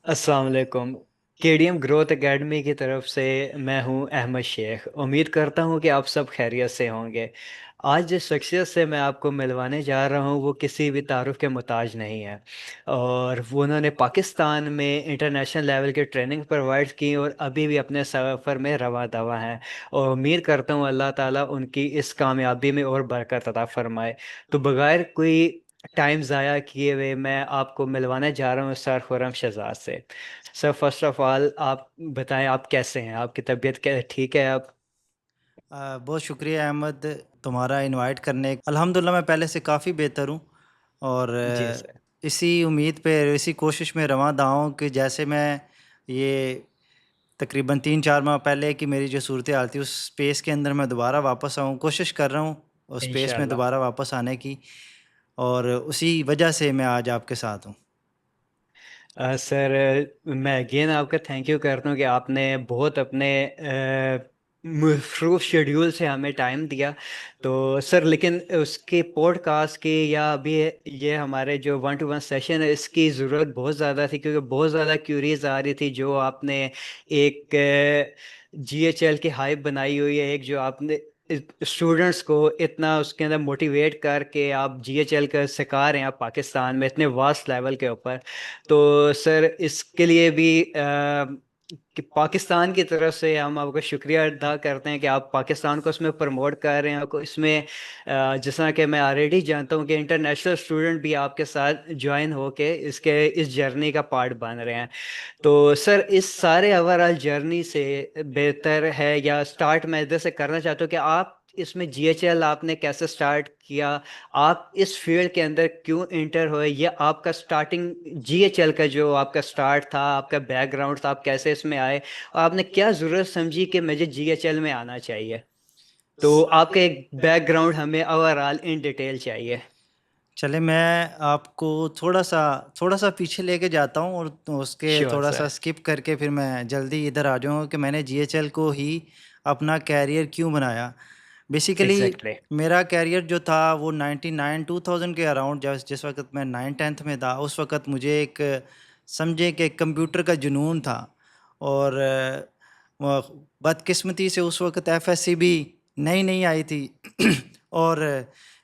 अस्सलाम वालेकुम। KDM growth academy की तरफ से मैं हूं अहमद शेख। उम्मीद करता हूं कि आप सब खैरियत से होंगे। आज जिस शख्सियत से मैं आपको मिलवाने जा रहा हूं वो किसी भी तारुफ के मुताज नहीं है, और वो उन्होंने पाकिस्तान में इंटरनेशनल लेवल की ट्रेनिंग प्रोवाइड की और अभी भी अपने सफ़र में रवा दवा हैं। और उम्मीद करता हूं अल्लाह ताला उनकी इस कामयाबी में और बरकत अता फरमाए। तो बगैर कोई टाइम ज़ाया किए हुए मैं आपको मिलवाने जा रहा हूँ सर खुर्रम शहजाद से। सर फर्स्ट ऑफ ऑल आप बताएं, आप कैसे हैं? आपकी तबीयत क्या ठीक है? आप बहुत शुक्रिया अहमद, तुम्हारा इनवाइट करने। अल्हम्दुलिल्लाह मैं पहले से काफ़ी बेहतर हूँ और जी सर। इसी उम्मीद पे, इसी कोशिश में रवां दाऊँ कि जैसे मैं ये तकरीबन 3-4 माह पहले की मेरी जो सूरत हाल थी, उस स्पेस के अंदर मैं दोबारा वापस आऊँ। कोशिश कर रहा हूँ उस स्पेस में इंशाल्लाह। दोबारा वापस आने की, और उसी वजह से मैं आज आपके साथ हूँ। सर, मैं अगेन आपका थैंक यू करता हूँ कि आपने बहुत अपने मसरूफ शेड्यूल से हमें टाइम दिया। तो सर, लेकिन उसके पॉडकास्ट की या अभी ये हमारे जो 1-to-1 सेशन है इसकी ज़रूरत बहुत ज़्यादा थी, क्योंकि बहुत ज़्यादा क्यूरीज आ रही थी। जो आपने एक जीएचएल की हाइप बनाई हुई है, एक जो आपने स्टूडेंट्स को इतना उसके अंदर मोटिवेट करके आप जीएचएल का सिखा रहे हैं आप पाकिस्तान में इतने वास्ट लेवल के ऊपर। तो सर, इसके लिए भी कि पाकिस्तान की तरफ से हम आपका शुक्रिया अदा करते हैं कि आप पाकिस्तान को इसमें प्रमोट कर रहे हैं। आपको इसमें जिस तरह कि मैं ऑलरेडी जानता हूँ कि इंटरनेशनल स्टूडेंट भी आपके साथ ज्वाइन होके इसके इस जर्नी का पार्ट बन रहे हैं। तो सर, इस सारे ओवरऑल जर्नी से बेहतर है, या स्टार्ट मैं इधर से करना चाहता हूँ कि आप इसमें जीएचएल आपने कैसे स्टार्ट किया? आप इस फील्ड के अंदर क्यों इंटर हुए? ये आपका स्टार्टिंग जीएचएल का जो आपका स्टार्ट था, आपका बैकग्राउंड था, आप कैसे इसमें आए और आपने क्या ज़रूरत समझी कि मुझे जीएचएल में आना चाहिए? तो आपका एक बैकग्राउंड हमें ओवरऑल इन डिटेल चाहिए। चले, मैं आपको थोड़ा सा पीछे लेके जाता हूँ, और तो उसके श्योर थोड़ा सा सर। स्किप करके फिर मैं जल्दी इधर आ जाऊँगा कि मैंने जीएचएल को ही अपना कैरियर क्यों बनाया। Basically exactly. मेरा कैरियर जो था वो 99 2000 के अराउंड, जब जिस वक्त मैं 9th 10th में था, उस वक्त मुझे एक, समझे कि कंप्यूटर का जुनून था। और बदकिस्मती से उस वक्त एफएससी भी नई नई आई थी और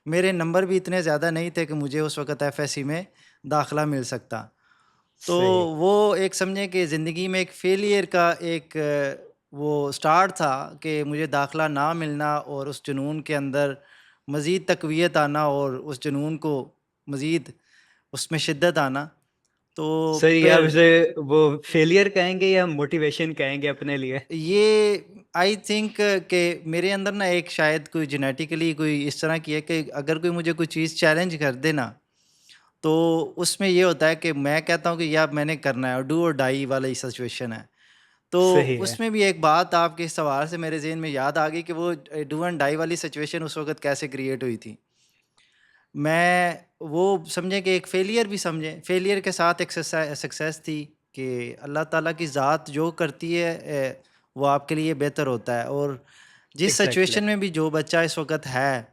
मेरे नंबर भी इतने ज़्यादा नहीं थे कि मुझे उस वक़्त एफएससी में दाखिला मिल सकता। तो सही। वो एक, समझें कि ज़िंदगी में एक फ़ेलियर का एक वो स्टार्ट था कि मुझे दाखिला ना मिलना, और उस जुनून के अंदर मज़ीद तक़वियत आना, और उस जुनून को मज़ीद उसमें शिद्दत आना। तो सर, ये आप फिर इसे वो फेलियर कहेंगे या मोटिवेशन कहेंगे अपने लिए? ये आई थिंक कि मेरे अंदर ना एक, शायद कोई जेनेटिकली कोई इस तरह की है कि अगर कोई मुझे कोई चीज़ चैलेंज कर दे ना, तो उसमें ये होता है कि मैं कहता हूँ कि यार मैंने करना है, और डू और डाई वाला ही सिचुएशन है। तो सही है। उसमें भी एक बात आपके इस सवाल से मेरे ज़हन में याद आ गई कि वो डू एंड डाई वाली सिचुएशन उस वक़्त कैसे क्रिएट हुई थी। मैं वो, समझें कि एक फ़ेलियर भी समझें, फ़ेलियर के साथ एक सक्सेस थी कि अल्लाह ताला की ज़ात जो करती है वो आपके लिए बेहतर होता है। और जिस एग्जैक्टली। सिचुएशन में भी जो बच्चा इस वक़्त है,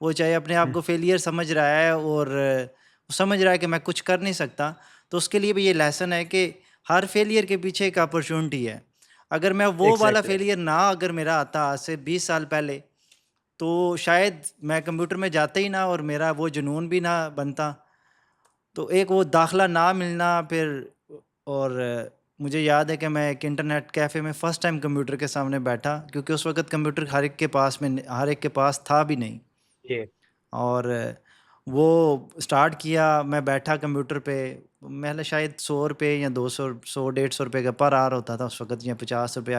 वो चाहे अपने आप को फ़ेलियर समझ रहा है, और वो समझ रहा है कि मैं कुछ कर नहीं सकता, तो उसके लिए भी ये लेसन है कि हर फ़ेलियर के पीछे एक अपॉर्च्युनिटी है। अगर मैं वो वाला एग्जैक्टली। फ़ेलियर ना अगर मेरा आता आज से 20 साल पहले, तो शायद मैं कंप्यूटर में जाता ही ना, और मेरा वो जुनून भी ना बनता। तो एक वो दाखिला ना मिलना फिर, और मुझे याद है कि मैं एक इंटरनेट कैफ़े में फ़र्स्ट टाइम कंप्यूटर के सामने बैठा, क्योंकि उस वक़्त कंप्यूटर हर एक के पास था भी नहीं। जी। और वो स्टार्ट किया, मैं बैठा कंप्यूटर पे, पहले शायद ₹100 या 200, 100 ₹150 का पर आवर होता था उस वक़्त, या ₹50,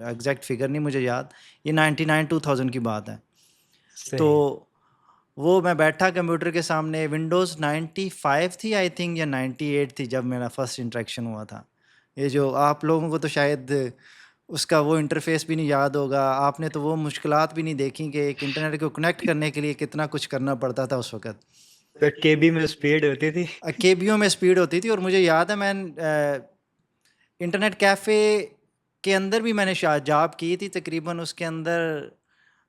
एग्ज़ैक्ट फ़िगर नहीं मुझे याद। ये 99 2000 की बात है। तो सही। वो मैं बैठा कंप्यूटर के सामने, विंडोज़ 95 थी आई थिंक, या 98 थी जब मेरा फर्स्ट इंटरेक्शन हुआ था। ये जो आप लोगों को तो शायद उसका वो इंटरफ़ेस भी नहीं याद होगा, आपने तो वो मुश्किलात भी नहीं देखी कि एक इंटरनेट को कनेक्ट करने के लिए कितना कुछ करना पड़ता था उस वक़्त। तो केबी में स्पीड होती थी। केबीओ में स्पीड होती थी, और मुझे याद है मैं इंटरनेट कैफ़े के अंदर भी मैंने शा जॉब की थी तकरीबन उसके अंदर,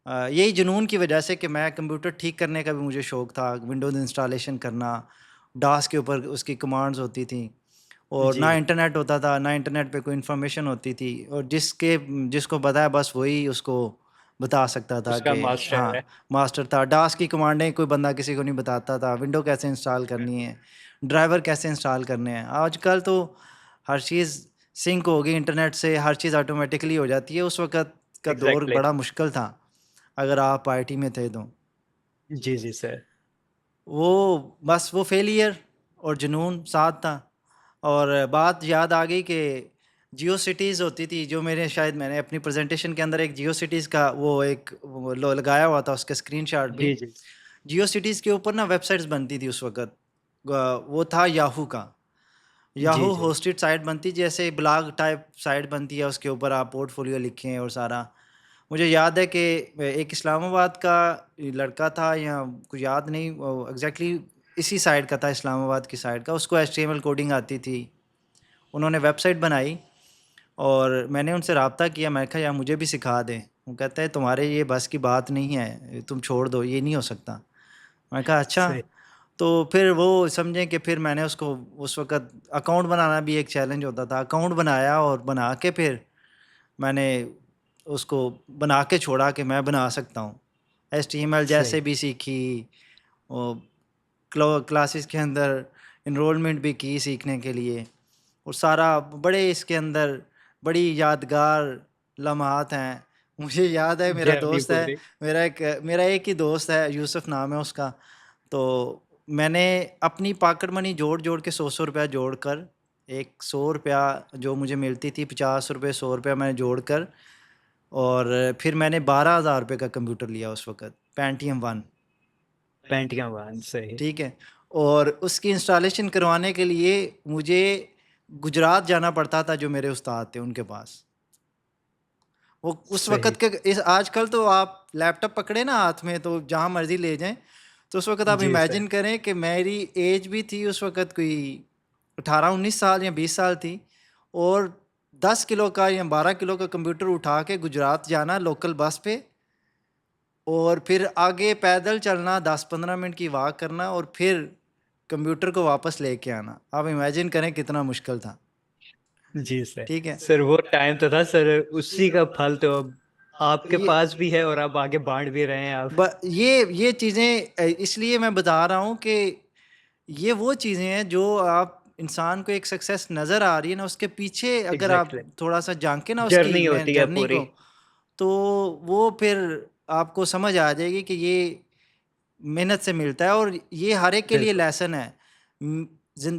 यही जुनून की वजह से कि मैं कंप्यूटर ठीक करने का भी मुझे शौक था, विंडोज़ इंस्टॉलेशन करना, डॉस के ऊपर उसकी कमांड्स होती थी। और जी, ना इंटरनेट होता था, ना इंटरनेट पे कोई इन्फॉर्मेशन होती थी, और जिसको पता है बस वही उसको बता सकता था उसका कि मास्टर है। हाँ, मास्टर था। डास की कमांडें कोई बंदा किसी को नहीं बताता था, विंडो कैसे इंस्टॉल करनी है, ड्राइवर कैसे इंस्टॉल करने हैं। आजकल तो हर चीज़ सिंक हो गई इंटरनेट से, हर चीज़ ऑटोमेटिकली हो जाती है। उस वक़्त का दौर एग्जैक्टली। बड़ा मुश्किल था, अगर आप आईटी में थे तो। जी जी सर। वो बस वो फेलियर और जुनून साथ था। और बात याद आ गई कि जियो सिटीज़ होती थी, जो मैंने अपनी प्रेजेंटेशन के अंदर एक जियो सिटीज़ का लगाया हुआ था, उसके स्क्रीनशॉट भी। जी जी जियो सिटीज़ के ऊपर ना वेबसाइट्स बनती थी उस वक्त। वो था याहू का। जी याहू जी। होस्टेड साइट बनती, जैसे ब्लॉग टाइप साइट बनती है, उसके ऊपर आप पोर्टफोलियो लिखें और सारा। मुझे याद है कि एक इस्लामाबाद का लड़का था, या कुछ याद नहीं एग्जैक्टली, इसी साइड का था, इस्लामाबाद की साइड का। उसको एचटीएमएल कोडिंग आती थी। उन्होंने वेबसाइट बनाई और मैंने उनसे रब्ता किया। मैं कहा यार मुझे भी सिखा दें। वो कहते हैं तुम्हारे ये बस की बात नहीं है, तुम छोड़ दो, ये नहीं हो सकता। मैं कहा अच्छा। सही। तो फिर वो समझें कि फिर मैंने उसको, उस वक़्त अकाउंट बनाना भी एक चैलेंज होता था। अकाउंट बनाया और बना के फिर मैंने उसको बना के छोड़ा कि मैं बना सकता हूँ। एचटीएमएल सही। जैसे भी सीखी, और क्लासेस के अंदर इनरोलमेंट भी की सीखने के लिए। और सारा बड़े इसके अंदर बड़ी यादगार लम्हात हैं। मुझे याद है, मेरा जर्नी दोस्त है, पूरी। मेरा एक ही दोस्त है, यूसुफ नाम है उसका। तो मैंने अपनी पॉकेट मनी जोड़-जोड़ के 100-100 रुपया जोड़कर, एक 100 रुपया जो मुझे मिलती थी, 50 रुपए, 100 रुपया मैंने जोड़कर, और फिर मैंने 12,000 रुपए का कंप्यूटर लिया उस वक़्त, पेंटियम 1। पेंटियम वन सही। ठीक है? और उसकी इंस्टॉलेशन करवाने के लिए मुझे गुजरात जाना पड़ता था, जो मेरे उस्ताद थे उनके पास। वो उस सही। वक़्त के इस आजकल तो आप लैपटॉप पकड़े ना हाथ में तो जहाँ मर्ज़ी ले जाएँ। तो उस वक़्त आप जी सर। इमेजिन करें कि मेरी ऐज भी थी उस वक़्त कोई 18-19 साल या 20 साल थी, और 10 किलो का या 12 किलो का कंप्यूटर उठा के गुजरात जाना लोकल बस पे, और फिर आगे पैदल चलना, 10-15 मिनट की वॉक करना, और फिर कंप्यूटर को वापस लेके आना। आप इमेजिन करें कितना मुश्किल था। जी सर। ठीक है? सर वो टाइम तो था सर, उसी का फल तो अब आपके ये पास भी है और आप आगे बांट भी रहे हैं आप। ये चीज़ें इसलिए मैं बता रहा हूँ कि ये वो चीज़ें हैं जो आप इंसान को एक सक्सेस नज़र आ रही है ना, उसके पीछे अगर आप एग्जैक्टली। थोड़ा-सा झाँके ना उसकी जर्नी मेन होती है जर्नी पूरी। को, तो वो फिर आपको समझ आ जाएगी कि ये मेहनत से मिलता है, और ये हर एक के लिए बिल्कुल। लेसन है।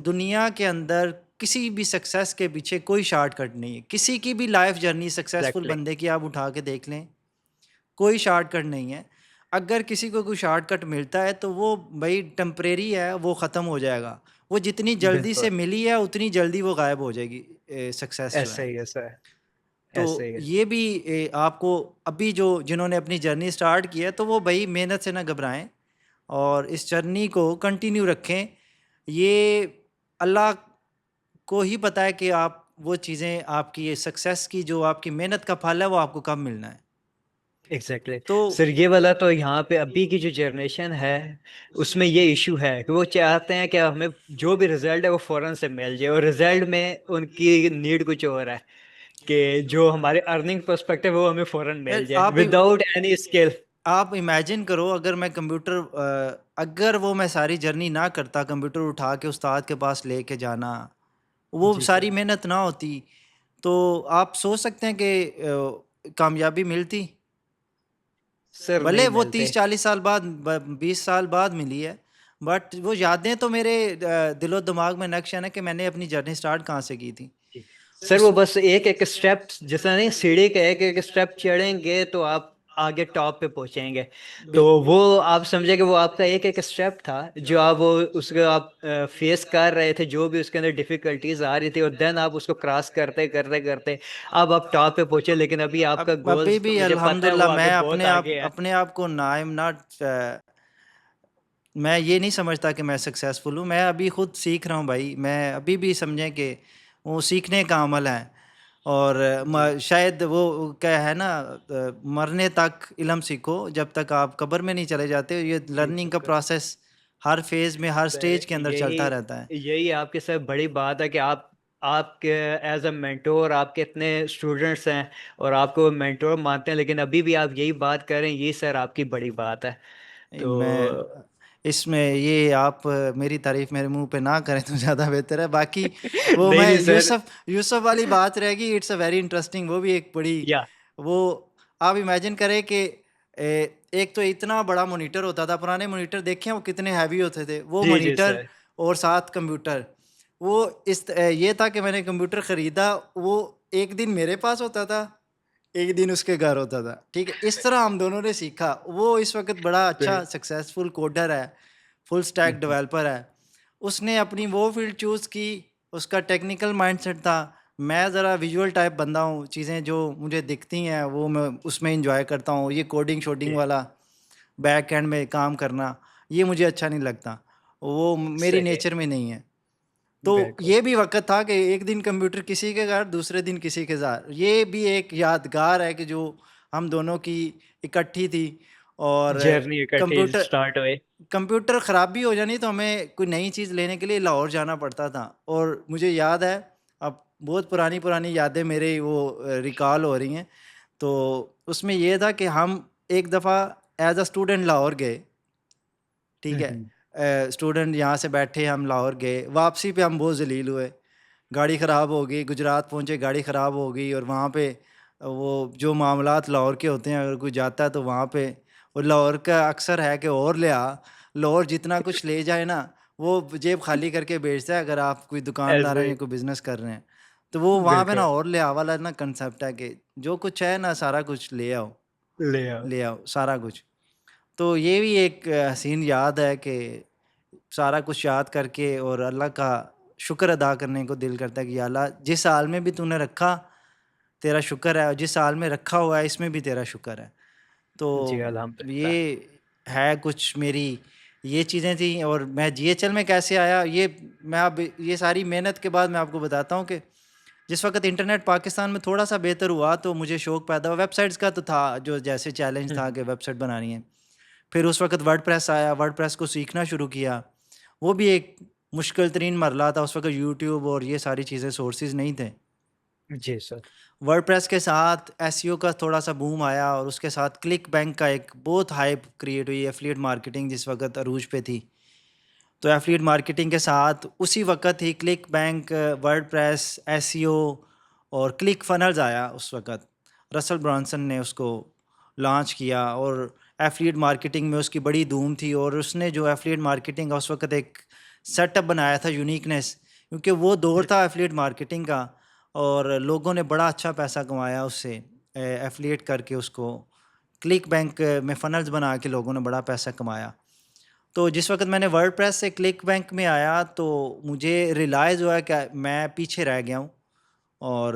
दुनिया के अंदर किसी भी सक्सेस के पीछे कोई शॉर्टकट नहीं है। किसी की भी लाइफ जर्नी सक्सेसफुल एग्जैक्टली। बंदे की आप उठा के देख लें, कोई शॉर्टकट नहीं है। अगर किसी को कोई शॉर्टकट मिलता है तो वो भई टेम्परेरी है, वो ख़त्म हो जाएगा। वो जितनी जल्दी बिल्कुल। से मिली है उतनी जल्दी वो गायब हो जाएगी, सक्सेस जो ऐसा है। ही है सर। तो ऐसे ही है। ये भी आपको अभी जो जिन्होंने अपनी जर्नी स्टार्ट की है, तो वो भई मेहनत से ना घबराएँ और इस जर्नी को कंटिन्यू रखें। ये अल्लाह को ही पता है कि आप वो चीज़ें, आपकी ये सक्सेस की जो आपकी मेहनत का फल है, वो आपको कब मिलना है। एग्जैक्टली तो सर, ये वाला तो यहाँ पे अभी की जो जनरेशन है उसमें ये इशू है कि वो चाहते हैं कि हमें जो भी रिजल्ट है वो फौरन से मिल जाए, और रिजल्ट में उनकी नीड कुछ और है कि जो हमारे अर्निंग पर्सपेक्टिव है वो हमें फौरन मिल यार जाए विदाउट एनी स्किल। आप इमेजिन करो, अगर मैं अगर वो मैं सारी जर्नी ना करता, कंप्यूटर उठा के उस्ताद के पास लेके जाना, वो जी सारी सर। मेहनत ना होती, तो आप सोच सकते हैं कि कामयाबी मिलती। सर भले नहीं वो मिलते। 30-40 साल बाद, 20 साल बाद मिली है, बट वो यादें तो मेरे दिलो दिमाग में नक्श है ना, कि मैंने अपनी जर्नी स्टार्ट कहाँ से की थी। जी। सर वो उस बस एक एक स्टेप, जैसा नहीं सीढ़ी के एक एक स्टेप चढ़ेंगे तो आप आगे टॉप पे पहुंचेंगे। तो बिल वो आप समझे कि वो आपका एक एक स्टेप था जो आप वो उसको आप फेस कर रहे थे, जो भी उसके अंदर डिफिकल्टीज आ रही थी, और देन आप उसको क्रॉस करते करते करते अब आप टॉप पे पहुंचे। लेकिन अभी आपका अब अभी गोल्स तो भी मुझे पता है वो अल्हम्दुलिल्लाह आगे मैं बहुत आगे है। अपने आप को आई एम नॉट, मैं ये नहीं समझता कि मैं सक्सेसफुल हूँ। मैं अभी खुद सीख रहा हूँ भाई। मैं अभी भी समझें कि वो सीखने का अमल है। और जी। शायद वो क्या है ना, मरने तक इल्म सीखो, जब तक आप कब्र में नहीं चले जाते। ये जी लर्निंग का बिल्कुल प्रोसेस हर फेज़ में, हर सर। स्टेज के अंदर यही चलता रहता है। यही आपके साथ बड़ी बात है कि आप आपके एज अ मेंटोर, आपके इतने स्टूडेंट्स हैं और आपको मेंटोर मानते हैं, लेकिन अभी भी आप यही बात कर रहे हैं, ये सर आपकी बड़ी बात है। तो मैं इसमें ये आप मेरी तारीफ मेरे मुंह पे ना करें तो ज़्यादा बेहतर है। बाकी वो नहीं मैं नहीं सर। यूसुफ यूसुफ वाली बात रहेगी, इट्स अ वेरी इंटरेस्टिंग, वो भी एक बड़ी या वो आप इमेजिन करें कि एक तो इतना बड़ा मॉनिटर होता था, पुराने मॉनिटर देखे हैं वो कितने हैवी होते थे, वो जी जी मॉनिटर सर। और साथ कंप्यूटर। वो ये था कि मैंने कंप्यूटर ख़रीदा, वो एक दिन मेरे पास होता था, एक दिन उसके घर होता था, ठीक है? इस तरह हम दोनों ने सीखा। वो इस वक़्त बड़ा अच्छा सही। सक्सेसफुल कोडर है, फुल स्टैक डेवलपर है। उसने अपनी वो फ़ील्ड चूज़ की, उसका टेक्निकल माइंडसेट था। मैं ज़रा विजुअल टाइप बंदा हूँ, चीज़ें जो मुझे दिखती हैं वो मैं उसमें एन्जॉय करता हूँ। ये कोडिंग-शोडिंग जी। वाला बैक एंड में काम करना, ये मुझे अच्छा नहीं लगता। वो मेरी सही। नेचर में नहीं है। तो बिल्कुल। ये भी वक़्त था कि एक दिन कंप्यूटर किसी के घर, दूसरे दिन किसी के घर। ये भी एक यादगार है कि जो हम दोनों की इकट्ठी थी। और जर्नी इकट्ठे कंप्यूटर स्टार्ट हुए। कंप्यूटर ख़राब भी हो जानी तो हमें कोई नई चीज़ लेने के लिए लाहौर जाना पड़ता था। और मुझे याद है, अब बहुत पुरानी-पुरानी यादें मेरे वो रिकॉल हो रही हैं। तो उसमें ये था कि हम एक दफ़ा एज़ अ स्टूडेंट लाहौर गए, ठीक है? हम्म। स्टूडेंट यहाँ से बैठे हम लाहौर गए, वापसी पे हम बहुत ज़लील हुए। गाड़ी ख़राब हो गई, गुजरात पहुँचे, गाड़ी ख़राब हो गई और वहाँ पे वो जो मामलात लाहौर के होते हैं, अगर कोई जाता है तो वहाँ पे और लाहौर का अक्सर है कि और ले आ, लाहौर जितना कुछ ले जाए ना, वो जेब खाली करके बेचता है अगर आप कोई दुकानदार हैं ऐसे या कोई बिज़नेस कर रहे हैं। तो वो वहाँ पे बिल्कुल। ना और ले आ वाला ना कंसेप्ट है कि जो कुछ है ना सारा कुछ ले आओ। ले आओ सारा कुछ। तो ये भी एक हसीन याद है कि सारा कुछ याद करके और अल्लाह का शुक्र अदा करने को दिल करता है कि या अल्लाह जिस हाल में भी तूने रखा तेरा शुक्र है, और जिस हाल में रखा हुआ है इसमें भी तेरा शुक्र है। तो जी अल्हम्दुलिल्लाह। ये है कुछ मेरी ये चीज़ें थी। और मैं जीएचएल में कैसे आया, ये मैं अब ये सारी मेहनत के बाद मैं आपको बताता हूँ कि जिस वक़्त इंटरनेट पाकिस्तान में थोड़ा-सा बेहतर हुआ तो मुझे शौक पैदा हुआ। वेबसाइट्स का तो था जो जैसे चैलेंज था हम्म। कि वेबसाइट बनानी है। फिर उस वक़्त वर्डप्रेस आया, वर्डप्रेस को सीखना शुरू किया। वो भी एक मुश्किल तरीन मरहला था, उस वक़्त यूट्यूब और ये सारी चीज़ें सोर्सेज़ नहीं थे। जी सर। वर्डप्रेस के साथ एसईओ का थोड़ा-सा बूम आया और उसके साथ क्लिक बैंक का एक बहुत हाइप क्रिएट हुई, एफ़िलिएट मार्केटिंग जिस वक़्त अरूज पे थी। तो एफ़िलिएट मार्केटिंग के साथ उसी वक़्त ही क्लिक बैंक, वर्डप्रेस, एसईओ और क्लिक फनल्स आया उस वक़्त। रसल ब्रांसन ने उसको लॉन्च किया और एफ़िलिएट मार्केटिंग में उसकी बड़ी धूम थी। और उसने जो एफ़िलिएट मार्केटिंग का उस वक़्त एक सेटअप बनाया था यूनिकनेस, क्योंकि वो दौर था एफ़िलिएट मार्केटिंग का और लोगों ने बड़ा अच्छा पैसा कमाया उससे एफ़िलिएट करके उसको क्लिक बैंक में फ़नल्स बना के लोगों ने बड़ा पैसा कमाया। तो जिस वक़्त मैंने वर्डप्रेस से क्लिक बैंक में आया तो मुझे रियलाइज़ हुआ कि मैं पीछे रह गया हूँ और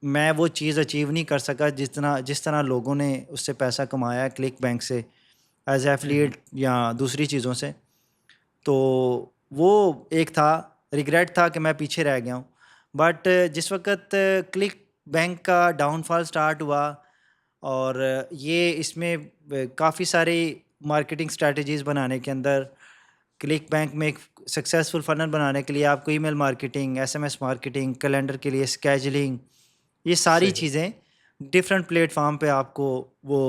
मैं वो चीज़ अचीव नहीं कर सका जिस तरह लोगों ने उससे पैसा कमाया है क्लिक बैंक से एज़ हम्म। एफ़िलिएट या दूसरी चीज़ों से। तो वो एक था, रिग्रेट था कि मैं पीछे रह गया हूँ। बट जिस वक़्त क्लिक बैंक का डाउनफॉल स्टार्ट हुआ और ये इसमें काफ़ी सारी मार्केटिंग स्ट्रैटेजीज़ बनाने के अंदर क्लिक बैंक में एक सक्सेसफुल फ़नल बनाने के लिए आपको email marketing, SMS marketing, calendar के लिए स्केजुलिंग, ये सारी सही। चीज़ें डिफरेंट प्लेटफ़ॉर्म पे आपको वो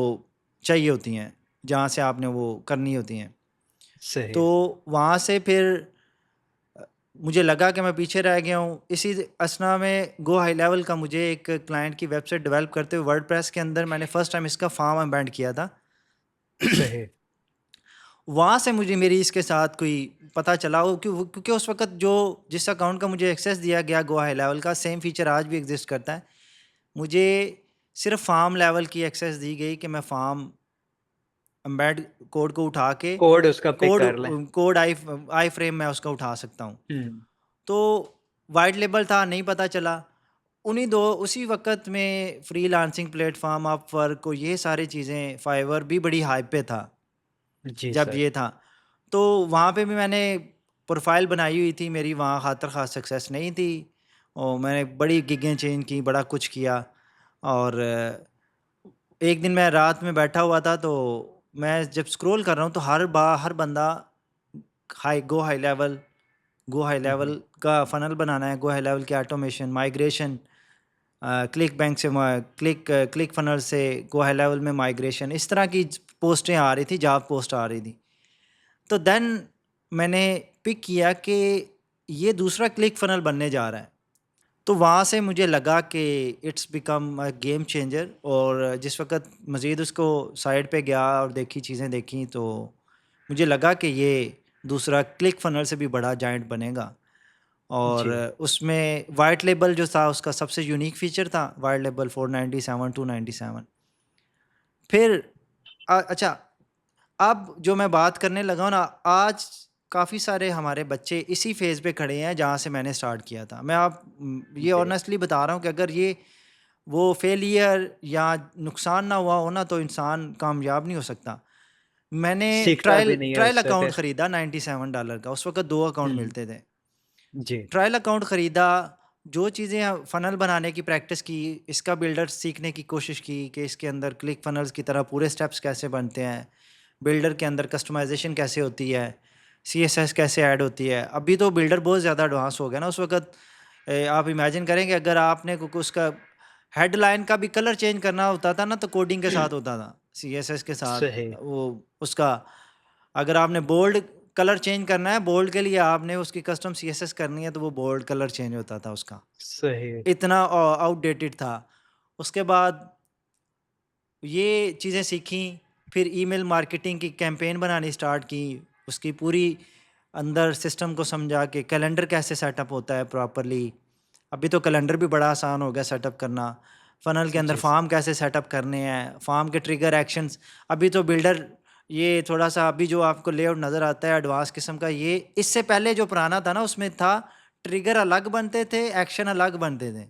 चाहिए होती हैं, जहाँ से आपने वो करनी होती हैं। सही। तो वहाँ से फिर अ, मुझे लगा कि मैं पीछे रह गया हूँ। इसी अस्थना में गो हाई लेवल का मुझे एक क्लाइंट की वेबसाइट डेवलप करते हुए वर्डप्रेस के अंदर मैंने फर्स्ट टाइम इसका फॉर्म एम्बेड किया था। सही। वहाँ से मुझे मेरी इसके साथ कोई पता चला हो क्योंकि उस वक़्त जो जिस अकाउंट का मुझे एक्सेस दिया गया गो हाई लेवल का सेम फ़ीचर आज भी एग्ज़िस्ट करता है। मुझे सिर्फ़ फ़ॉर्म लेवल की एक्सेस दी गई कि मैं फ़ॉर्म एम्बेड कोड को उठा के कोड उसका पिक कोड कर लें। कोड आई फ्रेम में उसका उठा सकता हूँ। हम्म। तो वाइट लेबल था, नहीं पता चला। उसी वक़्त में फ्रीलांसिंग प्लेटफ़ॉर्म, अपवर्क और ये सारी चीज़ें, फाइवर भी बड़ी हाइप पे था, जी जब सर। ये था। तो वहाँ पे भी मैंने प्रोफ़ाइल बनाई हुई थी, मेरी वहाँ खातर ख़ास सक्सेस नहीं थी और मैंने बड़ी गिगें चेंज की, बड़ा कुछ किया। और एक दिन मैं रात में बैठा हुआ था तो मैं जब स्क्रॉल कर रहा हूँ तो हर बंदा हाई लेवल गो हाई लेवल का फ़नल बनाना है, गो हाई लेवल की ऑटोमेशन, माइग्रेशन, क्लिक बैंक से क्लिक फ़नल से गो हाई लेवल में माइग्रेशन, इस तरह की पोस्टें आ रही थी, जॉब पोस्ट आ रही थी। तो देन मैंने पिक किया कि ये दूसरा क्लिक फ़नल बनने जा रहा है। तो वहाँ से मुझे लगा कि it's become a game changer, और जिस वक़्त मज़ीद उसको साइड पे गया और देखी, चीज़ें देखी, तो मुझे लगा कि ये दूसरा क्लिक फ़नल से भी बड़ा जायंट बनेगा। और जी। उसमें वाइट लेबल जो था उसका सबसे यूनिक फ़ीचर था, वाइट लेबल 497 297। फिर अच्छा, अब जो मैं बात करने लगा हूँ ना, आज काफ़ी सारे हमारे बच्चे इसी फ़ेज़ पे खड़े हैं जहाँ से मैंने स्टार्ट किया था। मैं ये जी। ऑनेस्टली बता रहा हूँ कि अगर ये वो फेलियर या नुकसान ना हुआ हो ना, तो इंसान कामयाब नहीं हो सकता। मैंने सीखता ट्रायल भी नहीं है ट्रायल उससे अकाउंट फिर। ख़रीदा $97 का, उस वक़्त 2 अकाउंट हम्म। मिलते थे। जी। ट्रायल अकाउंट ख़रीदा, जो चीज़ें फ़नल बनाने की प्रैक्टिस की, इसका बिल्डर सीखने की कोशिश की कि इसके अंदर क्लिक फ़नल्स की तरह पूरे स्टेप्स कैसे बनते हैं, बिल्डर के अंदर कस्टमाइज़ेशन कैसे होती है, सीएसएस कैसे ऐड होती है। अभी तो बिल्डर बहुत ज़्यादा एडवांस हो गया ना, उस वक़्त आप इमेजिन करें कि अगर आपने उसका हेडलाइन का भी कलर चेंज करना होता था ना, तो कोडिंग के साथ होता था, सीएसएस के साथ। सही। वो उसका अगर आपने बोल्ड कलर चेंज करना है, बोल्ड के लिए आपने उसकी कस्टम सीएसएस करनी है, तो वो बोल्ड कलर चेंज होता था उसका। सही। इतना आउटडेटेड था। उसके बाद ये चीज़ें सीखी, फिर ईमेल मार्केटिंग की कैंपेन बनानी स्टार्ट की, उसकी पूरी अंदर सिस्टम को समझा कि कैलेंडर कैसे सेटअप होता है प्रॉपरली। अभी तो कैलेंडर भी बड़ा आसान हो गया सेटअप करना। फ़नल के अंदर जी। फॉर्म कैसे सेटअप करने हैं, फॉर्म के ट्रिगर एक्शंस। अभी तो बिल्डर ये थोड़ा-सा अभी जो आपको लेआउट नज़र आता है एडवांस किस्म का, ये इससे पहले जो पुराना था ना, उसमें था ट्रिगर अलग बनते थे, एक्शन अलग बनते थे।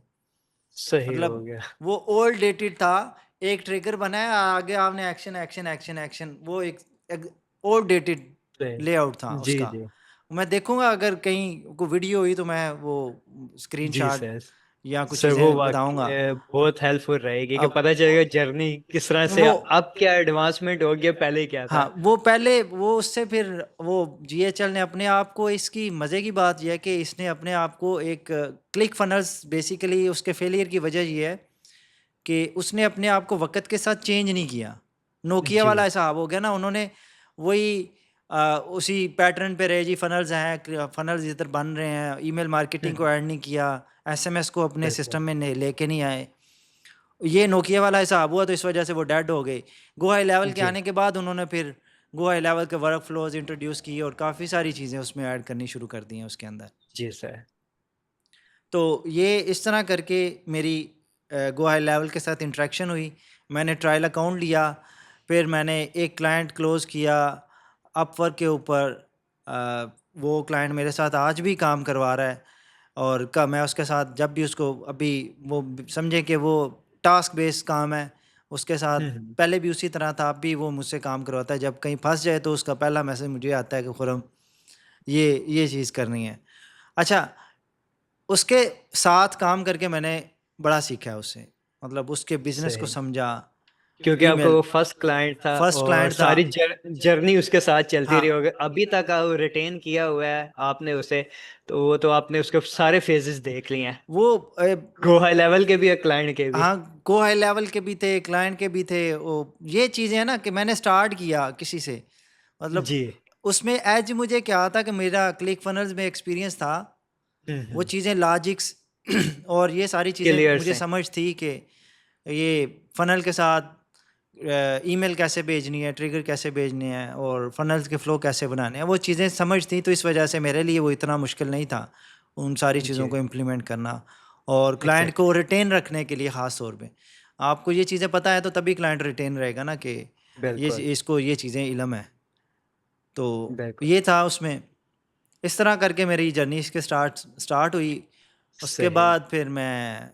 सही हो मतलब गया। वो ओल्ड डेटेड था, एक ट्रिगर बनाया, आगे आपने एक्शन, एक्शन, एक्शन, एक्शन, वो एक ओल्ड डेटेड लेआउट था सही। जी। उसका। जी। मैं देखूँगा अगर कहीं कोई वीडियो हुई तो मैं वो जी स्क्रीनशॉट सर। या कुछ सर वो चीज़ें वाकई बताऊँगा। बहुत हेल्पफुल रहेगी कि अब पता चलेगा जर्नी किस तरह से वो अब क्या एडवांसमेंट हो गया, पहले क्या था। हाँ, वो पहले वो उससे फिर वो जीएचएल ने अपने आप को, इसकी मज़े की बात ये है कि इसने अपने आप को एक क्लिक फनल्स, बेसिकली उसके फेलियर की वजह ये है कि उसने अपने आप को वक़्त के साथ चेंज नहीं किया। नोकिया जी। वाला हिसाब हो गया ना, उन्होंने वही उसी पैटर्न पे रहे जी, फ़नल्स हैं, फ़नल्स इधर बन रहे हैं, ईमेल मार्केटिंग को हम्म। ऐड नहीं किया, एसएमएस को अपने बिल्कुल। सिस्टम में लेके नहीं आए। ये नोकिया वाला हिसाब हुआ, तो इस वजह से वो डेड हो गई। गो हाई लेवल के जी। आने के बाद उन्होंने फिर गो हाई लेवल के वर्क फ्लोज़ इंट्रोड्यूस किए और काफ़ी सारी चीज़ें उसमें ऐड करनी शुरू कर दी हैं उसके अंदर। जी सर। तो ये इस तरह करके मेरी गो हाई लेवल के साथ इंटरेक्शन हुई। मैंने ट्रायल अकाउंट लिया, फिर मैंने एक क्लाइंट क्लोज़ किया अपवर्क के ऊपर। वो क्लाइंट मेरे साथ आज भी काम करवा रहा है, और मैं उसके साथ जब भी उसको अभी वो समझें कि वो टास्क बेस्ड काम है, उसके साथ हम्म। पहले भी उसी तरह था, अब भी वो मुझसे काम करवाता है। जब कहीं फँस जाए तो उसका पहला मैसेज मुझे आता है कि खुरम, ये चीज़ करनी है। अच्छा, उसके साथ काम करके मैंने बड़ा सीखा है उससे, मतलब उसके बिज़नेस को सही। समझा। क्योंकि आपका ईमेल वो फर्स्ट क्लाइंट था फर्स्ट और क्लाइंट था। सारी जर्नी उसके साथ चलती रही हाँ, होगी, अभी तक आप रिटेन किया हुआ है आपने उसे। तो वो तो आपने उसके सारे फेजेस देख लिए हैं, वो गो हाई लेवल के भी और क्लाइंट के भी। हाँ, गो हाई लेवल के भी थे, क्लाइंट के भी थे। वो ये चीज़ें हैं ना कि मैंने स्टार्ट किया किसी से, मतलब जी। उसमें एज मुझे क्या था कि मेरा क्लिक फनल्स में एक्सपीरियंस था। वो हम्म। चीज़ें लॉजिक्स और ये सारी चीज़ें क्लियर मुझे से। समझ थी कि ये फ़नल के साथ ईमेल कैसे भेजनी है, ट्रिगर कैसे भेजने हैं, और फ़नल्स के फ़्लो कैसे बनाने हैं, वो चीज़ें समझ थी। तो इस वजह से मेरे लिए वो इतना मुश्किल नहीं था उन सारी चीज़ों जी। को इम्प्लीमेंट करना, और क्लाइंट एग्जैक्टली। को रिटेन रखने के लिए ख़ास तौर पे। आपको ये चीज़ें पता है तो तभी क्लाइंट रिटेन रहेगा ना, कि बिल्कुल। इसको ये चीज़ें इल्म है। तो बिल्कुल। ये था उसमें। इस तरह करके मेरी जर्नी इसके स्टार्ट स्टार्ट हुई। उसके सही। बाद फिर मैं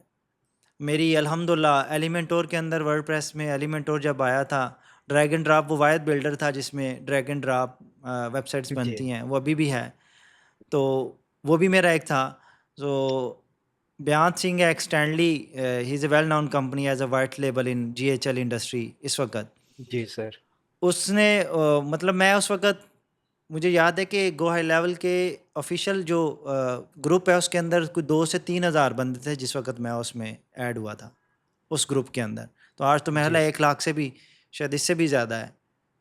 मेरी अल्हम्दुलिल्लाह एलिमेंटोर के अंदर, वर्डप्रेस में एलिमेंटोर जब आया था, ड्रैग एंड ड्रॉप वो वायद बिल्डर था जिसमें ड्रैग एंड ड्रॉप वेबसाइट्स जी। बनती हैं, वो अभी भी है। तो वो भी मेरा एक था। So Bayan Singh ex Stanley, he is a well known company as a white label in GHL industry इस वक्त। जी सर। उसने मतलब मैं उस वक्त मुझे याद है कि गो हाई लेवल के ऑफिशियल जो ग्रुप है उसके अंदर कुछ 2 से 3 हज़ार बंदे थे जिस वक्त मैं उसमें ऐड हुआ था उस ग्रुप के अंदर। तो आज तो जी महला 1 लाख से भी शायद इससे भी ज़्यादा है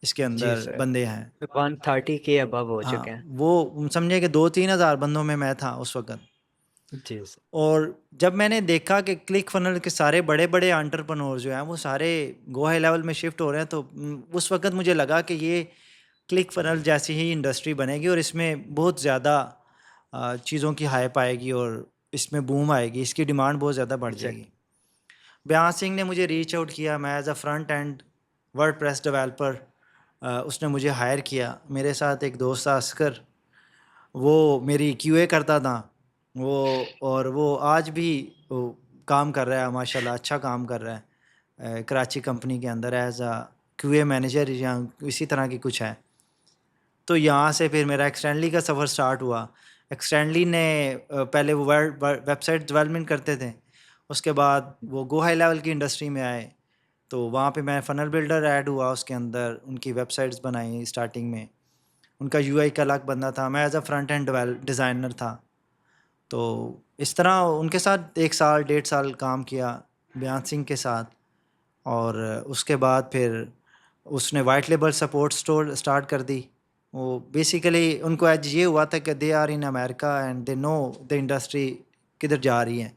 इसके जी अंदर सर, बंदे हैं। 130 के अबव हो चुके हाँ, हैं। वो समझे कि 2-3 हज़ार बंदों में मैं था उस वक्त। जी सर। और जब मैंने देखा कि क्लिक फनल के सारे बड़े-बड़े एंटरप्रेन्योर जो हैं वो सारे गो हाई लेवल में शिफ्ट हो रहे हैं, तो उस वक़्त मुझे लगा कि ये क्लिक फनल जैसी ही इंडस्ट्री बनेगी और इसमें बहुत ज़्यादा चीज़ों की हाइप आएगी और इसमें बूम आएगी, इसकी डिमांड बहुत ज़्यादा बढ़ जाएगी। एग्जैक्ट। बयान सिंह ने मुझे रीच आउट किया, मैं as a front end WordPress developer उसने मुझे हायर किया। मेरे साथ एक दोस्त था अस्कर, वो मेरी क्यूए करता था। वो और वो आज भी वो काम कर रहा है माशाल्लाह, अच्छा काम कर रहा है कराची कंपनी के अंदर एज़ अ क्यूए मैनेजर या इसी तरह की कुछ है। तो यहाँ से फिर मेरा एक्सटेंडली का सफ़र स्टार्ट हुआ। एक्सटेंडली ने पहले वो वेबसाइट डेवलपमेंट करते थे, उसके बाद वो गो हाई लेवल की इंडस्ट्री में आए, तो वहाँ पे मैं फ़नल बिल्डर ऐड हुआ उसके अंदर, उनकी वेबसाइट्स बनाई स्टार्टिंग में। उनका यूआई का अलग बंदा था, मैं as a front end designer था। तो इस तरह उनके साथ 1 साल 1.5 साल काम किया बयान सिंह के साथ। और उसके बाद फिर उसने white label support store start कर दी। वो बेसिकली उनको आज ये हुआ था कि they are in America and they know the industry किधर जा रही है,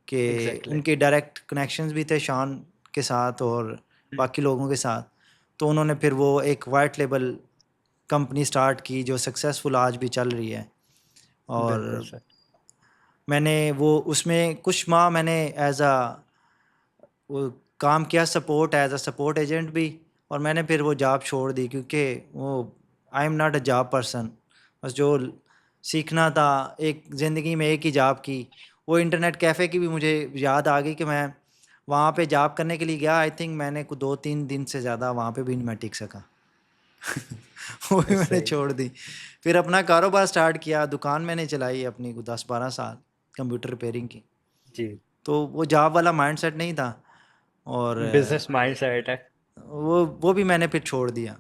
कि एग्जैक्टली। उनके डायरेक्ट कनेक्शंस भी थे शान के साथ और बाकी लोगों के साथ। तो उन्होंने फिर वो एक वाइट लेबल कंपनी स्टार्ट की जो सक्सेसफुल आज भी चल रही है। बिल्कुल और सर। मैंने वो उसमें कुछ माह मैंने एज अ वो काम किया support as a support agent भी। और मैंने फिर वो जॉब छोड़ दी क्योंकि वो I am not a job person. बस जो सीखना था एक ज़िंदगी में एक ही जॉब की, वो इंटरनेट कैफ़े की भी मुझे याद आ गई कि मैं वहाँ पे जॉब करने के लिए गया। आई थिंक मैंने कुछ 2-3 दिन से ज़्यादा वहाँ पे भी नहीं मैं टिक सका। वो भी मैंने सही। छोड़ दी। फिर अपना कारोबार स्टार्ट किया, दुकान मैंने चलाई अपनी को 10-12 साल कंप्यूटर रिपेयरिंग की। जी। तो वो जॉब वाला माइंडसेट नहीं था। और बिजनेस माइंड सेट है। वो भी मैंने फिर छोड़ दिया।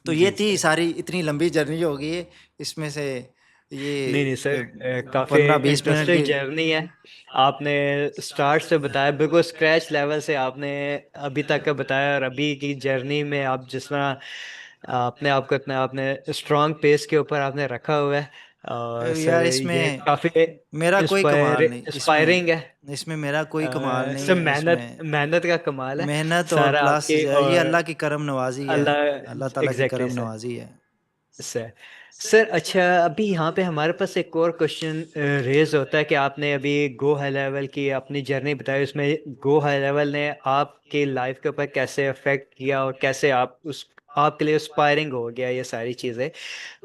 तो ये जी थी सर। सारी इतनी लंबी जर्नी हो गई है, इसमें से ये नहीं नहीं सर, काफ़ी 15-20 मिनट इंटरेस्टिंग की। जर्नी है। आपने स्टार्ट से बताया, बिल्कुल स्क्रैच लेवल से आपने अभी तक का बताया, और अभी की जर्नी में आप जिस तरह अपने आप को इतना आपने स्ट्रॉन्ग पेस के ऊपर आपने रखा हुआ है, और सर यार ये इसमें काफ़ी मेरा कोई कमाल नहीं, इसमें इंस्पायरिंग है। इसमें मेरा कोई कमाल सब नहीं मेहनत इसमें। मेहनत का कमाल है मेहनत और सारा प्लस आपकी, ये और अल्लाह की करम नवाजी है, अल्लाह अल्लाह। ताला की एग्जैक्टली करम सर। नवाजी है। सर सर अच्छा, अभी यहाँ पे हमारे पास एक और क्वेश्चन रेज होता है कि आपने अभी गो हाई लेवल की अपनी जर्नी बताई, उसमें गो हाई लेवल ने आपके लाइफ के ऊपर कैसे अफेक्ट किया और कैसे आप उस आपके लिए इंस्पायरिंग हो गया ये सारी चीज़ें।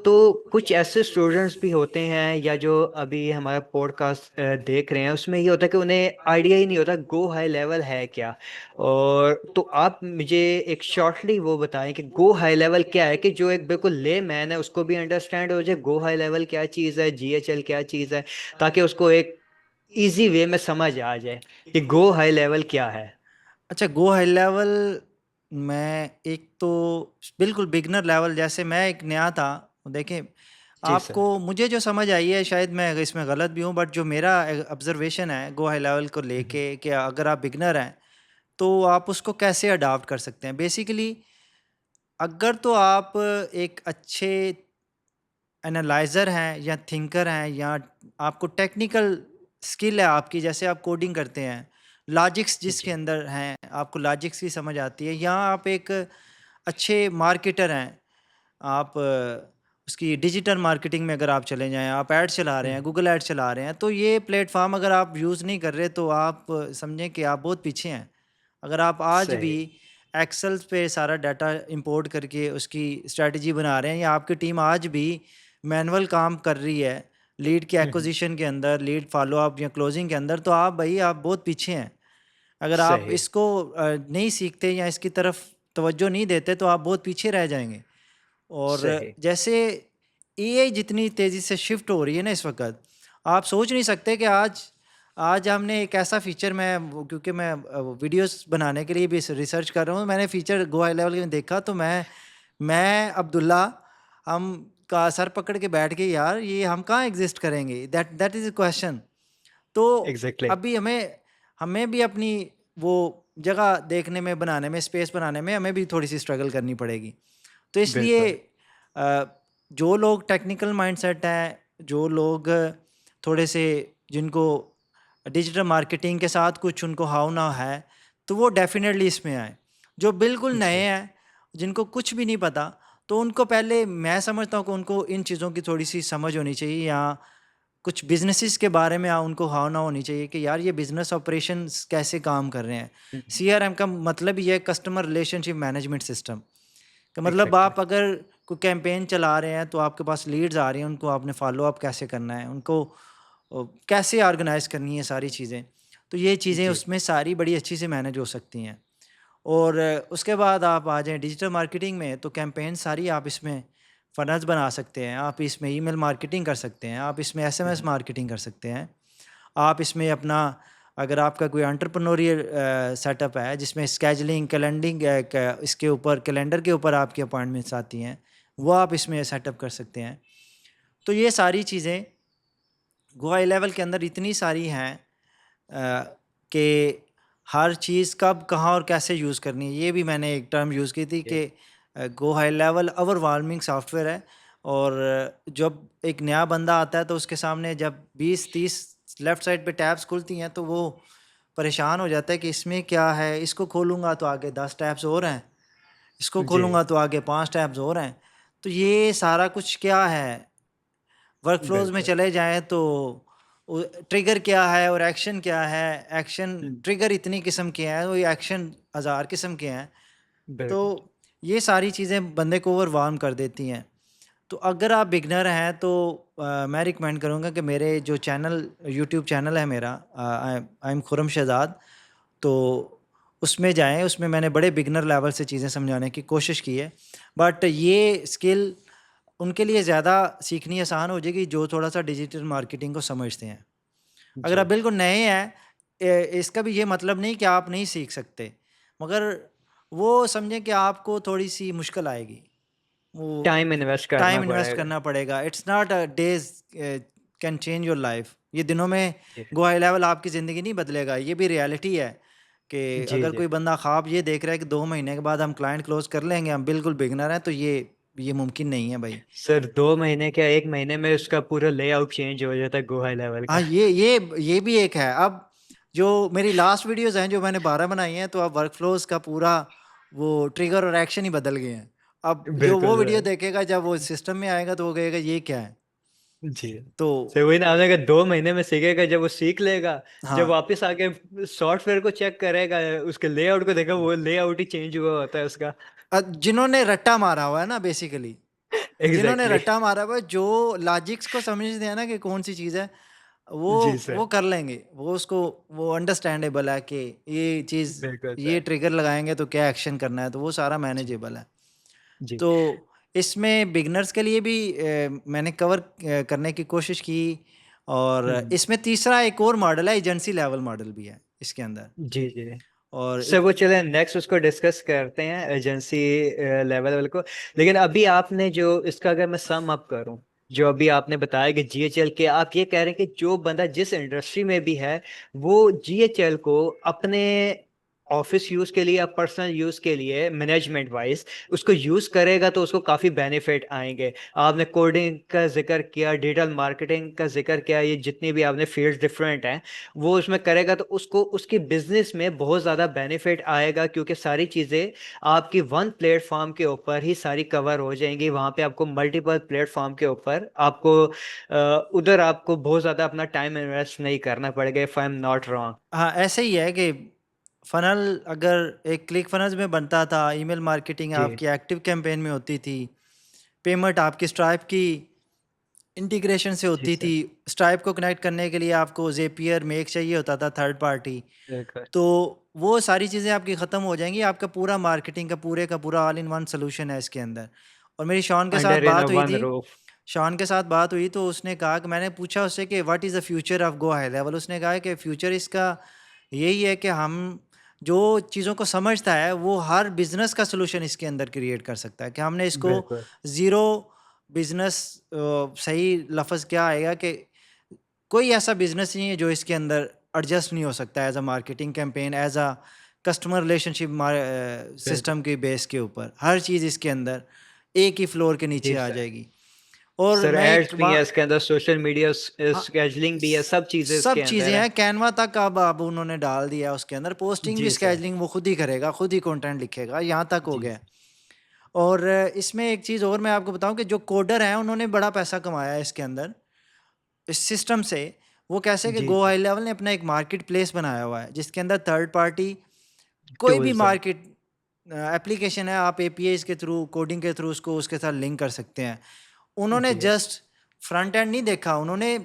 तो कुछ ऐसे स्टूडेंट्स भी होते हैं या जो अभी हमारा पॉडकास्ट देख रहे हैं, उसमें ये होता है कि उन्हें आइडिया ही नहीं होता गो हाई लेवल है क्या। और तो आप मुझे एक शॉर्टली वो बताएं कि गो हाई लेवल क्या है, कि जो एक बिल्कुल ले मैन है उसको भी अंडरस्टैंड हो जाए गो हाई लेवल क्या चीज़ है, जीएचएल क्या चीज़ है, ताकि उसको एक इजी वे में समझ आ जाए कि गो हाई लेवल क्या है। अच्छा, गो हाई लेवल मैं एक तो बिल्कुल बिगनर लेवल, जैसे मैं एक नया था। देखें, जी आपको सर। मुझे जो समझ आई है, शायद मैं इसमें गलत भी हूँ, बट जो मेरा ऑब्जर्वेशन है गो हाई लेवल को हम्म। लेके कि अगर आप बिगनर हैं तो आप उसको कैसे अडाप्ट कर सकते हैं। बेसिकली अगर तो आप एक अच्छे एनालाइज़र हैं या थिंकर हैं या आपको टेक्निकल स्किल है आपकी, जैसे आप कोडिंग करते हैं, लॉजिक्स जिसके जी। अंदर हैं, आपको लॉजिक्स की समझ आती है, या आप एक अच्छे मार्केटर हैं, आप उसकी डिजिटल मार्केटिंग में अगर आप चले जाएँ, आप ऐड चला रहे हैं, हम्म। गूगल ऐड चला रहे हैं, तो ये प्लेटफ़ॉर्म अगर आप यूज़ नहीं कर रहे तो आप समझें कि आप बहुत पीछे हैं। अगर आप आज भी सही। एक्सेल पे सारा डाटा इंपोर्ट करके उसकी स्ट्रैटेजी बना रहे हैं, या आपकी टीम आज भी मैनुअल काम कर रही है लीड की हम्म। एक्विजिशन के अंदर, लीड फॉलो अप या क्लोजिंग के अंदर, तो आप भाई आप बहुत पीछे हैं। अगर आप सही। इसको नहीं सीखते या इसकी तरफ तवज्जो नहीं देते तो आप बहुत पीछे रह जाएंगे। और सही। जैसे एआई जितनी तेज़ी से शिफ्ट हो रही है ना इस वक्त, आप सोच नहीं सकते कि आज आज हमने एक ऐसा फ़ीचर, क्योंकि मैं वीडियोस बनाने के लिए भी रिसर्च कर रहा हूँ, मैंने फ़ीचर गो हाई लेवल में देखा, तो मैं अब्दुल्ला हम का सर पकड़ के बैठ गए, यार ये हम कहाँ एग्जिस्ट करेंगे, दैट इज अ क्वेश्चन। तो एग्जैक्टली। अभी हमें हमें भी अपनी वो जगह देखने में, बनाने में, स्पेस बनाने में हमें भी थोड़ी सी स्ट्रगल करनी पड़ेगी। तो इसलिए बिल्कुल। अ, जो लोग टेक्निकल माइंडसेट हैं, जो लोग थोड़े से, जिनको डिजिटल मार्केटिंग के साथ कुछ उनको हाव ना है, तो वो डेफिनेटली इसमें आए। जो बिल्कुल नए जी। हैं, जिनको कुछ भी नहीं पता, तो उनको पहले मैं समझता हूँ कि उनको इन चीज़ों की थोड़ी सी समझ होनी चाहिए, या कुछ बिजनेसेस के बारे में उनको हाव ना होनी चाहिए कि यार ये बिजनेस ऑपरेशंस कैसे काम कर रहे हैं। सीआरएम का मतलब ही है कस्टमर रिलेशनशिप मैनेजमेंट सिस्टम का, मतलब एग्जैक्टली। आप अगर कोई कैंपेन चला रहे हैं तो आपके पास लीड्स आ रही हैं, उनको आपने फॉलो अप कैसे करना है, उनको कैसे ऑर्गेनाइज करनी है सारी चीज़ें। तो ये चीज़ें जी। उसमें सारी बड़ी अच्छी से मैनेज हो सकती हैं। और उसके बाद आप आ जाएँ डिजिटल मार्केटिंग में, तो कैंपेन सारी आप इसमें फ़नल्स बना सकते हैं, आप इसमें ईमेल मार्केटिंग कर सकते हैं, आप इसमें एसएमएस मार्केटिंग कर सकते हैं। आप इसमें अपना, अगर आपका कोई एंटरप्रेन्योरियल सेटअप है जिसमें स्केजुलिंग, कैलेंडिंग, इसके ऊपर कैलेंडर के ऊपर आपकी अपॉइंटमेंट्स आती हैं, वो आप इसमें सेटअप कर सकते हैं। तो ये सारी चीज़ें गो हाई लेवल के अंदर इतनी सारी हैं कि हर चीज़ कब, कहाँ और कैसे यूज़ करनी है। ये भी मैंने एक टर्म यूज़ की थी कि गो हाई लेवल ओवरवार्मिंग सॉफ्टवेयर है। और जब एक नया बंदा आता है तो उसके सामने जब 20-30 लेफ़्ट साइड पे टैब्स खुलती हैं, तो वो परेशान हो जाता है कि इसमें क्या है, इसको खोलूँगा तो आगे 10 टैब्स और हैं, इसको जी। खोलूँगा तो आगे 5 टैब्स और हैं। तो ये सारा कुछ क्या है? वर्कफ़्लोज़ में बिल्कुल। चले जाएँ तो ट्रिगर क्या है और एक्शन क्या है? एक्शन ट्रिगर इतनी किस्म के हैं, वही एक्शन हज़ार किस्म के हैं। तो बिल्कुल। ये सारी चीज़ें बंदे को ओवरवार्म कर देती हैं। तो अगर आप बिगिनर हैं तो मैं रिकमेंड करूँगा कि मेरे जो चैनल, यूट्यूब चैनल है मेरा, आई एम खुर्रम शहज़ाद, तो उसमें जाएँ। उसमें मैंने बड़े बिगिनर लेवल से चीज़ें समझाने की कोशिश की है। बट ये स्किल उनके लिए ज़्यादा सीखनी आसान हो जाएगी जो थोड़ा-सा डिजिटल मार्केटिंग को समझते हैं। अगर आप जी। बिल्कुल नए हैं, इसका भी ये मतलब नहीं कि आप नहीं सीख सकते, मगर वो समझें कि आपको थोड़ी-सी मुश्किल आएगी। वो टाइम इन्वेस्ट करना टाइम इन्वेस्ट पड़ेगा। करना पड़ेगा। It's not a days can change your life. ये दिनों में जी। गो हाई लेवल आपकी ज़िंदगी नहीं बदलेगा। ये भी रियलिटी है कि जी। अगर जी। कोई बंदा ख्वाब ये देख रहा है कि 2 महीने के बाद हम क्लाइंट क्लोज़ कर लेंगे, हम बिल्कुल बिगिनर हैं, तो ये मुमकिन नहीं है भाई। सर 2 महीने क्या, 1 महीने में उसका पूरा लेआउट चेंज हो जाता है गो हाई लेवल हाँ, का। ये भी एक है। अब जो मेरी लास्ट वीडियोज़ हैं, जो मैंने 12 बनाई हैं, तो अब वर्कफ़्लोज़ का पूरा वो ट्रिगर और एक्शन ही बदल गए हैं। अब जो वो बिल्कुल वीडियो सर। देखेगा, जब वो सिस्टम में आएगा, तो वो कहेगा ये क्या है? जी। तो सर वही ना, आपने कहा 2 महीने में सीखेगा, जब वो सीख लेगा, जब हाँ, वापस आके सॉफ्टवेयर को चेक करेगा, उसके लेआउट को देखा, वो लेआउट ही चेंज हुआ होता है उसका। जिन्होंने रट्टा मारा हुआ है ना बेसिकली, जिन्होंने एग्जैक्टली। रट्टा मारा हुआ है, जो लॉजिक्स को समझते हैं ना कि कौन-सी चीज़ है, वो जी वो सर। कर लेंगे। वो उसको वो अंडरस्टैंडेबल है कि ये चीज़, बिल्कुल ये सर। ट्रिगर लगाएँगे तो क्या एक्शन करना है, तो वो सारा जी। मैनेजेबल है। जी। तो इसमें बिगिनर्स के लिए भी मैंने कवर करने की कोशिश की। और हम्म। इसमें तीसरा एक और मॉडल है, एजेंसी लेवल मॉडल भी है इसके अंदर। जी। जी। और सर वो चले नेक्स्ट उसको डिस्कस करते हैं, एजेंसी लेवल वाले को। लेकिन अभी आपने जो इसका, अगर मैं सम अप करूं, जो अभी आपने बताया कि जीएचएल के, आप ये कह रहे हैं कि जो बंदा जिस इंडस्ट्री में भी है, वो जीएचएल को अपने ऑफिस यूज के लिए या पर्सनल यूज के लिए मैनेजमेंट वाइज उसको यूज करेगा तो उसको काफी बेनिफिट आएंगे। आपने कोडिंग का जिक्र किया, डिजिटल मार्केटिंग का जिक्र किया, ये जितनी भी आपने फील्ड डिफरेंट हैं, वो उसमें करेगा तो उसको उसकी बिजनेस में बहुत ज़्यादा बेनिफिट आएगा, क्योंकि सारी चीज़ें आपकी वन प्लेटफॉर्म के ऊपर ही सारी कवर हो जाएंगी। वहाँ पे आपको मल्टीपल प्लेटफॉर्म के ऊपर आपको उधर आपको बहुत ज़्यादा अपना टाइम इन्वेस्ट नहीं करना पड़ेगा, if I am not wrong. हाँ, ऐसे ही है कि फ़नल अगर एक क्लिक फ़नल्स में बनता था, ईमेल मार्केटिंग जी। आपकी एक्टिव कैंपेन में होती थी, पेमेंट आपकी स्ट्राइप की इंटीग्रेशन से जी होती सर। थी। स्ट्राइप को कनेक्ट करने के लिए आपको ज़ेपियर, मेक चाहिए होता था, थर्ड पार्टी। बिल्कुल। तो वो सारी चीज़ें आपकी ख़त्म हो जाएँगी, आपका पूरा मार्केटिंग का पूरे का पूरा ऑल इन वन सॉल्यूशन है इसके अंदर। और मेरी शॉन के साथ अंडर इन बात हुई वन थी, रूफ। शॉन के साथ बात हुई तो उसने कहा कि, मैंने पूछा उससे कि what is the future of go high level? उसने कहा कि फ्यूचर इसका यही है कि हम जो चीज़ों को समझता है, वो हर बिज़नेस का सॉल्यूशन इसके अंदर क्रिएट कर सकता है, कि हमने इसको बिल्कुल। ज़ीरो बिज़नेस सही लफ्ज़ क्या आएगा कि कोई ऐसा बिज़नेस नहीं है जो इसके अंदर एडजस्ट नहीं हो सकता as a marketing campaign, as a customer relationship बिल्कुल। सिस्टम के बेस के ऊपर। हर चीज़ इसके अंदर एक ही फ्लोर के नीचे जी आ सर। जाएगी। और सर मैं एड्स एक भी बा है इसके अंदर, सोशल मीडिया हाँ, स्केजलिंग भी है, सब चीज़ें सब इसके चीज़ें अंदर है। हैं, कैनवा तक अब उन्होंने डाल दिया है उसके अंदर, पोस्टिंग भी जी सर। स्केजलिंग वो खुद ही करेगा, खुद ही कंटेंट लिखेगा, यहाँ तक हो जी। गया है। और इसमें एक चीज़ और मैं आपको बताऊँ कि जो कोडर हैं उन्होंने बड़ा पैसा कमाया है इसके अंदर, इस सिस्टम से। वो कैसे कि जी गो सर। हाई लेवल ने अपना एक मार्केट प्लेस बनाया हुआ है, जिसके अंदर थर्ड पार्टी कोई भी टूल्स है। मार्केट एप्लीकेशन है, आप एपीआईज़ के थ्रू, कोडिंग के थ्रू उसको उसके साथ लिंक कर सकते हैं। उन्होंने जी। जस्ट फ्रंट एंड नहीं देखा, उन्होंने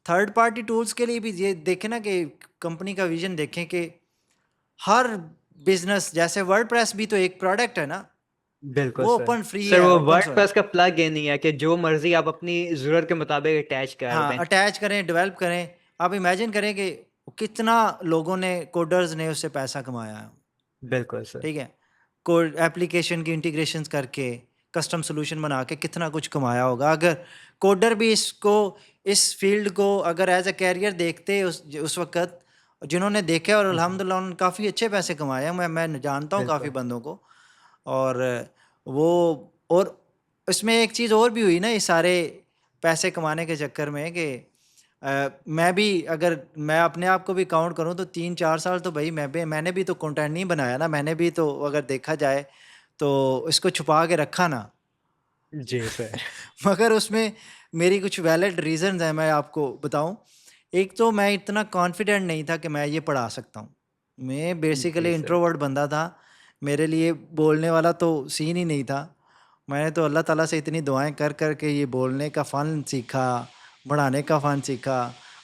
थर्ड पार्टी टूल्स के लिए भी ये देखें ना कि कंपनी का विज़न देखें कि हर बिज़नेस जैसे वर्डप्रेस भी तो एक प्रोडक्ट है ना, बिल्कुल वो सर। ओपन फ्री सर है, वो ओपन सोर्स। वर्डप्रेस का प्लग ये नहीं है कि जो मर्जी आप अपनी ज़रूरत के मुताबिक अटैच कर हाँ, दें। अटैच करें, डेवलप करें। आप इमेजिन करें कि कितना लोगों ने कोडर्स ने उससे पैसा कमाया है, बिल्कुल सर। ठीक है? कोड एप्लीकेशन की इंटीग्रेशंस करके, कस्टम सॉल्यूशन बना के कितना कुछ कमाया होगा। अगर कोडर भी इसको, इस फ़ील्ड को अगर एज़ अ कैरियर देखते उस वक़्त, जिन्होंने देखे और जी। अल्हम्दुलिल्लाह उन्होंने काफ़ी अच्छे पैसे कमाए हैं। मैं जानता हूँ काफ़ी बिल्कुल। बंदों को। और वो और इसमें एक चीज़ और भी हुई ना, ये सारे पैसे कमाने के चक्कर में कि मैं भी, अगर मैं अपने आप को भी काउंट करूँ तो 3-4 साल तो भई मैंने भी तो कंटेंट नहीं बनाया ना, मैंने भी तो अगर देखा जाए तो इसको छुपा के रखा ना। जी सर। मगर उसमें मेरी कुछ वैलिड रीज़न्स हैं, मैं आपको बताऊँ। एक तो मैं इतना कॉन्फिडेंट नहीं था कि मैं ये पढ़ा सकता हूँ। मैं जी बेसिकली सर। इंट्रोवर्ट बंदा था। मेरे लिए बोलने वाला तो सीन ही नहीं था। मैंने तो अल्लाह ताला से इतनी दुआएँ कर कर के ये बोलने का फ़न सीखा, पढ़ाने का फ़न सीखा।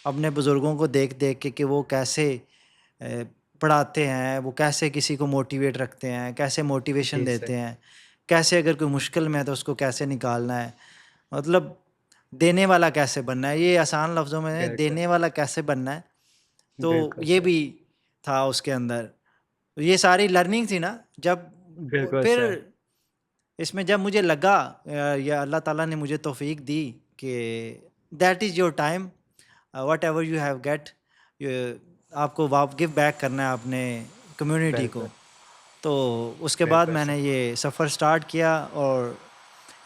अपने बुज़ुर्गों को देख देख के कि वो कैसे अ, पढ़ाते हैं, वो कैसे किसी को मोटिवेट रखते हैं, कैसे मोटिवेशन जी सर। देते हैं, कैसे अगर कोई मुश्किल में है तो उसको कैसे निकालना है। मतलब देने वाला कैसे बनना है, ये आसान लफ्ज़ों में है, बिल्कुल। देने वाला कैसे बनना है, तो बिल्कुल ये सर। भी था उसके अंदर। तो ये सारी लर्निंग थी ना, जब बिल्कुल फिर सर। इसमें जब मुझे लगा या अल्लाह ताला ने मुझे तौफ़ीक दी कि that is your time, whatever you have get, आपको वाप गिव बैक करना है अपने कम्युनिटी को। बिल्कुल। तो उसके बाद बिल्कुल सर। मैंने ये सफ़र स्टार्ट किया और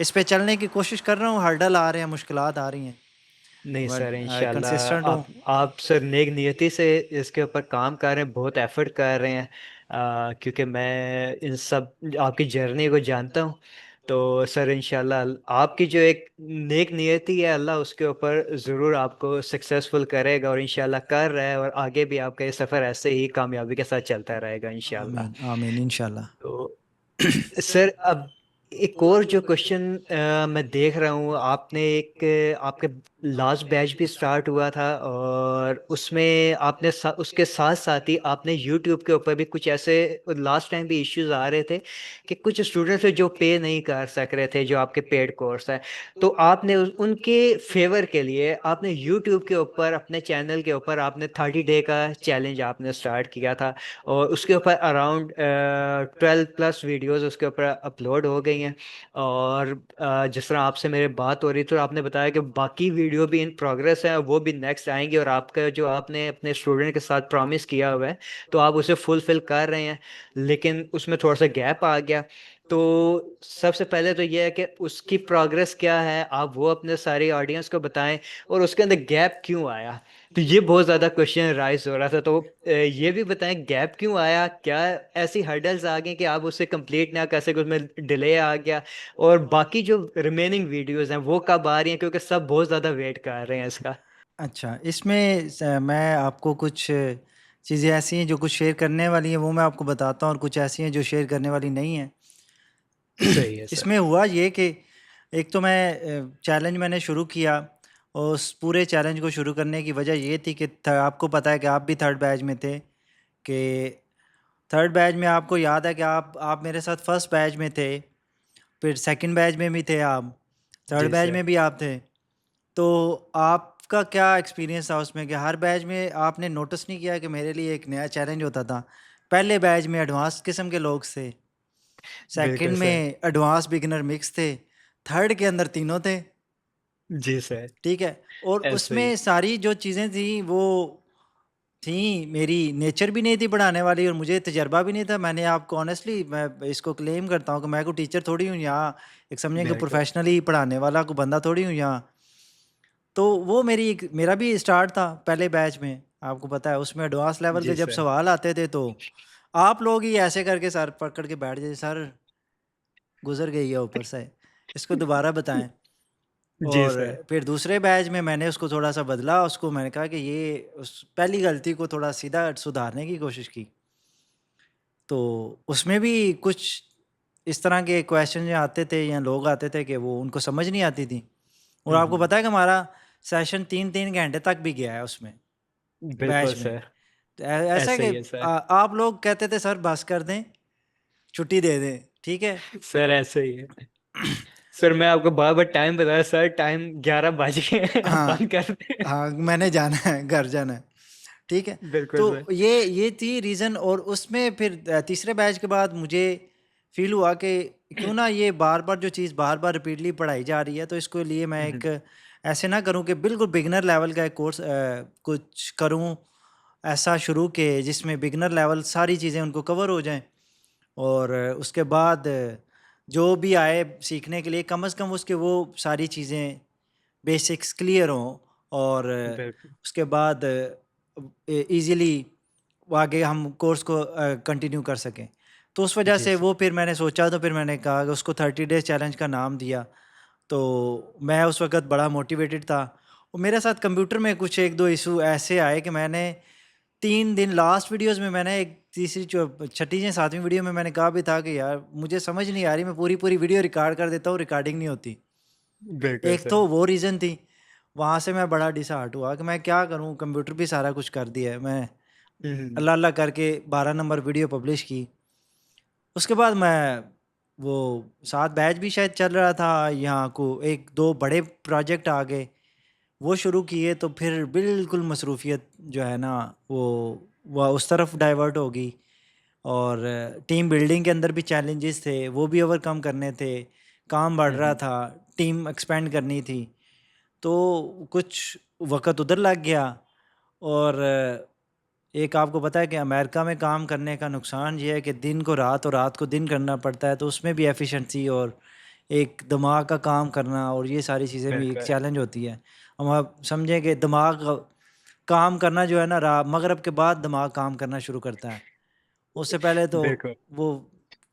इस पे चलने की कोशिश कर रहा हूँ। हर्डल आ रहे हैं, मुश्किलात आ रही हैं, नहीं बट सर, इंशाल्लाह कंसिस्टेंट हूँ। आप सर नेक नियति से इसके ऊपर काम कर रहे हैं, बहुत एफर्ट कर रहे हैं। क्योंकि मैं इन सब आपकी जर्नी को जानता हूँ। तो सर इंशाल्लाह आपकी जो एक नेक नियति है, अल्लाह उसके ऊपर ज़रूर आपको सक्सेसफुल करेगा, और इंशाल्लाह कर रहा है, और आगे भी आपका ये सफ़र ऐसे ही कामयाबी के साथ चलता रहेगा इंशाल्लाह। आमीन, आमीन, इंशाल्लाह। तो सर अब एक और जो क्वेश्चन मैं देख रहा हूँ, आपने एक आपके लास्ट बैच भी स्टार्ट हुआ था, और उसमें आपने उसके साथ साथ ही आपने यूट्यूब के ऊपर भी कुछ ऐसे लास्ट टाइम भी इश्यूज आ रहे थे कि कुछ स्टूडेंट्स हैं जो पे नहीं कर सक रहे थे, जो आपके पेड कोर्स है। तो आपने उनके फेवर के लिए आपने यूट्यूब के ऊपर, अपने चैनल के ऊपर आपने 30 डे का चैलेंज आपने स्टार्ट किया था, और उसके ऊपर अराउंड 12+ वीडियोस उसके ऊपर अपलोड हो गई हैं। और जिस तरह आपसे मेरी बात हो रही थी, तो आपने बताया कि बाकी वीडियो भी इन प्रोग्रेस है, वो भी नेक्स्ट आएंगी, और आपका जो आपने अपने स्टूडेंट के साथ प्रॉमिस किया हुआ है, तो आप उसे फुलफिल कर रहे हैं। लेकिन उसमें थोड़ा सा गैप आ गया। तो सबसे पहले तो ये है कि उसकी प्रोग्रेस क्या है, आप वो अपने सारी ऑडियंस को बताएं, और उसके अंदर गैप क्यों आया। तो ये बहुत ज़्यादा क्वेश्चन राइज हो रहा था, तो ये भी बताएं गैप क्यों आया, क्या ऐसी हर्डल्स आ गई कि आप उसे कंप्लीट ना कर सके, उसमें डिले आ गया, और बाकी जो रिमेनिंग वीडियोस हैं वो कब आ रही हैं, क्योंकि सब बहुत ज़्यादा वेट कर रहे हैं इसका। अच्छा, इसमें मैं आपको कुछ चीज़ें ऐसी हैं जो कुछ शेयर करने वाली हैं, वो मैं आपको बताता हूँ, और कुछ ऐसी हैं जो शेयर करने वाली नहीं हैं। सही है सर। इसमें हुआ ये कि एक तो मैं चैलेंज मैंने शुरू किया, और उस पूरे चैलेंज को शुरू करने की वजह ये थी कि आपको पता है कि आप भी थर्ड बैच में थे, कि थर्ड बैच में आपको याद है कि आप मेरे साथ फर्स्ट बैच में थे, फिर सेकंड बैच में भी थे आप, थर्ड जी बैच सर। में भी आप थे। तो आपका क्या एक्सपीरियंस था उसमें, कि हर बैच में आपने नोटिस नहीं किया कि मेरे लिए एक नया चैलेंज होता था? पहले बैच में एडवांस किस्म के लोग थे, बिल्कुल सेकंड सर। में एडवांस बिगिनर मिक्स थे, थर्ड के अंदर तीनों थे। जी सर। ठीक है, और ऐसे ही। उसमें सारी जो चीज़ें थी वो थी, मेरी नेचर भी नहीं थी पढ़ाने वाली, और मुझे तजर्बा भी नहीं था। मैंने आपको ऑनेस्टली मैं इसको क्लेम करता हूँ कि मैं कोई टीचर थोड़ी हूँ यहाँ, एक समझें कि बिल्कुल। प्रोफेशनली पढ़ाने वाला कोई बंदा थोड़ी हूँ यहाँ। तो वो मेरा भी स्टार्ट था पहले बैच में, आपको पता है उसमें एडवांस लेवल के जी जब सर। सवाल आते थे तो आप लोग ही ऐसे करके सर पकड़ के बैठ जाते, सर गुजर गई है ऊपर से, इसको दोबारा बताएं। जी और सर। फिर दूसरे बैच में मैंने उसको थोड़ा सा बदला, उसको मैंने कहा कि ये उस पहली गलती को थोड़ा सीधा सुधारने की कोशिश की। तो उसमें भी कुछ इस तरह के क्वेश्चन जो आते थे या लोग आते थे कि वो उनको समझ नहीं आती थी। और आपको हम्म। पता है कि हमारा सेशन 3-3 घंटे तक भी गया है उसमें, बिल्कुल बैच में। सर। तो ऐसा है ऐसे कि ही है सर। आप लोग कहते थे सर बस कर दें, छुट्टी दे दें, ठीक है? सर ऐसे ही है। सर मैं आपको बार बार टाइम बताया सर, टाइम 11 बज गए हैं, अब हाँ, बंद कर दें। हाँ, मैंने जाना है, घर जाना है, ठीक है? बिल्कुल तो सर। ये थी रीज़न, और उसमें फिर तीसरे बैच के बाद मुझे फ़ील हुआ कि क्यों ना ये बार-बार जो चीज़ बार-बार रिपीटली पढ़ाई जा रही है, तो इसको लिए मैं हम्म। एक ऐसे ना करूँ कि बिल्कुल बिगिनर लेवल का एक कोर्स कुछ करूँ ऐसा शुरू के जिसमें बिगिनर लेवल सारी चीज़ें उनको कवर हो जाएँ, और उसके बाद जो भी आए सीखने के लिए कम से कम उसके वो सारी चीज़ें बेसिक्स क्लियर हों, और बिल्कुल। उसके बाद इजीली आगे हम कोर्स को कंटिन्यू कर सकें। तो उस वजह जी से सर। वो फिर मैंने सोचा, तो फिर मैंने कहा कि उसको 30 डेज़ चैलेंज का नाम दिया। तो मैं उस वक़्त बड़ा मोटिवेटेड था, और मेरे साथ कंप्यूटर में कुछ 1-2 इश्यू ऐसे आए कि मैंने 3 दिन लास्ट वीडियोज़ में मैंने एक तीसरी चौ छठी या 7वीं वीडियो में मैंने कहा भी था कि यार मुझे समझ नहीं आ रही, मैं पूरी-पूरी वीडियो रिकॉर्ड कर देता हूँ, रिकॉर्डिंग नहीं होती। बिल्कुल एक सर। तो वो रीज़न थी, वहाँ से मैं बड़ा डिसहार्ट हुआ कि मैं क्या करूँ, कंप्यूटर भी सारा कुछ कर दिया है। मैं हम्म। अल्लाह-अल्लाह करके 12 नंबर वीडियो पब्लिश की। उसके बाद मैं वो 7 बैच भी शायद चल रहा था, यहाँ को 1-2 बड़े प्रोजेक्ट आ गए, वो शुरू किए, तो फिर बिल्कुल मसरूफ़ियत जो है ना वो उस तरफ डाइवर्ट हो गई। और टीम बिल्डिंग के अंदर भी चैलेंजेस थे, वो भी ओवरकम करने थे, काम बढ़ रहा हम्म। था, टीम एक्सपेंड करनी थी। तो कुछ वक़्त उधर लग गया। और एक आपको पता है कि अमेरिका में काम करने का नुकसान ये है कि दिन को रात और रात को दिन करना पड़ता है, तो उसमें भी एफ़िशिएंसी और एक दिमाग का काम करना और ये सारी चीज़ें भी एक बिल्कुल। चैलेंज होती है। हम आप समझें कि दिमाग काम करना जो है ना, मगरिब के बाद दिमाग काम करना शुरू करता है। उससे पहले तो बिल्कुल। वो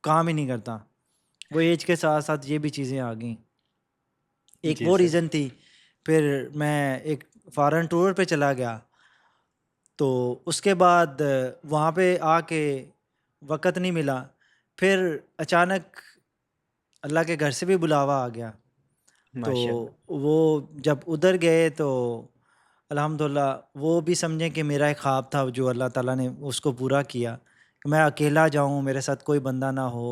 काम ही नहीं करता। वो ऐज के साथ-साथ ये भी चीज़ें आ गईं। एक जी वो सर। रीज़न थी। फिर मैं एक फ़ॉरेन टूर पे चला गया, तो उसके बाद वहाँ पे आके वक़्त नहीं मिला। फिर अचानक अल्लाह के घर से भी बुलावा आ गया। तो माशाल्लाह। वो जब उधर गए तो अल्हम्दुलिल्लाह वो भी समझें कि मेरा एक ख़्वाब था जो अल्लाह ताला ने उसको पूरा किया। कि मैं अकेला जाऊँ, मेरे साथ कोई बंदा ना हो,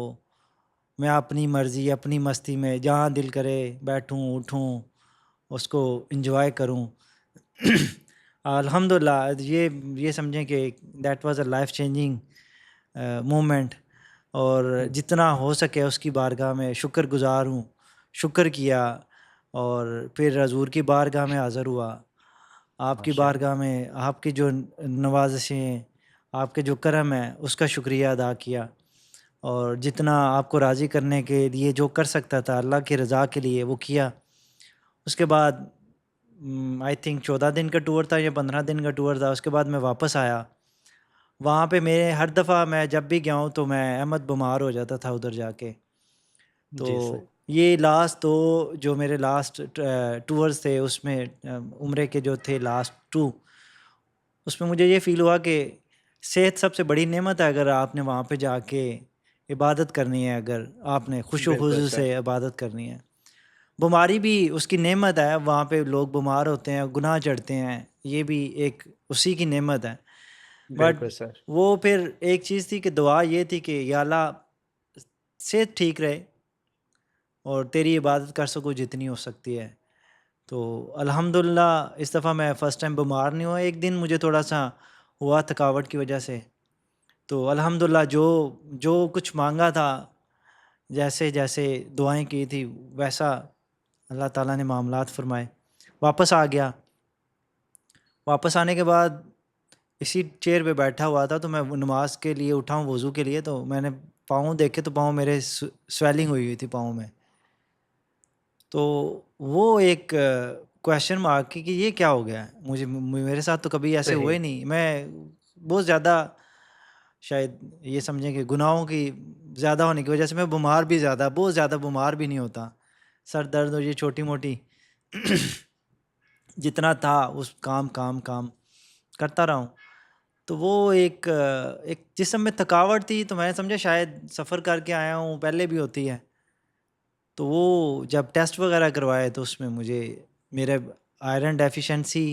मैं अपनी मर्ज़ी, अपनी मस्ती में जहाँ दिल करे बैठूँ, उठूँ, उसको एन्जॉय करूँ। अल्हम्दुलिल्लाह ये समझें कि that was a life changing moment. और जितना हो सके उसकी बारगाह में शुक्रगुज़ार हूँ, शुक्र किया, और फिर हज़ूर की बारगाह में हाज़िर हुआ। आपकी माशाल्लाह। बारगाह में आपकी जो नवाज़िशें, आपके जो करम है उसका शुक्रिया अदा किया, और जितना आपको राज़ी करने के लिए जो कर सकता था अल्लाह की रज़ा के लिए वो किया। उसके बाद आई थिंक 14 दिन का टूर था या 15 दिन का टूर था, उसके बाद मैं वापस आया। वहाँ पे मेरे हर दफ़ा मैं जब भी गया हूँ तो मैं अहमद बीमार हो जाता था उधर जाके। तो जी सर। ये लास्ट 2 जो मेरे लास्ट टूर्स थे उसमें उम्रे के जो थे लास्ट 2, उसमें मुझे ये फ़ील हुआ कि सेहत सबसे बड़ी नेमत है। अगर आपने वहाँ पे जाके इबादत करनी है, अगर आपने बिल्कुल खुशू-खुज़ू सर। से इबादत करनी है। बीमारी भी उसकी नेमत है, वहाँ पे लोग बीमार होते हैं, गुनाह चढ़ते हैं, ये भी एक उसी की नेमत है। बट बिल्कुल सर। वो फिर एक चीज़ थी कि दुआ ये थी कि या अल्लाह सेहत ठीक रहे और तेरी इबादत कर सकूँ जितनी हो सकती है। तो अल्हम्दुलिल्लाह इस दफ़ा मैं फ़र्स्ट टाइम बीमार नहीं हुआ। एक दिन मुझे थोड़ा-सा हुआ थकावट की वजह से। तो अल्हम्दुलिल्लाह जो जो कुछ माँगा था जैसे जैसे दुआएं की थी वैसा अल्लाह ताला ने मामलात फरमाए। वापस आ गया। वापस आने के बाद इसी चेयर पे बैठा हुआ था, तो मैं नमाज के लिए उठा हूँ वज़ू के लिए, तो मैंने पाँव देखे तो पाँव मेरे स्वेलिंग हुई हुई थी पाँव में। तो वो एक क्वेश्चन मार्क कि ये क्या हो गया है? मेरे साथ तो कभी ऐसे हुए सही। ही नहीं। मैं बहुत ज़्यादा शायद ये समझें कि गुनाहों की ज़्यादा होने की वजह से मैं बीमार भी ज़्यादा, बहुत ज़्यादा बीमार भी नहीं होता। सर दर्द और ये छोटी-मोटी जितना था उस काम, काम, काम करता रहा हूँ। तो वो एक जिस्म में थकावट थी, तो मैंने समझा शायद सफ़र करके आया हूँ, पहले भी होती है। तो वो जब टेस्ट वगैरह करवाए तो उसमें मुझे मेरे आयरन डेफिशिएंसी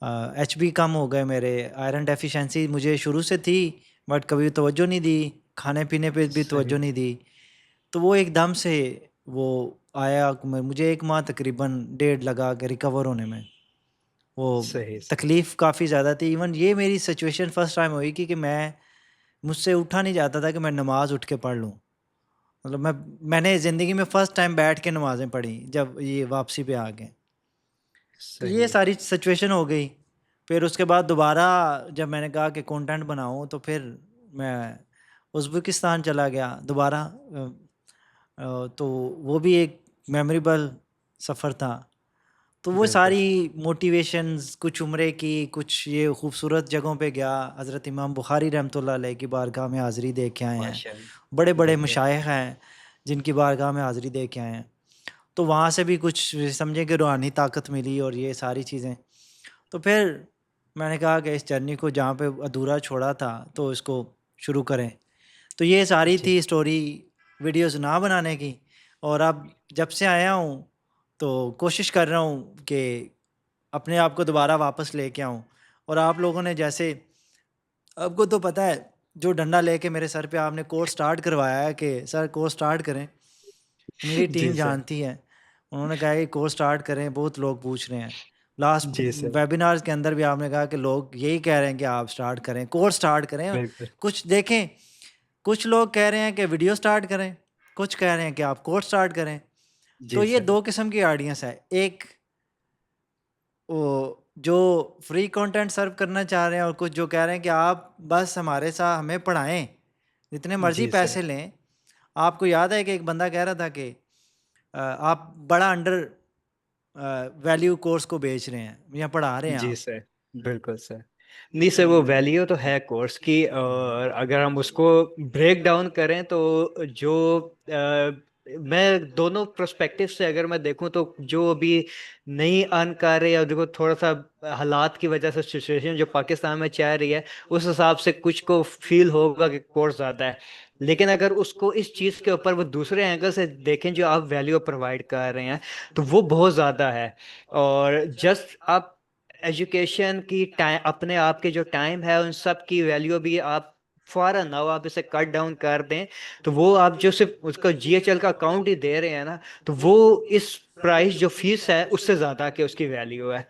एचबी कम हो गए मेरे। आयरन डेफिशिएंसी मुझे शुरू से थी, बट कभी तवज्जो नहीं दी, खाने-पीने पे भी तवज्जो सही। नहीं दी। तो वो एकदम से वो आया, मुझे 1 माह तकरीबन डेढ़ लगा के रिकवर होने में। वो सही। सही। तकलीफ़ काफ़ी ज़्यादा थी। इवन ये मेरी सिचुएशन फर्स्ट टाइम हुई कि मुझसे उठा नहीं जाता था कि मैं नमाज़ उठ के पढ़ लूँ। मतलब मैंने ज़िंदगी में फ़र्स्ट टाइम बैठ के नमाज़ें पढ़ी जब ये वापसी पे आ गए। तो ये सही। सारी सिचुएशन हो गई। फिर उसके बाद दोबारा जब मैंने कहा कि कंटेंट बनाऊँ, तो फिर मैं उज़्बेकिस्तान चला गया दोबारा। तो वो भी एक मेमोरेबल सफ़र था। तो वो बिल्कुल। सारी मोटिवेशंस, कुछ उम्रे की, कुछ ये खूबसूरत जगहों पे गया। हज़रत इमाम बुखारी रहमतुल्लाह अलैह की बारगाह में हाज़िरी दे के आए हैं। माशाल्लाह। बड़े-बड़े बिल्कुल। मशाइख़ हैं, जिनकी बारगाह में हाज़िरी दे के आए हैं। तो वहाँ से भी कुछ समझें कि रूहानी ताकत मिली और ये सारी चीज़ें। तो फिर मैंने कहा कि इस जर्नी को जहाँ पे अधूरा छोड़ा था, तो इसको शुरू करें। तो ये सारी जी। थी स्टोरी वीडियोज़ ना बनाने की। और अब जब से आया हूँ, तो कोशिश कर रहा हूँ कि अपने आप को दोबारा वापस लेके आऊँ। और आप लोगों ने जैसे, आपको तो पता है, जो डंडा लेके मेरे सर पे आपने कोर्स स्टार्ट करवाया है कि सर कोर्स स्टार्ट करें। मेरी टीम जी सर। जानती है, उन्होंने कहा कि कोर्स स्टार्ट करें, बहुत लोग पूछ रहे हैं। लास्ट जी सर। वेबिनार्स के अंदर भी आपने कहा कि लोग यही कह रहे हैं कि आप स्टार्ट करें, कोर्स स्टार्ट करें। बिल्कुल। कुछ देखें, कुछ लोग कह रहे हैं कि वीडियो स्टार्ट करें, कुछ कह रहे हैं कि आप कोर्स स्टार्ट करें। तो जी ये सर। 2 किस्म की ऑडियंस है। एक वो जो फ्री कंटेंट सर्व करना चाह रहे हैं, और कुछ जो कह रहे हैं कि आप बस हमारे साथ हमें पढ़ाएँ, जितने मर्ज़ी जी सर। पैसे लें। आपको याद है कि एक बंदा कह रहा था कि आप बड़ा अंडर वैल्यू कोर्स को बेच रहे हैं या पढ़ा रहे हैं जी आप। सर। बिल्कुल सर। नहीं सर, वो वैल्यू तो है कोर्स की, और अगर हम उसको ब्रेक डाउन करें तो जो मैं दोनों प्रोस्पेक्टिव से अगर मैं देखूं, तो जो अभी नई अर्न कर रहे हैं, देखो थोड़ा सा हालात की वजह से सिचुएशन जो पाकिस्तान में चल रही है, उस हिसाब से कुछ को फील होगा कि कोर्स ज्यादा है। लेकिन अगर उसको इस चीज के ऊपर वो दूसरे एंगल से देखें, जो आप वैल्यू प्रोवाइड कर रहे हैं, तो वो बहुत ज्यादा है। और जस्ट आप एजुकेशन की टाइम, अपने आप के जो टाइम है उन सब की वैल्यू भी आप फौरन ना आप इसे कट डाउन कर दें, तो वो आप जो सिर्फ उसका जीएचएल का अकाउंट ही दे रहे हैं ना, तो वो इस प्राइस जो फीस है उससे ज्यादा के उसकी वैल्यू है।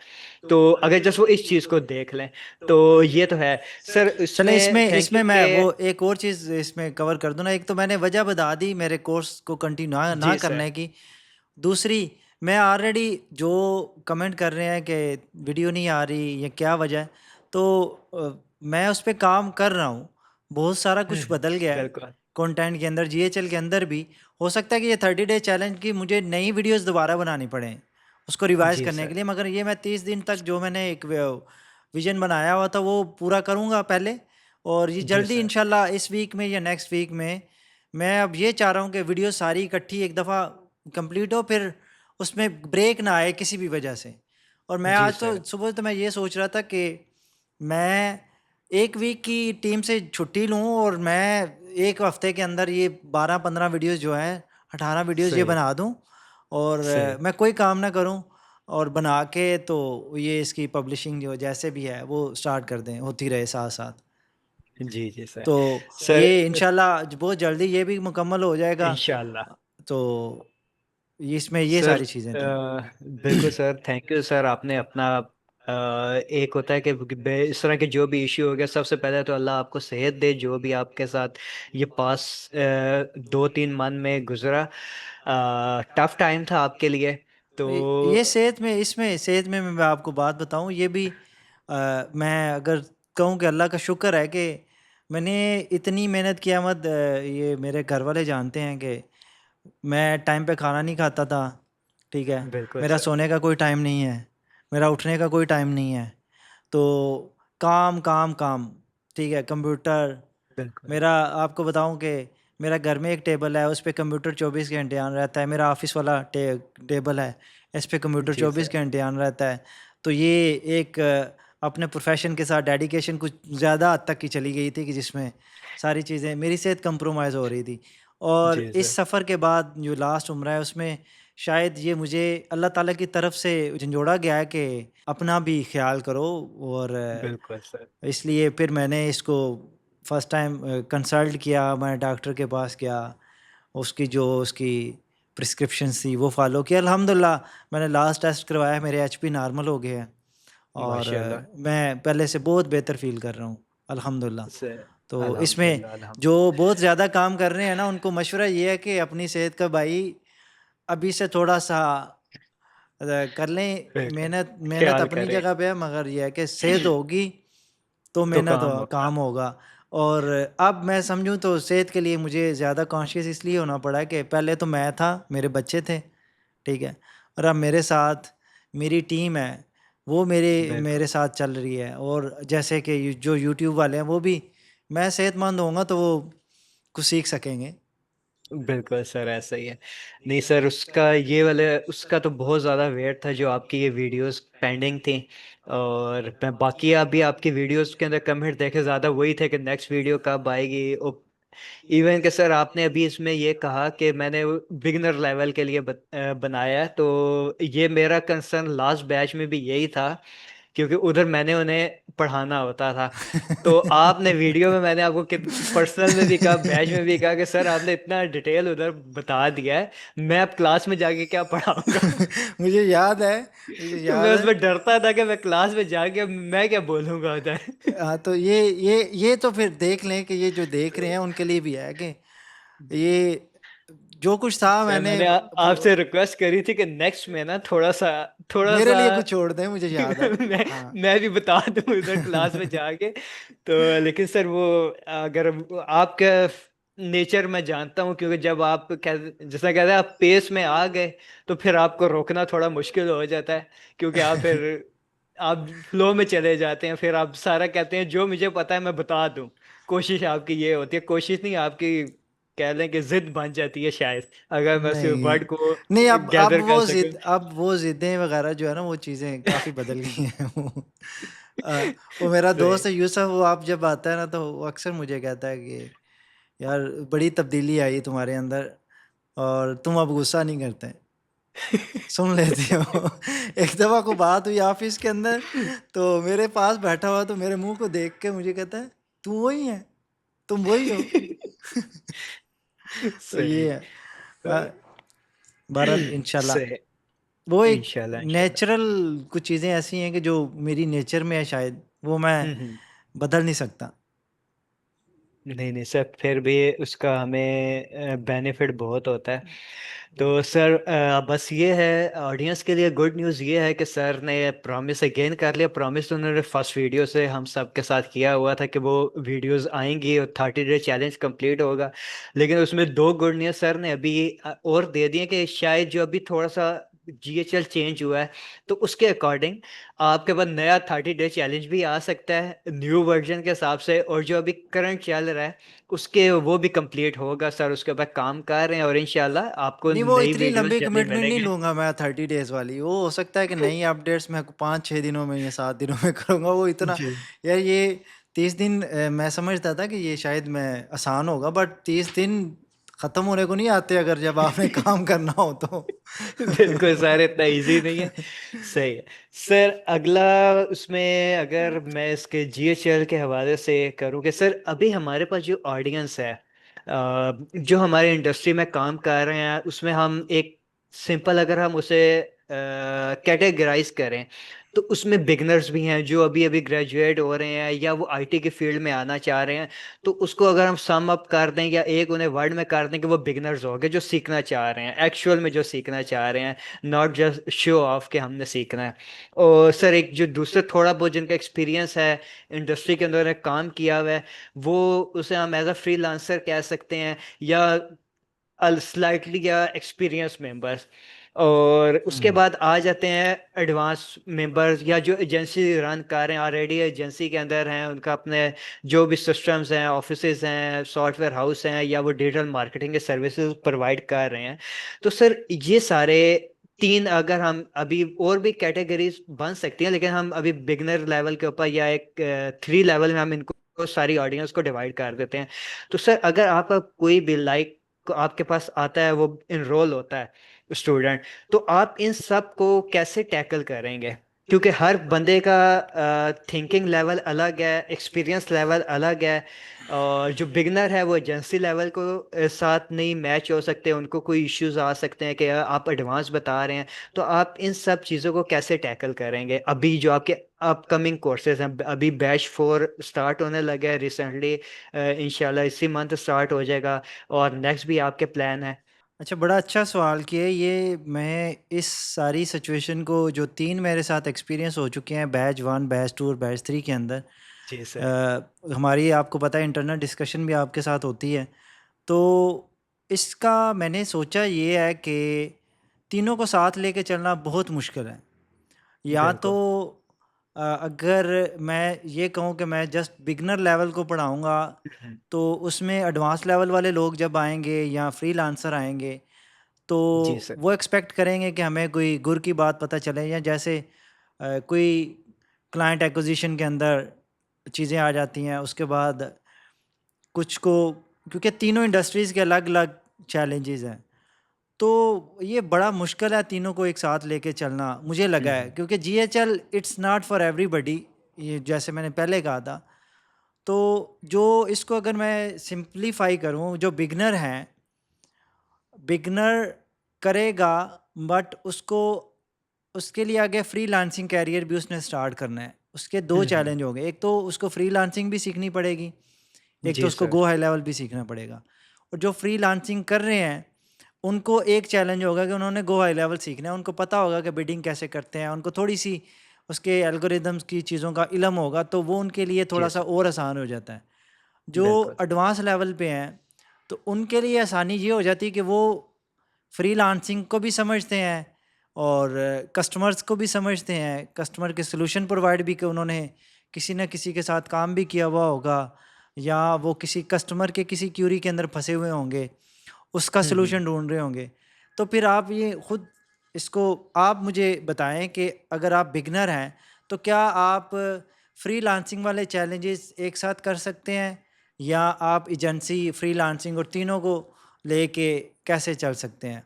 तो अगर जस्ट वो इस चीज को देख लें, तो ये तो है सर। चलें, इसमें इसमें थैंक यू इसमें मैं के। वो एक और चीज़ इसमें कवर कर दूँ ना। एक तो मैंने वजह बता दी मेरे कोर्स को कंटिन्यू ना जी सर। करने की। दूसरी, मैं ऑलरेडी जो कमेंट कर रहे हैं कि वीडियो नहीं आ रही या क्या वजह है, तो मैं उस पे काम कर रहा हूँ। बहुत सारा कुछ बदल गया है बिल्कुल। कंटेंट के अंदर, जीएचएल के अंदर भी। हो सकता है कि ये 30 डे चैलेंज की मुझे नई वीडियोस दोबारा बनानी पड़े उसको रिवाइज जी करने के सर। लिए, मगर ये मैं 30 दिन तक जो मैंने एक विजन बनाया हुआ था वो पूरा करूँगा पहले। और ये जी जल्दी सर। इंशाल्लाह इस वीक में या नेक्स्ट वीक में मैं अब ये चाह रहा हूँ कि वीडियो सारी इकट्ठी एक दफ़ा कंप्लीट हो, फिर उसमें ब्रेक ना आए किसी भी वजह से। और मैं जी आज तो सर। सुबह तो मैं ये सोच रहा था कि मैं 1 वीक की टीम से छुट्टी लूँ और मैं 1 हफ्ते के अंदर ये 12-15 वीडियोज़ जो हैं, 18 वीडियोज़ ये सही। बना दूँ। और सही। मैं कोई काम ना करूँ, और बना के तो ये इसकी पब्लिशिंग जो जैसे भी है वो स्टार्ट कर दें, होती रहे साथ-साथ। जी जी सर। तो सर ये इंशाल्लाह बहुत जल्दी ये भी मुकम्मल हो जाएगा। इंशाल्लाह। तो इसमें ये सर सारी चीज़ें थी। बिल्कुल सर, थैंक यू सर, आपने अपना एक होता है कि इस तरह के जो भी इश्यू हो गया, सबसे पहले तो अल्लाह आपको सेहत दे, जो भी आपके साथ ये पास 2-3 मंथ में गुजरा, टफ टाइम था आपके लिए। तो ये सेहत में, इसमें सेहत में मैं आपको बात बताऊं, ये भी मैं अगर कहूं कि अल्लाह का शुक्र है कि मैंने इतनी मेहनत किया मत। ये मेरे घर वाले जानते हैं कि मैं टाइम पे खाना नहीं खाता था, ठीक है। बिल्कुल मेरा सर। सोने का कोई टाइम नहीं है, मेरा उठने का कोई टाइम नहीं है। तो काम काम काम, ठीक है। कंप्यूटर बिल्कुल। मेरा, आपको बताऊं कि मेरा घर में एक टेबल है, उस पे कंप्यूटर 24 घंटे ऑन रहता है। मेरा ऑफिस वाला टेबल है, इस पे कंप्यूटर जी चौबीस सर। घंटे ऑन रहता है। तो ये एक अपने प्रोफेशन के साथ डेडिकेशन कुछ ज़्यादा हद तक की चली गई थी कि जिसमें सारी चीज़ें, मेरी सेहत कंप्रोमाइज़ हो रही थी। और जी इस सर। सफ़र के बाद जो लास्ट उम्र है उसमें शायद ये मुझे अल्लाह ताला की तरफ से झंझोड़ा गया है कि अपना भी ख्याल करो। और बिल्कुल सर। इसलिए फिर मैंने इसको फर्स्ट टाइम कंसल्ट किया, मैं डॉक्टर के पास गया, उसकी जो उसकी प्रिस्क्रिप्शन थी वो फॉलो किया। अल्हम्दुलिल्लाह मैंने लास्ट टेस्ट करवाया, मेरे एचपी नॉर्मल हो गए हैं। और माशाल्लाह मैं पहले से बहुत बेहतर फ़ील कर रहा हूँ, अल्हम्दुलिल्लाह। सर। तो इसमें अल्हम्दुलिल्लाह जो अल्हम्दुलिल्लाह। बहुत ज़्यादा काम कर रहे हैं ना, उनको मशवरा ये है कि अपनी सेहत का भाई अभी से थोड़ा-सा कर लें। बिल्कुल। मेहनत मेहनत ख्याल अपनी करें। जगह पे है, मगर ये है कि सेहत होगी तो तो मेहनत काम होगा। काम होगा। और अब मैं समझूं तो सेहत के लिए मुझे ज़्यादा कॉन्शियस इसलिए होना पड़ा है कि पहले तो मैं था, मेरे बच्चे थे, ठीक है। और अब मेरे साथ मेरी टीम है, वो मेरे बिल्कुल। मेरे साथ चल रही है। और जैसे कि जो यूट्यूब वाले हैं वो भी, मैं सेहतमंद होऊंगा तो वो कुछ सीख सकेंगे। बिल्कुल सर, ऐसा ही है। नहीं सर, उसका ये वाले उसका तो बहुत ज़्यादा वेट था जो आपकी ये वीडियोस पेंडिंग थी। और मैं बाकी अभी आपकी वीडियोस के अंदर कमेंट देखे ज़्यादा वही थे कि नेक्स्ट वीडियो कब आएगी। इवन के सर आपने अभी इसमें ये कहा कि मैंने बिगिनर लेवल के लिए बनाया है, तो ये मेरा कंसर्न लास्ट बैच में भी यही था, क्योंकि उधर मैंने उन्हें पढ़ाना होता था। तो आपने वीडियो में, मैंने आपको पर्सनल में भी कहा, बैच में भी कहा कि सर आपने इतना डिटेल उधर बता दिया है, मैं अब क्लास में जाके क्या पढ़ाऊंगा। मुझे याद है, मुझे तो मैं याद है। उसमें डरता था कि मैं क्लास में जाके मैं क्या बोलूंगा उधर। हाँ, तो ये तो फिर देख लें कि ये जो देख रहे हैं उनके लिए भी है कि ये जो कुछ था सर मैंने मैंने आपसे रिक्वेस्ट करी थी कि नेक्स्ट में ना थोड़ा मेरे सा लिए कुछ छोड़ दें, मुझे याद है। मैं हाँ। मैं भी बता दूं उधर क्लास में जाके। तो लेकिन सर वो, अगर आपका नेचर मैं जानता हूँ, क्योंकि जब आप जैसा कहते हैं आप पेस में आ गए, तो फिर आपको रोकना थोड़ा मुश्किल हो जाता है, क्योंकि आप फ्लो में चले जाते हैं, फिर आप सारा कहते हैं जो मुझे पता है मैं बता दूं। कोशिश आपकी ये होती है, कोशिश नहीं आपकी, कह लें कि जिद बन जाती है शायद, अगर मैं उस नहीं, वर्ड को नहीं, अब गैदर कर वो सकूं। जिद, अब वो जिदें वगैरह जो है ना, वो चीज़ें काफ़ी बदल गई हैं। अ, वो मेरा सही। दोस्त है यूसुफ, वो आप जब आता है ना तो वो अक्सर मुझे कहता है कि यार बड़ी तब्दीली आई तुम्हारे अंदर, और तुम अब गुस्सा नहीं करते, सुन लेते हो। एक दफ़ा को बात हुई ऑफिस के अंदर, तो मेरे पास बैठा हुआ तो मेरे मुंह को देख के मुझे कहता है तू वही है, तुम वही हो। तो सही। ये है। बहरहाल इंशाल्लाह सही। वो एक इंशाल्लाह इंशाल्लाह। नेचुरल कुछ चीज़ें ऐसी हैं कि जो मेरी नेचर में है, शायद वो मैं हम्म। बदल नहीं सकता। नहीं नहीं सर, फिर भी उसका हमें बेनिफिट बहुत होता है। तो सर बस ये है ऑडियंस के लिए गुड न्यूज़, ये है कि सर ने प्रॉमिस अगेन कर लिया। प्रॉमिस तो उन्होंने फर्स्ट वीडियो से हम सब के साथ किया हुआ था कि वो वीडियोस आएंगी और 30 डे चैलेंज कंप्लीट होगा। लेकिन उसमें दो गुड न्यूज़ सर ने अभी और दे दिए कि शायद जो अभी थोड़ा सा जीएचएल चेंज हुआ है, तो उसके अकॉर्डिंग आपके पास नया 30 डे चैलेंज भी आ सकता है न्यू वर्जन के हिसाब से, और जो अभी करंट चल रहा है उसके वो भी कंप्लीट होगा सर। उसके ऊपर काम कर रहे हैं और इंशाल्लाह आपको नहीं, वो नई इतनी वीडियोस लंबी जल्दी कमिटमेंट नहीं मिलेंगे। लूँगा मैं 30 डेज़ वाली। वो हो सकता है कि नई अपडेट्स मैं 5-6 दिनों में या 7 दिनों में करूँगा, वो इतना। जी। यार ये 30 दिन, मैं समझता था कि ये शायद मैं आसान होगा, बट 30 दिन ख़त्म होने को नहीं आते अगर जब आपने काम करना हो तो। बिल्कुल सर, इतना इजी नहीं है। सही है सर। अगला उसमें अगर मैं इसके जीएचएल के हवाले से करूँ कि सर अभी हमारे पास जो ऑडियंस है, जो हमारे इंडस्ट्री में काम कर रहे हैं, उसमें हम एक सिंपल अगर हम उसे कैटेगराइज करें, तो उसमें बिगनर्स भी हैं जो अभी अभी ग्रेजुएट हो रहे हैं या वो आईटी के फील्ड में आना चाह रहे हैं। तो उसको अगर हम सम अप कर दें या एक उन्हें वर्ड में कर दें कि वो बिगनर्स हो गए जो सीखना चाह रहे हैं, एक्चुअल में जो सीखना चाह रहे हैं, नॉट जस्ट शो ऑफ के हमने सीखना है। और सर एक जो दूसरा थोड़ा बहुत जिनका एक्सपीरियंस है इंडस्ट्री के अंदर काम किया हुआ है, वो उसे हम एज अ फ्रीलांसर कह सकते हैं या स्लाइटली या एक्सपीरियंस मेंबर्स। और उसके हम्म। बाद आ जाते हैं एडवांस मेंबर्स या जो एजेंसी रन कर रहे हैं, ऑलरेडी एजेंसी के अंदर हैं, उनका अपने जो भी सिस्टम्स हैं, ऑफिसेज हैं, सॉफ्टवेयर हाउस हैं, या वो डिजिटल मार्केटिंग के सर्विसेज प्रोवाइड कर रहे हैं। तो सर ये सारे तीन अगर हम अभी और भी कैटेगरीज बन सकती हैं, लेकिन हम अभी बिगनर लेवल के ऊपर या एक 3 लेवल में हम इनको सारी ऑडियंस को डिवाइड कर देते हैं। तो सर अगर आपका कोई भी आपके पास आता है, वो इनरोल होता है स्टूडेंट, तो आप इन सब को कैसे टैकल करेंगे? क्योंकि हर बंदे का थिंकिंग लेवल अलग है, एक्सपीरियंस लेवल अलग है। और जो बिगनर है वो एजेंसी लेवल को साथ नहीं मैच हो सकते, उनको कोई इश्यूज आ सकते हैं कि आप एडवांस बता रहे हैं। तो आप इन सब चीज़ों को कैसे टैकल करेंगे अभी जो आपके अपकमिंग कोर्सेज हैं? अभी बैच 4 स्टार्ट होने लगे हैं रिसेंटली, इंशाल्लाह इसी मंथ स्टार्ट हो जाएगा। और नेक्स्ट भी आपके प्लान है? अच्छा, बड़ा अच्छा सवाल किया है ये। मैं इस सारी सिचुएशन को, जो 3 मेरे साथ एक्सपीरियंस हो चुके हैं, बैच 1, बैच 2 और बैच 3 के अंदर, जी सर। हमारी आपको पता है इंटरनल डिस्कशन भी आपके साथ होती है। तो इसका मैंने सोचा ये है कि तीनों को साथ लेके चलना बहुत मुश्किल है। या तो बिल्कुल। अगर मैं ये कहूँ कि मैं जस्ट बिगनर लेवल को पढ़ाऊँगा, हम्म। तो उसमें एडवांस लेवल वाले लोग जब आएँगे या फ्रीलांसर आएँगे, तो जी सर। वो एक्सपेक्ट करेंगे कि हमें कोई गुर की बात पता चले, या जैसे कोई क्लाइंट एक्विजिशन के अंदर चीज़ें आ जाती हैं। उसके बाद कुछ को, क्योंकि तीनों इंडस्ट्रीज़ के अलग-अलग चैलेंजेस हैं, तो ये बड़ा मुश्किल है तीनों को एक साथ लेके चलना, मुझे लगा है। हम्म। क्योंकि जीएचएल इट्स नॉट फॉर एवरीबॉडी, ये जैसे मैंने पहले कहा था। तो जो इसको अगर मैं सिंप्लीफाई करूँ, जो बिगनर हैं, बिगनर करेगा, बट उसको, उसके लिए आगे फ्रीलांसिंग कैरियर भी उसने स्टार्ट करना है। उसके 2 हम्म। चैलेंज हो गए, एक तो उसको फ्रीलांसिंग भी सीखनी पड़ेगी, एक तो जी उसको सर। गो हाई लेवल भी सीखना पड़ेगा। और जो फ्रीलांसिंग कर रहे हैं, उनको एक चैलेंज होगा कि उन्होंने गो हाई लेवल सीखना है। उनको पता होगा कि बिडिंग कैसे करते हैं, उनको थोड़ी-सी उसके एल्गोरिदम्स की चीज़ों का इल्म होगा, तो वो उनके लिए जी थोड़ा-सा सर। और आसान हो जाता है। जो बिल्कुल। एडवांस लेवल पे हैं, तो उनके लिए आसानी ये हो जाती है कि वो फ्रीलांसिंग को भी समझते हैं और कस्टमर्स को भी समझते हैं। कस्टमर के सॉल्यूशन प्रोवाइड भी, कि उन्होंने किसी न किसी के साथ काम भी किया हुआ होगा, या वो किसी कस्टमर के किसी क्यूरी के अंदर फँसे हुए होंगे, उसका हम्म। सॉल्यूशन ढूँढ रहे होंगे। तो फिर आप ये खुद इसको आप मुझे बताएँ कि अगर आप बिगिनर हैं, तो क्या आप फ्रीलांसिंग वाले चैलेंजेस एक साथ कर सकते हैं? या आप एजेंसी, फ्रीलांसिंग और तीनों को लेके कैसे चल सकते हैं?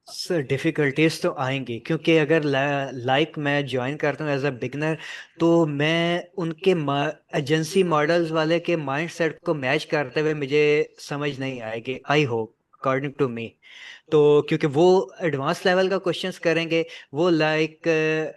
सर डिफ़िकल्टीज तो आएंगी, क्योंकि अगर लाइक मैं ज्वाइन करता हूँ एज अ बिगनर, तो मैं उनके एजेंसी मॉडल्स वाले के माइंडसेट को मैच करते हुए मुझे समझ नहीं आएगी, I hope, according to me. तो क्योंकि वो एडवांस लेवल का क्वेश्चंस करेंगे, वो like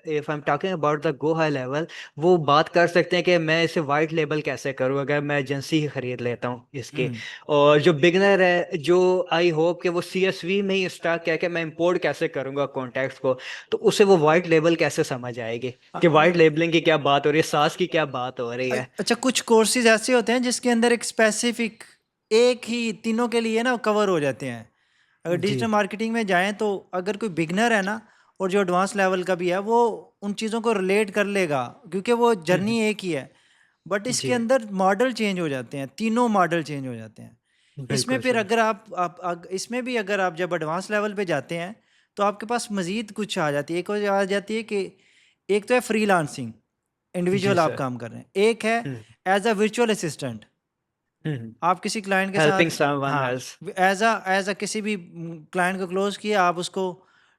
if I am talking about the go high level, वो बात कर सकते हैं कि मैं इसे वाइट लेबल कैसे करूं अगर मैं एजेंसी ही खरीद लेता हूं इसके। हुँ। और जो बिगनर है, जो आई होप कि वो सीएसवी में ही स्टार्ट किया कि मैं इंपोर्ट कैसे करूंगा कॉन्टैक्ट्स को, तो उसे वो वाइट लेबल कैसे समझ आएगी अ कि वाइट लेबलिंग की क्या बात हो रही है, सास की क्या बात हो रही है। अच्छा, कुछ कोर्सेज़ ऐसे होते हैं जिसके अंदर एक स्पेसिफ़िक, एक ही तीनों के लिए ना कवर हो जाते हैं। अगर जी। डिजिटल मार्केटिंग में जाएँ, तो अगर कोई बिगिनर है ना, और जो एडवांस लेवल का भी है, वो उन चीज़ों को रिलेट कर लेगा, क्योंकि वो हम्म। जर्नी एक ही है। बट इसके जी। अंदर मॉडल चेंज हो जाते हैं, तीनों मॉडल चेंज हो जाते हैं। इसमें बिल्कुल फिर सर। अगर इसमें भी अगर आप जब एडवांस लेवल पे जाते हैं, तो आपके पास मज़ीद कुछ आ जाती है। एक और आ जाती है कि एक तो है फ्रीलांसिंग, जी इंडिविजुअल आप सर। काम कर रहे हैं। एक है हम्म। एज़ अ वर्चुअल असिस्टेंट, हम्म। आप किसी क्लाइंट के हेल्पिंग साथ, समवन हाँ, एल्स। एज़ अ किसी भी क्लाइंट को क्लोज़ किया, आप उसको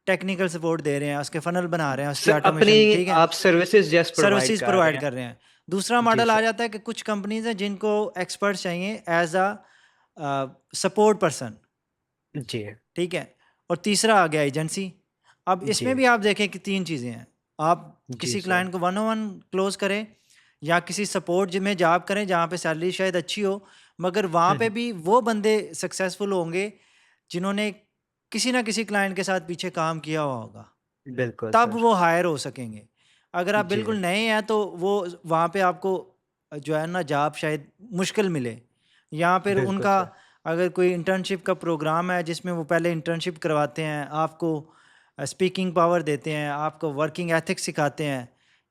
टेक्निकल सपोर्ट दे रहे हैं, उसके फ़नल बना रहे हैं, उसकी सर अपनी ऑटोमेशन, ठीक है? आप सर्विसेज जस्ट प्रोवाइड सर्विसेज़ कर रहे प्रोवाइड हैं? कर रहे हैं। दूसरा जी मॉडल आ सर। जाता है कि कुछ कंपनीज़ हैं जिनको एक्सपर्ट्स चाहिए एज़ सपोर्ट पर्सन, जी। ठीक है? और तीसरा आ गया एजेंसी। अब जी। इसमें भी आप देखें कि 3 चीज़ें हैं। आप जी किसी सर। क्लाइंट को वन ऑन वन क्लोज करें या किसी सपोर्ट में जॉब करें जहाँ पे सैलरी शायद अच्छी हो, मगर वहाँ पे भी वो बंदे सक्सेसफुल होंगे जिन्होंने किसी ना किसी क्लाइंट के साथ पीछे काम किया हुआ होगा, बिल्कुल तब सर। वो हायर हो सकेंगे। अगर आप जी बिल्कुल नए हैं तो वो वहाँ पे आपको जो है ना जॉब शायद मुश्किल मिले, या फिर बिल्कुल उनका सर। अगर कोई इंटर्नशिप का प्रोग्राम है जिसमें वो पहले इंटर्नशिप करवाते हैं, आपको स्पीकिंग पावर देते हैं, आपको वर्किंग एथिक्स सिखाते हैं,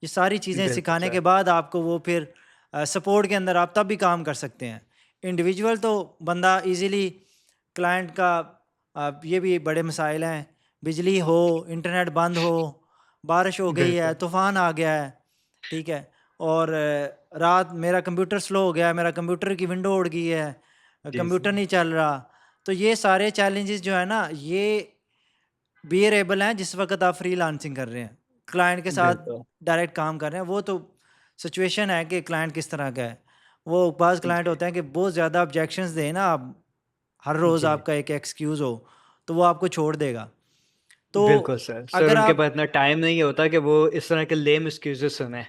ये सारी चीज़ें बिल्कुल सिखाने के सर। बाद आपको वो फिर सपोर्ट के अंदर आप तब भी काम कर सकते हैं। इंडिविजुअल तो बंदा इजीली क्लाइंट का ये भी बड़े मसाइल हैं, बिजली हो, इंटरनेट बंद हो, बारिश हो गई है, बिल्कुल। तूफ़ान आ गया है, ठीक है? और रात मेरा कंप्यूटर स्लो हो गया है, मेरा कंप्यूटर की विंडो उड़ गई है, जी कंप्यूटर सर। नहीं चल रहा। तो ये सारे चैलेंजेस जो है ना, ये बियरेबल हैं जिस वक़्त आप फ्रीलांसिंग कर रहे हैं। क्लाइंट के साथ बिल्कुल। डायरेक्ट काम कर रहे हैं, वो तो सिचुएशन है कि क्लाइंट किस तरह का है। वो बाज़ क्लाइंट जी। होते हैं कि बहुत ज़्यादा ऑब्जेक्शंस दें ना आप, हर रोज़ जी आपका एक एक्सक्यूज़ हो, तो वो आपको छोड़ देगा। तो बिल्कुल सर। सर अगर उनके आप पास इतना टाइम नहीं होता कि वो इस तरह के लेम एक्सक्यूजेस सुने।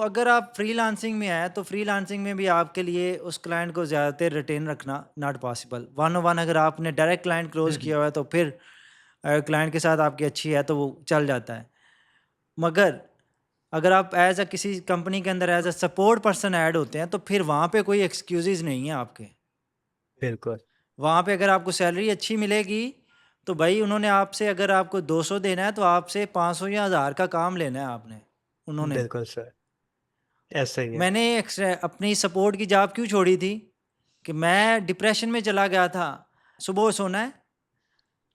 अगर आप फ्रीलांसिंग में हैं, तो फ्रीलांसिंग में भी आपके लिए उस क्लाइंट को ज़्यादातर रिटेन रखना not possible. One on one अगर आपने डायरेक्ट क्लाइंट क्लोज़ किया हुआ है, तो फिर क्लाइंट के साथ आपकी अच्छी है, तो वो चल जाता है। मगर अगर आप एज़ किसी कंपनी के अंदर एज़ सपोर्ट पर्सन ऐड होते हैं, तो फिर वहाँ पे कोई एक्सक्यूज़ेज़ नहीं है आपके। बिल्कुल। वहाँ पे अगर आपको सैलरी अच्छी मिलेगी, तो भाई उन्होंने आपसे अगर आपको 200 देना है, तो आपसे 500 या 1000 का काम लेना है आपने, उन्होंने। बिल्कुल सर। ऐसा ही है। मैंने अपनी सपोर्ट की जॉब क्यों छोड़ी थी कि मैं डिप्रेशन में चला गया था। सुबह सोना है,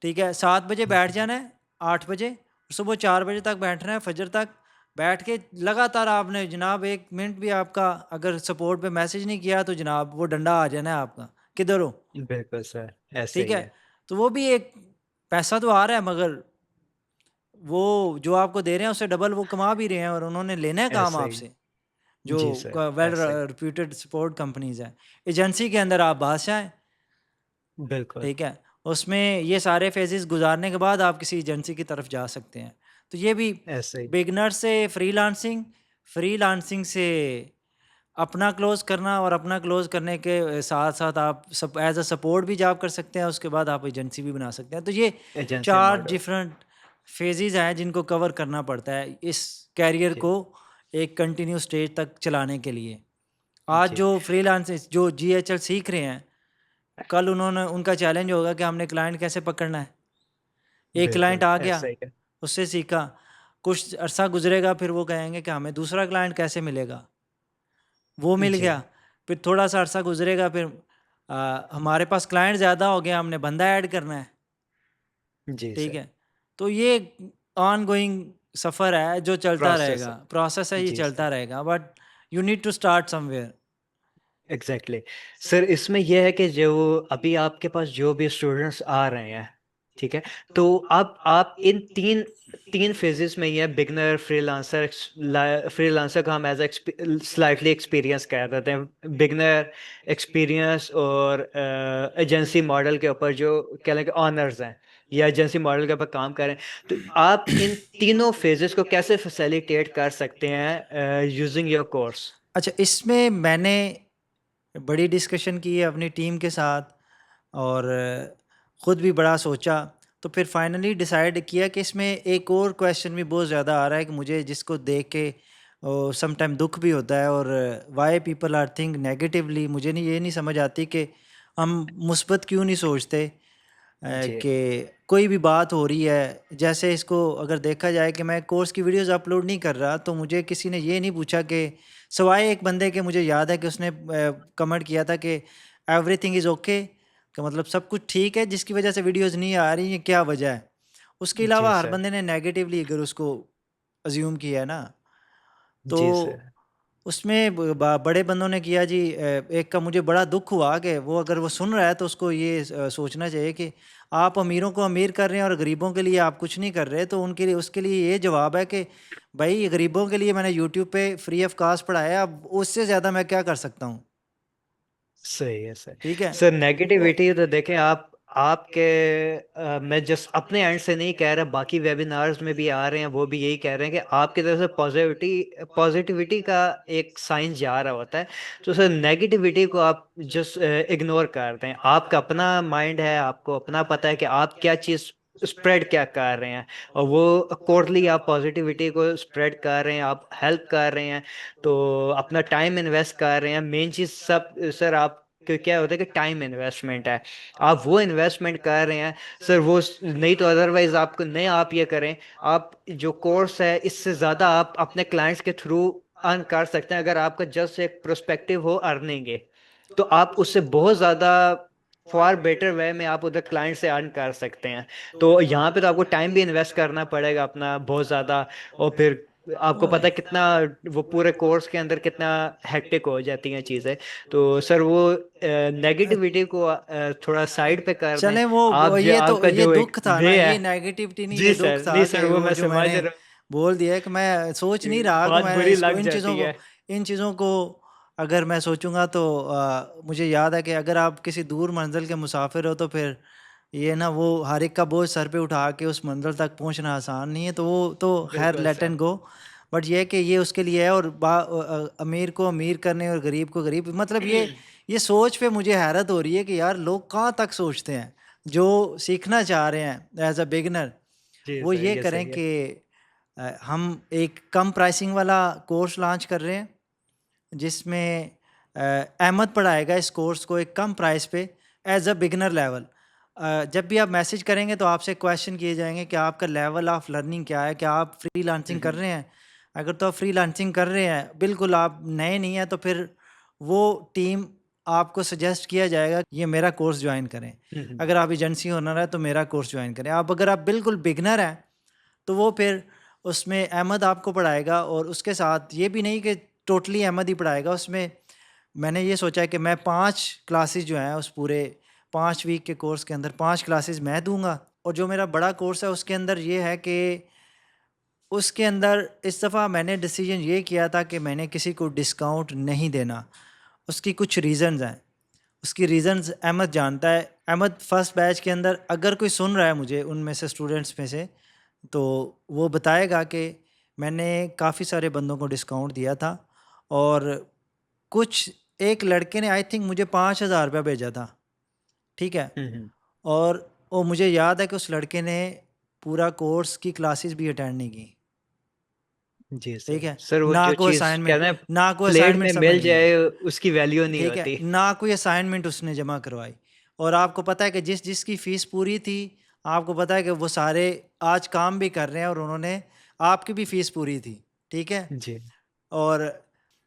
ठीक है, 7 बजे बैठ जाना है, 8 बजे, सुबह 4 बजे तक बैठना है, फजर तक बैठ के लगातार आपने जनाब 1 मिनट भी आपका अगर सपोर्ट पे मैसेज नहीं किया, तो जनाब वो डंडा आ जाना है आपका, किधर हो? बिल्कुल सर। ऐसे ठीक ही है? है। तो वो भी एक पैसा तो आ रहा है, मगर वो जो आपको दे रहे हैं उससे डबल वो कमा भी रहे हैं और उन्होंने लेना है काम ऐसा ही। आपसे, जो जी सर। वेल ऐसा ही। रिप्यूटेड सपोर्ट कंपनीज़ हैं। एजेंसी के अंदर आप बादशाह हैं, बिल्कुल। ठीक है? उसमें ये सारे फ़ेजेज़ गुज़ारने के बाद आप किसी एजेंसी की तरफ जा सकते हैं। तो ये भी ऐसे ही। बिगिनर से फ्रीलांसिंग, फ्रीलांसिंग से अपना क्लोज़ करना, और अपना क्लोज़ करने के साथ-साथ आप एज़ सपोर्ट भी जॉब कर सकते हैं, उसके बाद आप एजेंसी भी बना सकते हैं। तो ये एजेंसी 4 मॉडल। डिफरेंट फ़ेजेज़ हैं जिनको कवर करना पड़ता है इस करियर जी। को एक कंटिन्यू स्टेज तक चलाने के लिए। आज जी। जो फ्रीलांसर्स जो जीएचएल सीख रहे हैं, कल उन्होंने उनका चैलेंज होगा कि हमने क्लाइंट कैसे पकड़ना है। एक क्लाइंट बिल्कुल। आ गया, ऐसा ही है। उससे सीखा, कुछ अरसा गुज़रेगा, फिर वो कहेंगे कि हमें दूसरा क्लाइंट कैसे मिलेगा? वो मिल जी। गया, फिर थोड़ा-सा अरसा गुज़रेगा, फिर हमारे पास क्लाइंट ज़्यादा हो गया, हमने बंदा ऐड करना है, जी ठीक सर। है? तो ये ऑनगोइंग सफ़र है जो चलता प्रोसेस रहेगा, है। प्रोसेस है, ये जी सर। चलता रहेगा, but you need to start somewhere. Exactly. Sir इसमें यह है कि जो अभी आपके पास जो भी स्टूडेंट्स आ रहे हैं, ठीक है, तो आप इन तीन तीन फेजेस में, ये बिगनर, फ्रीलांसर, फ्रीलांसर को हम एज स्लाइटली एक्सपीरियंस कह देते हैं, बिगनर, एक्सपीरियंस और एजेंसी मॉडल के ऊपर जो कह लें कि ऑनर्स हैं या एजेंसी मॉडल के ऊपर काम करें, तो आप इन तीनों फेजेस को कैसे फैसिलिटेट कर सकते हैं यूजिंग योर कोर्स? अच्छा, इसमें मैंने बड़ी डिस्कशन की है अपनी टीम के साथ, और ख़ुद भी बड़ा सोचा, तो फिर फाइनली डिसाइड किया कि इसमें एक और क्वेश्चन भी बहुत ज़्यादा आ रहा है कि मुझे जिसको देख के सम टाइम दुख भी होता है, और why people are think negatively, मुझे नहीं ये नहीं समझ आती कि हम मुस्बत क्यों नहीं सोचते, जी। कि कोई भी बात हो रही है, जैसे इसको अगर देखा जाए कि मैं कोर्स की वीडियोस अपलोड नहीं कर रहा, तो मुझे किसी ने ये नहीं पूछा कि सिवाय एक बंदे के, मुझे याद है कि उसने कमेंट किया था कि एवरीथिंग इज़ ओके, कि मतलब सब कुछ ठीक है, जिसकी वजह से वीडियोस नहीं आ रही, ये क्या वजह है? उसके जी अलावा हर सर। बंदे ने नेगेटिवली अगर उसको अज्यूम किया है ना, तो जी सर। उसमें बड़े बंदों ने किया जी, एक का मुझे बड़ा दुख हुआ कि वो अगर वो सुन रहा है, तो उसको ये सोचना चाहिए कि आप अमीरों को अमीर कर रहे हैं और गरीबों के लिए आप कुछ नहीं कर रहे, तो उनके लिए, उसके लिए ये जवाब है कि भाई गरीबों के लिए मैंने यूट्यूब पे फ्री ऑफ कास्ट पढ़ाया, अब उससे ज़्यादा मैं क्या कर सकता हूँ? सही है सर। ठीक है? सर तो नेगेटिविटी तो देखें, आप आपके मैं जस्ट अपने एंड से नहीं कह रहा, बाकी वेबिनार्स में भी आ रहे हैं, वो भी यही कह रहे हैं कि आपकी तरफ से पॉजिटिविटी पॉजिटिविटी का एक साइन जा रहा होता है। तो सर नेगेटिविटी को आप जस्ट इग्नोर कर दें। आपका अपना माइंड है, आपको अपना पता है कि आप क्या चीज़ स्प्रेड क्या कर रहे हैं, और वो अकॉर्डली आप पॉजिटिविटी को स्प्रेड कर रहे हैं, आप हेल्प कर रहे हैं, तो अपना टाइम इन्वेस्ट कर रहे हैं। मेन चीज़ सब सर आप क्या होता है कि टाइम इन्वेस्टमेंट है, आप वो इन्वेस्टमेंट कर रहे हैं सर। वो नहीं तो अदरवाइज आपको नहीं, आप ये करें, आप जो कोर्स है इससे ज़्यादा आप अपने क्लाइंट्स के थ्रू अर्न कर सकते हैं। अगर आपका जस्ट एक प्रोस्पेक्टिव हो अर्निंग के, तो आप उससे बहुत ज़्यादा फॉर बेटर वे में आप उधर क्लाइंट से अर्न कर सकते हैं। तो यहाँ पे तो आपको टाइम भी इन्वेस्ट करना पड़ेगा अपना बहुत ज़्यादा, और फिर आपको पता है कितना वो पूरे कोर्स के अंदर कितना हेक्टिक हो जाती हैं चीज़ें। तो सर वो नेगेटिविटी को थोड़ा साइड पे कर दें। चले आप जो ये तो आपका ये जो एक दुख था ना, वे है। ये नेगेटिविटी नहीं, जी ये दुख सर, था नहीं कि सर, वो वो मैं जो समझ मैंने रहा बोल दिया है कि मैं सोच नहीं हूँ, रहा कि बहुत मैंने बुरी इसको लग जाती है। इन चीज़ों को अगर मैं सोचूंगा तो मुझे याद है कि अगर आप किसी दूर मंजिल के मुसाफिर हो तो फिर ये ना वो हर एक का बोझ सर पे उठा के उस मंजिल तक पहुंचना आसान नहीं है। तो वो तो खैर बिल्कुल late sir. And go. But ये है कि ये उसके लिए है, और अमीर को अमीर करने और गरीब को गरीब, मतलब ये सोच पे मुझे हैरत हो रही है कि यार लोग कहाँ तक सोचते हैं। जो सीखना चाह रहे हैं एज अ बिगनर, जी वो सर, ये ये करें सही है। कि हम एक कम प्राइसिंग वाला कोर्स लॉन्च कर रहे हैं, जिसमें अहमद पढ़ाएगा इस कोर्स को एक कम प्राइस पे एज अ बिगनर लेवल। जब भी आप मैसेज करेंगे तो आपसे क्वेश्चन किए जाएंगे कि आपका लेवल ऑफ लर्निंग क्या है, क्या आप फ्रीलांसिंग कर हम्म। रहे हैं। अगर तो आप फ्रीलांसिंग कर रहे हैं, बिल्कुल आप नए नहीं हैं, तो फिर वो टीम आपको सजेस्ट किया जाएगा कि ये मेरा कोर्स ज्वाइन करें। हम्म। अगर आप एजेंसी ओनर है तो मेरा कोर्स ज्वाइन करें। आप अगर आप बिल्कुल बिगनर हैं तो वो फिर उसमें अहमद आपको पढ़ाएगा, और उसके साथ ये भी नहीं कि टोटली अहमद ही पढ़ाएगा। उसमें मैंने ये सोचा है कि मैं 5 क्लासेस जो हैं उस पूरे 5 वीक के कोर्स के अंदर 5 क्लासेस मैं दूंगा। और जो मेरा बड़ा कोर्स है उसके अंदर ये है कि उसके अंदर इस दफ़ा मैंने डिसीजन ये किया था कि मैंने किसी को डिस्काउंट नहीं देना। उसकी कुछ रीज़न्स हैं, उसकी रीज़न्स अहमद जानता है। अहमद फर्स्ट बैच के अंदर अगर कोई सुन रहा है मुझे उनमें से, स्टूडेंट्स में से, तो वो बताएगा कि मैंने काफ़ी सारे बंदों को डिस्काउंट दिया था। और कुछ एक लड़के ने आई थिंक मुझे 5,000 रुपया भेजा था, ठीक है। हम्म। और वो मुझे याद है कि उस लड़के ने पूरा कोर्स की क्लासेस भी अटेंड नहीं की, जी ठीक सर। है। सर वो ना जो कोई चीज़ असाइनमेंट, कहते हैं ना कोई प्लेट असाइनमेंट में सबमिट मिल किया, जाए, उसकी वैल्यू नहीं ठीक है, होती। ना कोई असाइनमेंट उसने जमा करवाई। और आपको पता है कि जिसकी फ़ीस पूरी थी, आपको पता है कि वो सारे आज काम भी कर रहे हैं, और उन्होंने आपकी भी फ़ीस पूरी थी, ठीक है। जी। और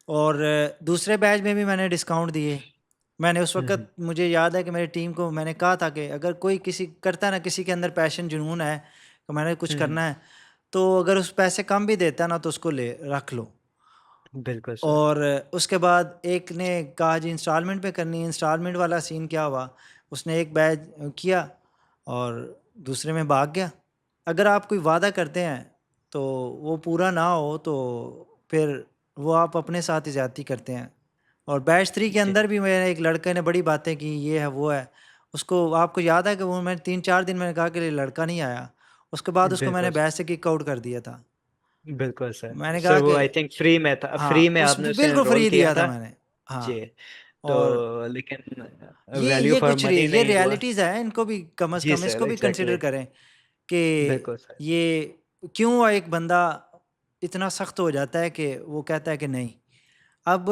और दूसरे बैच में भी मैंने डिस्काउंट दिए। मैंने उस हम्म। वक़्त, मुझे याद है कि मेरी टीम को मैंने कहा था कि अगर कोई किसी करता है ना, किसी के अंदर पैशन जुनून है कि मैंने कुछ हम्म। करना है, तो अगर उस पैसे कम भी देता है ना तो उसको ले रख लो। बिल्कुल सर। और उसके बाद एक ने कहा जी इंस्टॉलमेंट पे करनी है। इंस्टॉलमेंट वाला सीन क्या हुआ, उसने एक बैच किया और दूसरे में भाग गया। अगर आप कोई वादा करते हैं तो वो पूरा ना हो तो फिर वो आप अपने साथ ही ज़्यादती करते हैं। और बैच 3 के जी। अंदर भी मेरे एक लड़के ने बड़ी बातें की, ये है वो है। उसको आपको याद है कि वो मैं 3-4 दिन मैंने कहा कि ये लड़का नहीं आया, उसके बाद उसको मैंने बिल्कुल बैच से किक आउट कर दिया था। बिल्कुल सर। मैंने सर कहा वो कि आई थिंक फ्री में था, फ्री हाँ, में उस आपने उसे बिल्कुल एनरोल फ्री किया दिया था था। मैंने। जी। हाँ, और तो लेकिन वैल्यू फॉर मनी ये नहीं हुआ। रियलिटीज़ हैं, इनको भी कम से जी कम सर, इसको भी एग्जैक्टली। कंसिडर करें कि बिल्कुल सर। ये क्यों एक बंदा इतना सख्त हो जाता है कि वो कहता है कि नहीं। अब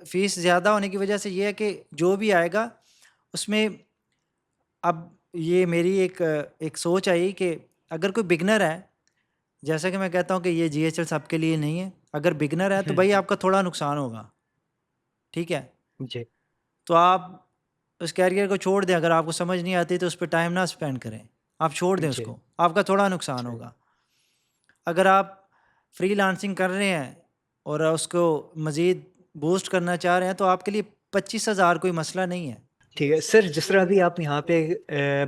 फीस ज़्यादा होने की वजह से ये है कि जो भी आएगा उसमें, अब ये मेरी एक सोच आई कि अगर कोई बिगनर है, जैसा कि मैं कहता हूँ कि ये जीएचएल सबके लिए नहीं है। अगर बिगनर है तो भाई हम्म। आपका थोड़ा नुकसान होगा, ठीक है। जी। तो आप उस कैरियर को छोड़ दें, अगर आपको समझ नहीं आती तो उस पे टाइम ना स्पेंड करें, आप छोड़ दें जी। उसको, आपका थोड़ा नुकसान जी। होगा। अगर आप फ्रीलांसिंग कर रहे हैं और उसको मज़ीद बूस्ट करना चाह रहे हैं तो आपके लिए 25,000 कोई मसला नहीं है। ठीक है सर, जिस तरह अभी आप यहाँ पे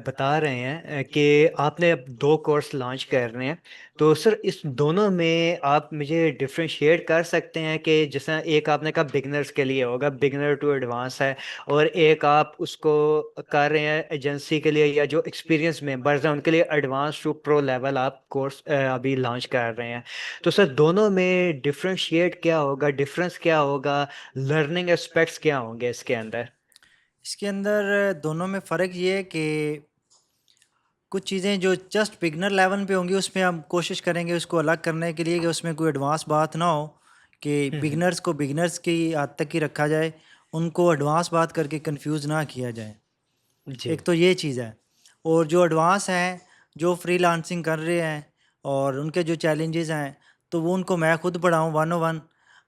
बता रहे हैं कि आपने अब दो कोर्स लॉन्च कर रहे हैं, तो सर इस दोनों में आप मुझे डिफरेंशिएट कर सकते हैं कि जैसा एक आपने कहा बिगनर्स के लिए होगा, बिगनर टू एडवांस है, और एक आप उसको कर रहे हैं एजेंसी के लिए या जो एक्सपीरियंस मेंबर्स हैं उनके लिए एडवांस टू प्रो लेवल आप कोर्स अभी लॉन्च कर रहे हैं। तो सर दोनों में डिफरेंशिएट क्या होगा, डिफरेंस क्या होगा, लर्निंग एस्पेक्ट्स क्या होंगे इसके अंदर? इसके अंदर दोनों में फ़र्क ये है कि कुछ चीज़ें जो जस्ट बिगनर लेवल पे होंगी उसमें हम कोशिश करेंगे उसको अलग करने के लिए कि उसमें कोई एडवांस बात ना हो, कि हम्म। बिगनर्स को बिगनर्स की हद तक ही रखा जाए, उनको एडवांस बात करके कंफ्यूज ना किया जाए। जी। एक तो ये चीज़ है। और जो एडवांस हैं, जो फ्रीलांसिंग कर रहे हैं और उनके जो चैलेंजेस हैं, तो वो उनको मैं खुद पढ़ाऊँ वन ओ वन,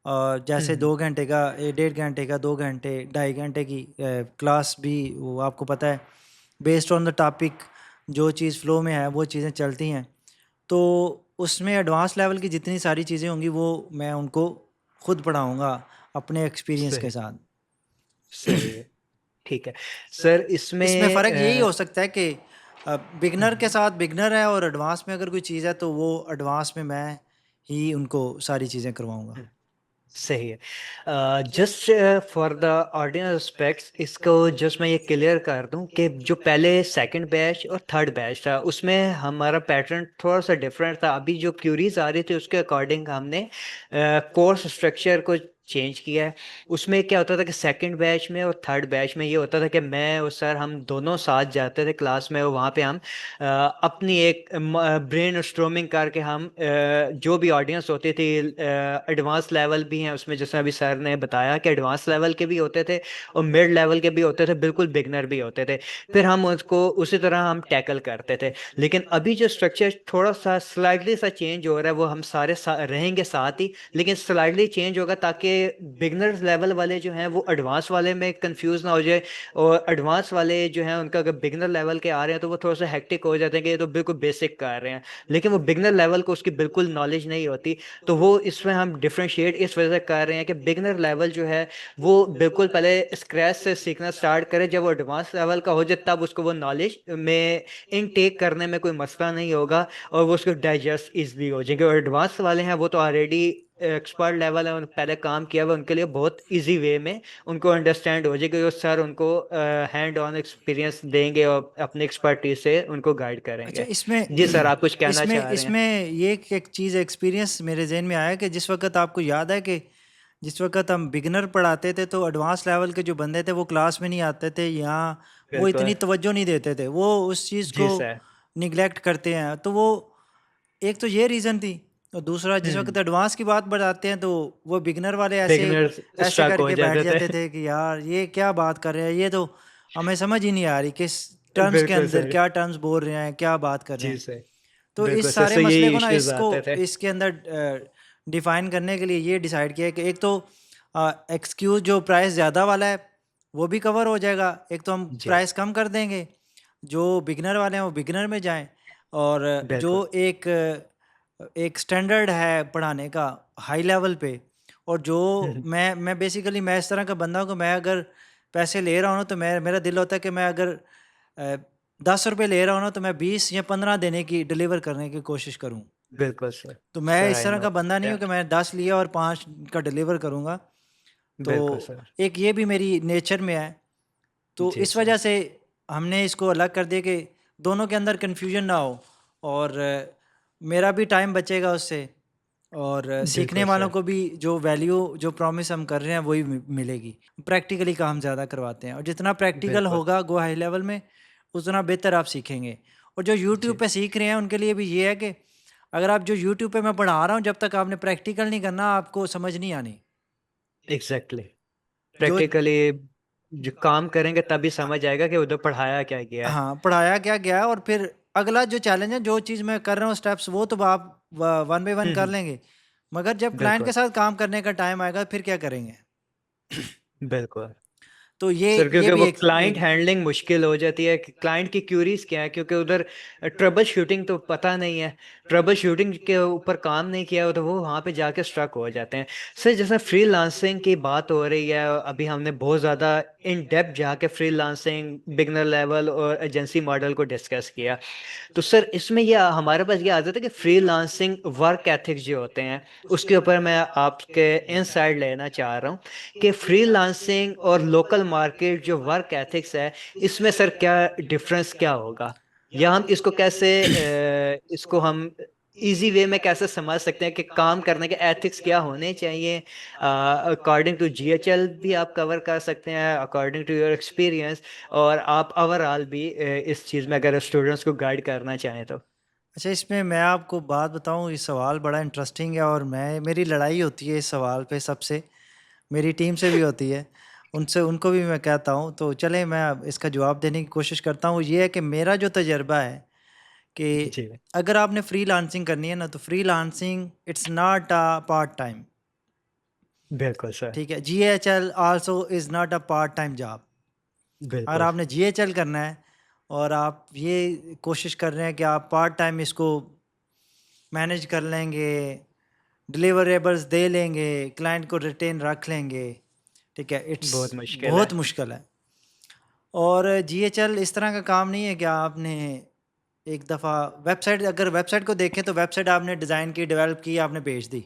जैसे हम्म। 2 घंटे का, 1.5 घंटे का, 2 घंटे, 2.5 घंटे की क्लास भी, वो आपको पता है बेस्ड ऑन द टॉपिक जो चीज़ फ्लो में है वो चीज़ें चलती हैं। तो उसमें एडवांस लेवल की जितनी सारी चीज़ें होंगी वो मैं उनको खुद पढ़ाऊँगा अपने एक्सपीरियंस के सही। साथ। सही है। ठीक है सर, इसमें इसमें फ़र्क यही हो सकता है कि बिगनर के हम्म। साथ बिगनर है और एडवांस में अगर कोई चीज़ है तो वो एडवांस में मैं ही उनको सारी चीज़ें करवाऊँगा। सही है। Just for the audience aspects, इसको जस्ट मैं ये क्लियर कर दूं कि जो पहले सेकंड बैच और थर्ड बैच था उसमें हमारा पैटर्न थोड़ा सा डिफरेंट था। अभी जो क्यूरीज आ रही थी उसके अकॉर्डिंग हमने कोर्स स्ट्रक्चर को चेंज किया है। उसमें क्या होता था कि सेकंड बैच में और थर्ड बैच में ये होता था कि मैं और सर हम दोनों साथ जाते थे क्लास में, और वहाँ पे हम अपनी एक ब्रेन स्ट्रोमिंग करके हम जो भी ऑडियंस होती थी, एडवांस लेवल भी हैं उसमें, जैसे अभी सर ने बताया कि एडवांस लेवल के भी होते थे और मिड लेवल के भी होते थे, बिल्कुल बिगनर भी होते थे। फिर हम उसको उसी तरह हम टैकल करते थे। लेकिन अभी जो स्ट्रक्चर थोड़ा सा स्लाइडली सा चेंज हो रहा है, वो हम सारे रहेंगे साथ ही, लेकिन स्लाइडली चेंज होगा ताकि बिगनर्स लेवल वाले जो हैं वो एडवांस वाले में कंफ्यूज ना हो जाए, और एडवांस वाले जो हैं उनका अगर बिगनर लेवल के आ रहे हैं तो वो थोड़ा सा हेक्टिक हो जाते हैं कि ये तो बिल्कुल बेसिक कर रहे हैं, लेकिन वो बिगनर लेवल को उसकी बिल्कुल नॉलेज नहीं होती। तो वो इसमें हम डिफ्रेंशिएट इस वजह से कर रहे हैं कि बिगनर लेवल जो है वो बिल्कुल पहले स्क्रैच से सीखना स्टार्ट करे, जब वो एडवांस लेवल का हो जाए तब उसको वो नॉलेज में इनटेक करने में कोई मसला नहीं होगा, और वो उसको डाइजेस्ट इजली हो जाएंगे। और एडवांस वाले हैं वो तो ऑलरेडी एक्सपर्ट लेवल है, उन्होंने पहले काम किया हुआ, उनके लिए बहुत इजी वे में उनको अंडरस्टैंड हो जाएगा, और सर उनको हैंड ऑन एक्सपीरियंस देंगे और अपनी एक्सपर्टीज से उनको गाइड अच्छा, करेंगे। इसमें जी सर, आप कुछ कहना इसमें चाह रहे हैं? इसमें ये एक चीज़ एक्सपीरियंस मेरे ज़हन में आया कि जिस वक़्त आपको याद है कि जिस वक़्त हम बिगिनर पढ़ाते थे तो एडवांस लेवल के जो बंदे थे वो क्लास में नहीं आते थे, या वो इतनी बिल्कुल। तवज्जो नहीं देते थे, वो उस चीज़ जी को सर। निग्लेक्ट करते हैं। तो वो एक तो ये रीज़न थी, और दूसरा जिस वक़्त हम्म। एडवांस की बात बताते हैं तो वो बिगिनर वाले ऐसे बिगनर्स ऐसे स्ट्रक हो करके बैठ जाते थे। जाते थे कि यार ये क्या बात कर रहे हैं, ये तो हमें समझ ही नहीं आ रही किस टर्म्स के बिल्कुल अंदर सर। क्या टर्म्स बोल रहे हैं, क्या बात कर रहे जी हैं। सर। तो बिल्कुल इस सर, सारे so मसले यही को ना इश्यूज इसको आते थे। इसके अंदर डिफाइन करने के लिए ये डिसाइड किया है कि एक तो एक्सक्यूज जो प्राइस ज़्यादा वाला है वो भी कवर हो जाएगा, एक तो हम जी। प्राइस कम कर देंगे, जो बिगनर वाले हैं वो बिगनर में जाएं, और जो बिल्कुल। एक स्टैंडर्ड है पढ़ाने का हाई लेवल पे, और जो मैं बेसिकली मैं इस तरह का बंदा हूँ कि मैं अगर पैसे ले रहा हूँ ना तो मैं मेरा दिल होता है कि मैं अगर 10 रुपये ले रहा हूँ ना तो मैं 20 या 15 देने की डिलीवर करने की कोशिश करूँ। बिल्कुल सर। तो मैं सर इस आई तरह नो का बंदा नहीं हूँ कि दैट। मैं 10 लिया और 5 का डिलीवर करूँगा। तो बिल्कुल सर। एक ये भी मेरी नेचर में है। तो जी इस सर। वजह से हमने इसको अलग कर दिया कि दोनों के अंदर कन्फ्यूजन ना हो, और मेरा भी टाइम बचेगा उससे, और सीखने बिल्कुल वालों सर। को भी जो वैल्यू जो प्रॉमिस हम कर रहे हैं वही मिलेगी। प्रैक्टिकली काम ज़्यादा करवाते हैं, और जितना प्रैक्टिकल बिल्कुल। होगा गो हाई लेवल में उतना बेहतर आप सीखेंगे। और जो यूट्यूब जी। पे सीख रहे हैं उनके लिए भी ये है कि अगर आप जो यूट्यूब पे मैं पढ़ा रहा हूँ जब तक आपने प्रैक्टिकल नहीं करना आपको समझ नहीं आनी। एग्जैक्टली। जो प्रैक्टिकली जो काम करेंगे तभी समझ आएगा कि उधर पढ़ाया क्या गया है। हाँ, पढ़ाया क्या गया है, और फिर अगला जो चैलेंज है, जो चीज़ मैं कर रहा हूँ स्टेप्स वो तो आप वन बाय वन कर हम्म। लेंगे। मगर जब क्लाइंट के बिल्कुल। साथ काम करने का टाइम आएगा फिर क्या करेंगे? बिल्कुल तो सर, ये क्योंकि भी वो एक क्लाइंट हैंडलिंग मुश्किल हो जाती है कि क्लाइंट की क्यूरीज क्या है, क्योंकि उधर ट्रबल शूटिंग तो पता नहीं है, ट्रबल शूटिंग के ऊपर काम नहीं किया हो तो वो वहाँ पे जाके स्ट्रक हो जाते हैं। सर जैसे फ्रीलांसिंग की बात हो रही है, अभी हमने बहुत ज़्यादा इन डेप्थ जाके फ्रीलांसिंग, बिगनर लेवल और एजेंसी मॉडल को डिस्कस किया। तो सर इसमें ये हमारे पास ये आदत है कि फ्रीलांसिंग वर्क एथिक्स जो होते हैं उसके ऊपर मैं आपके इनसाइड लेना चाह रहा हूँ कि फ्रीलांसिंग और लोकल मार्केट जो वर्क एथिक्स है इसमें सर क्या डिफरेंस क्या होगा, या हम इसको कैसे इसको हम इजी वे में कैसे समझ सकते हैं कि काम करने के एथिक्स क्या होने चाहिए। अकॉर्डिंग टू जीएचएल भी आप कवर कर सकते हैं, अकॉर्डिंग टू योर एक्सपीरियंस, और आप ओवरऑल भी इस चीज़ में अगर स्टूडेंट्स को गाइड करना चाहें तो। अच्छा, इसमें मैं आपको बात बताऊं, ये सवाल बड़ा इंटरेस्टिंग है और मेरी लड़ाई होती है इस सवाल पे सबसे, मेरी टीम से भी होती है, उनसे उनको भी मैं कहता हूं। तो चले मैं अब इसका जवाब देने की कोशिश करता हूं। ये है कि मेरा जो तजर्बा है कि जी अगर आपने फ्रीलांसिंग करनी है ना, तो freelancing it's not a part time. बिल्कुल सर। ठीक है, GHL also is not a part time job. अगर बिल्कुल। आपने जीएचएल करना है और आप ये कोशिश कर रहे हैं कि आप पार्ट टाइम इसको मैनेज कर लेंगे, डिलीवरेबल्स दे लेंगे, क्लाइंट को रिटेन रख लेंगे, ठीक है, इट्स बहुत मुश्किल है। बहुत मुश्किल है। और जीएचएल इस तरह का काम नहीं है कि आपने एक दफ़ा वेबसाइट, अगर वेबसाइट को देखें तो वेबसाइट आपने डिज़ाइन की, डेवलप की, आपने भेज दी,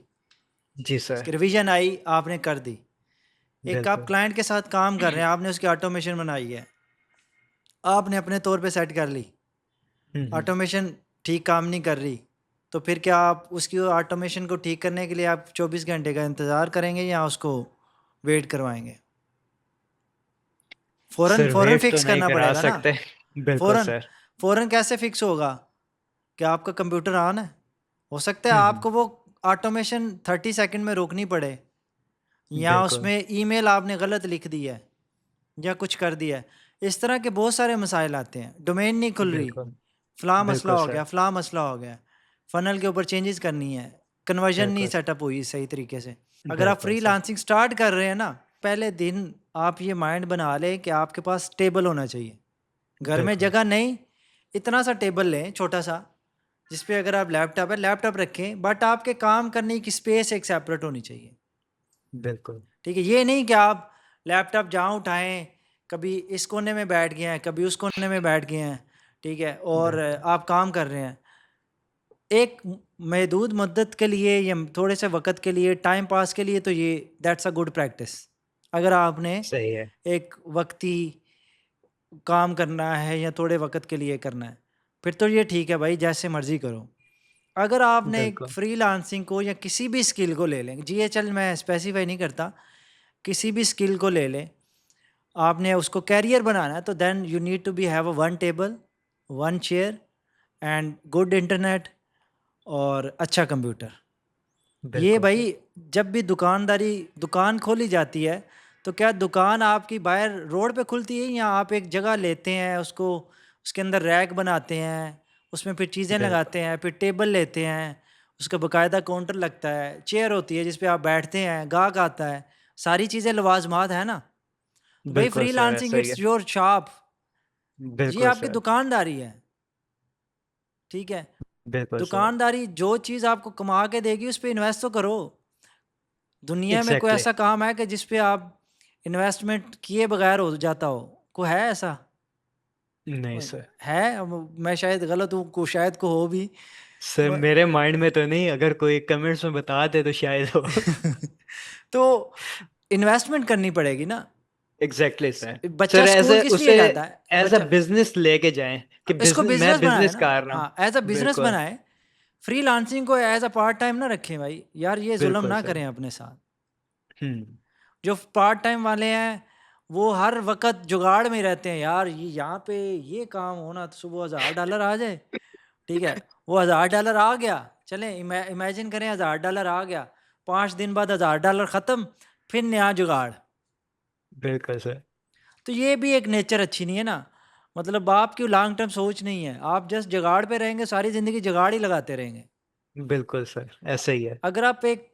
जी उसकी सर। रिवीजन आई, आपने कर दी। एक आप बिल्कुल। क्लाइंट के साथ काम कर रहे हैं, आपने उसकी ऑटोमेशन बनाई है, आपने अपने तौर पे सेट कर ली, हम्म। ऑटोमेशन ठीक काम नहीं कर रही, तो फिर क्या आप उसकी ऑटोमेशन को ठीक करने के लिए आप 24 घंटे का इंतज़ार करेंगे या उसको वेट करवाएंगे? फ़ौरन सर फ़ौरन वेट तो फिक्स नहीं करना करा पड़ेगा ना। सकते। बिल्कुल फ़ौरन सर। फ़ौरन कैसे फिक्स होगा कि आपका कंप्यूटर ऑन है? हो सकता है हम्म। आपको वो ऑटोमेशन 30 सेकंड में रोकनी पड़े, या बिल्कुल। उसमें ईमेल आपने गलत लिख दी है या कुछ कर दिया है। इस तरह के बहुत सारे मसाइल आते हैं, डोमेन नहीं खुल रही, बिल्कुल। फ़लाँ मसला बिल्कुल हो गया, सर। फ़लाँ मसला हो गया, फ़नल के ऊपर चेंजेस करनी है, कन्वर्जन नहीं बिल्कुल। सेटअप हुई सही तरीके से। अगर आप बिल्कुल सर। फ्रीलांसिंग स्टार्ट कर रहे हैं ना, पहले दिन आप ये माइंड बना लें कि आपके पास टेबल होना चाहिए। घर में बिल्कुल। जगह नहीं, इतना सा टेबल लें छोटा-सा, जिस पे अगर आप लैपटॉप है, लैपटॉप रखें, बट आपके काम करने की स्पेस एक सेपरेट होनी चाहिए। बिल्कुल। ठीक है? ये नहीं कि आप लैपटॉप जहाँ उठाएँ, कभी इस कोने में बैठ गए हैं, कभी उस कोने में बैठ गए हैं, ठीक है? और बिल्कुल। आप काम कर रहे हैं। एक महदूद मुद्दत के लिए या थोड़े से वक़्त के लिए, टाइम पास के लिए, तो ये दैट्स अ गुड प्रैक्टिस। अगर आपने सही है। एक वक़्ती काम करना है या थोड़े वक़्त के लिए करना है, फिर तो ये ठीक है भाई, जैसे मर्ज़ी करो। अगर आपने एक बिल्कुल। फ्रीलांसिंग को या किसी भी स्किल को ले लें, जीएचएल मैं स्पेसिफ़ाई नहीं करता, किसी भी स्किल को ले लें, आपने उसको करियर बनाना है, तो then you need to be have a one table, one chair and good internet और अच्छा कंप्यूटर। ये बिल्कुल सर। भाई, जब भी दुकान खोली जाती है, तो क्या दुकान आपकी बाहर रोड पे खुलती है या आप एक जगह लेते हैं उसको, उसके अंदर रैक बनाते हैं, उसमें फिर चीज़ें बिल्कुल। लगाते हैं, फिर टेबल लेते हैं, उसका बाकायदा काउंटर लगता है, चेयर होती है जिस पे आप बैठते हैं, गाहक आता है, सारी चीज़ें लवाज़मात है ना? तो भाई बिल्कुल सर फ्रीलांसिंग ऐसा ही है। इट्स योर शॉप, ये बिल्कुल आपकी सर। दुकानदारी है, ठीक है? बिल्कुल सर। दुकानदारी जो चीज़ आपको कमा के देगी उस पे इन्वेस्ट तो करो। दुनिया में कोई एग्जैक्टली। ऐसा काम है कि जिस पे आप इन्वेस्टमेंट किए बगैर हो जाता हो? कोई है ऐसा? नहीं कोई सर। है? अब मैं शायद गलत हूँ, को शायद को हो भी। सर ब मेरे माइंड में तो नहीं, अगर कोई कमेंट्स में बता दे तो शायद हो। तो इन्वेस्टमेंट करनी पड़ेगी ना। Exactly sir. बच्चा सर एज स्कूल ए किस लिए उसे जाता है? एज अ बच्चा बिजनेस लेके जाएं कि इसको बिजनेस, मैं बिज़नेस बनाए बिजनेस ना। कर रहा हाँ, हूँ। एज़ अ बिज़नेस बिल्कुल। बनाएँ। फ्रीलांसिंग को एज़ अ पार्ट टाइम ना रखें भाई। यार ये ज़ुल्म बिल्कुल ना सर। करें अपने साथ। हम्म। जो पार्ट टाइम वाले हैं, वो हर वक़्त जुगाड़ में ही रहते हैं, यार ये यहाँ पे ये काम होना तो सुबह $1000 आ जाए, ठीक है? वो $1000 आ गया, चलें इमेजिन करें $1000 आ गया, 5 दिन बाद $1000 ख़त्म, फिर नया जुगाड़। बिल्कुल सर। तो ये भी एक नेचर अच्छी नहीं है ना, मतलब आपकी लॉन्ग टर्म सोच नहीं है, आप जस्ट जुगाड़ पे रहेंगे, सारी ज़िंदगी जुगाड़ ही लगाते रहेंगे। बिल्कुल सर ऐसा ही है। अगर आप एक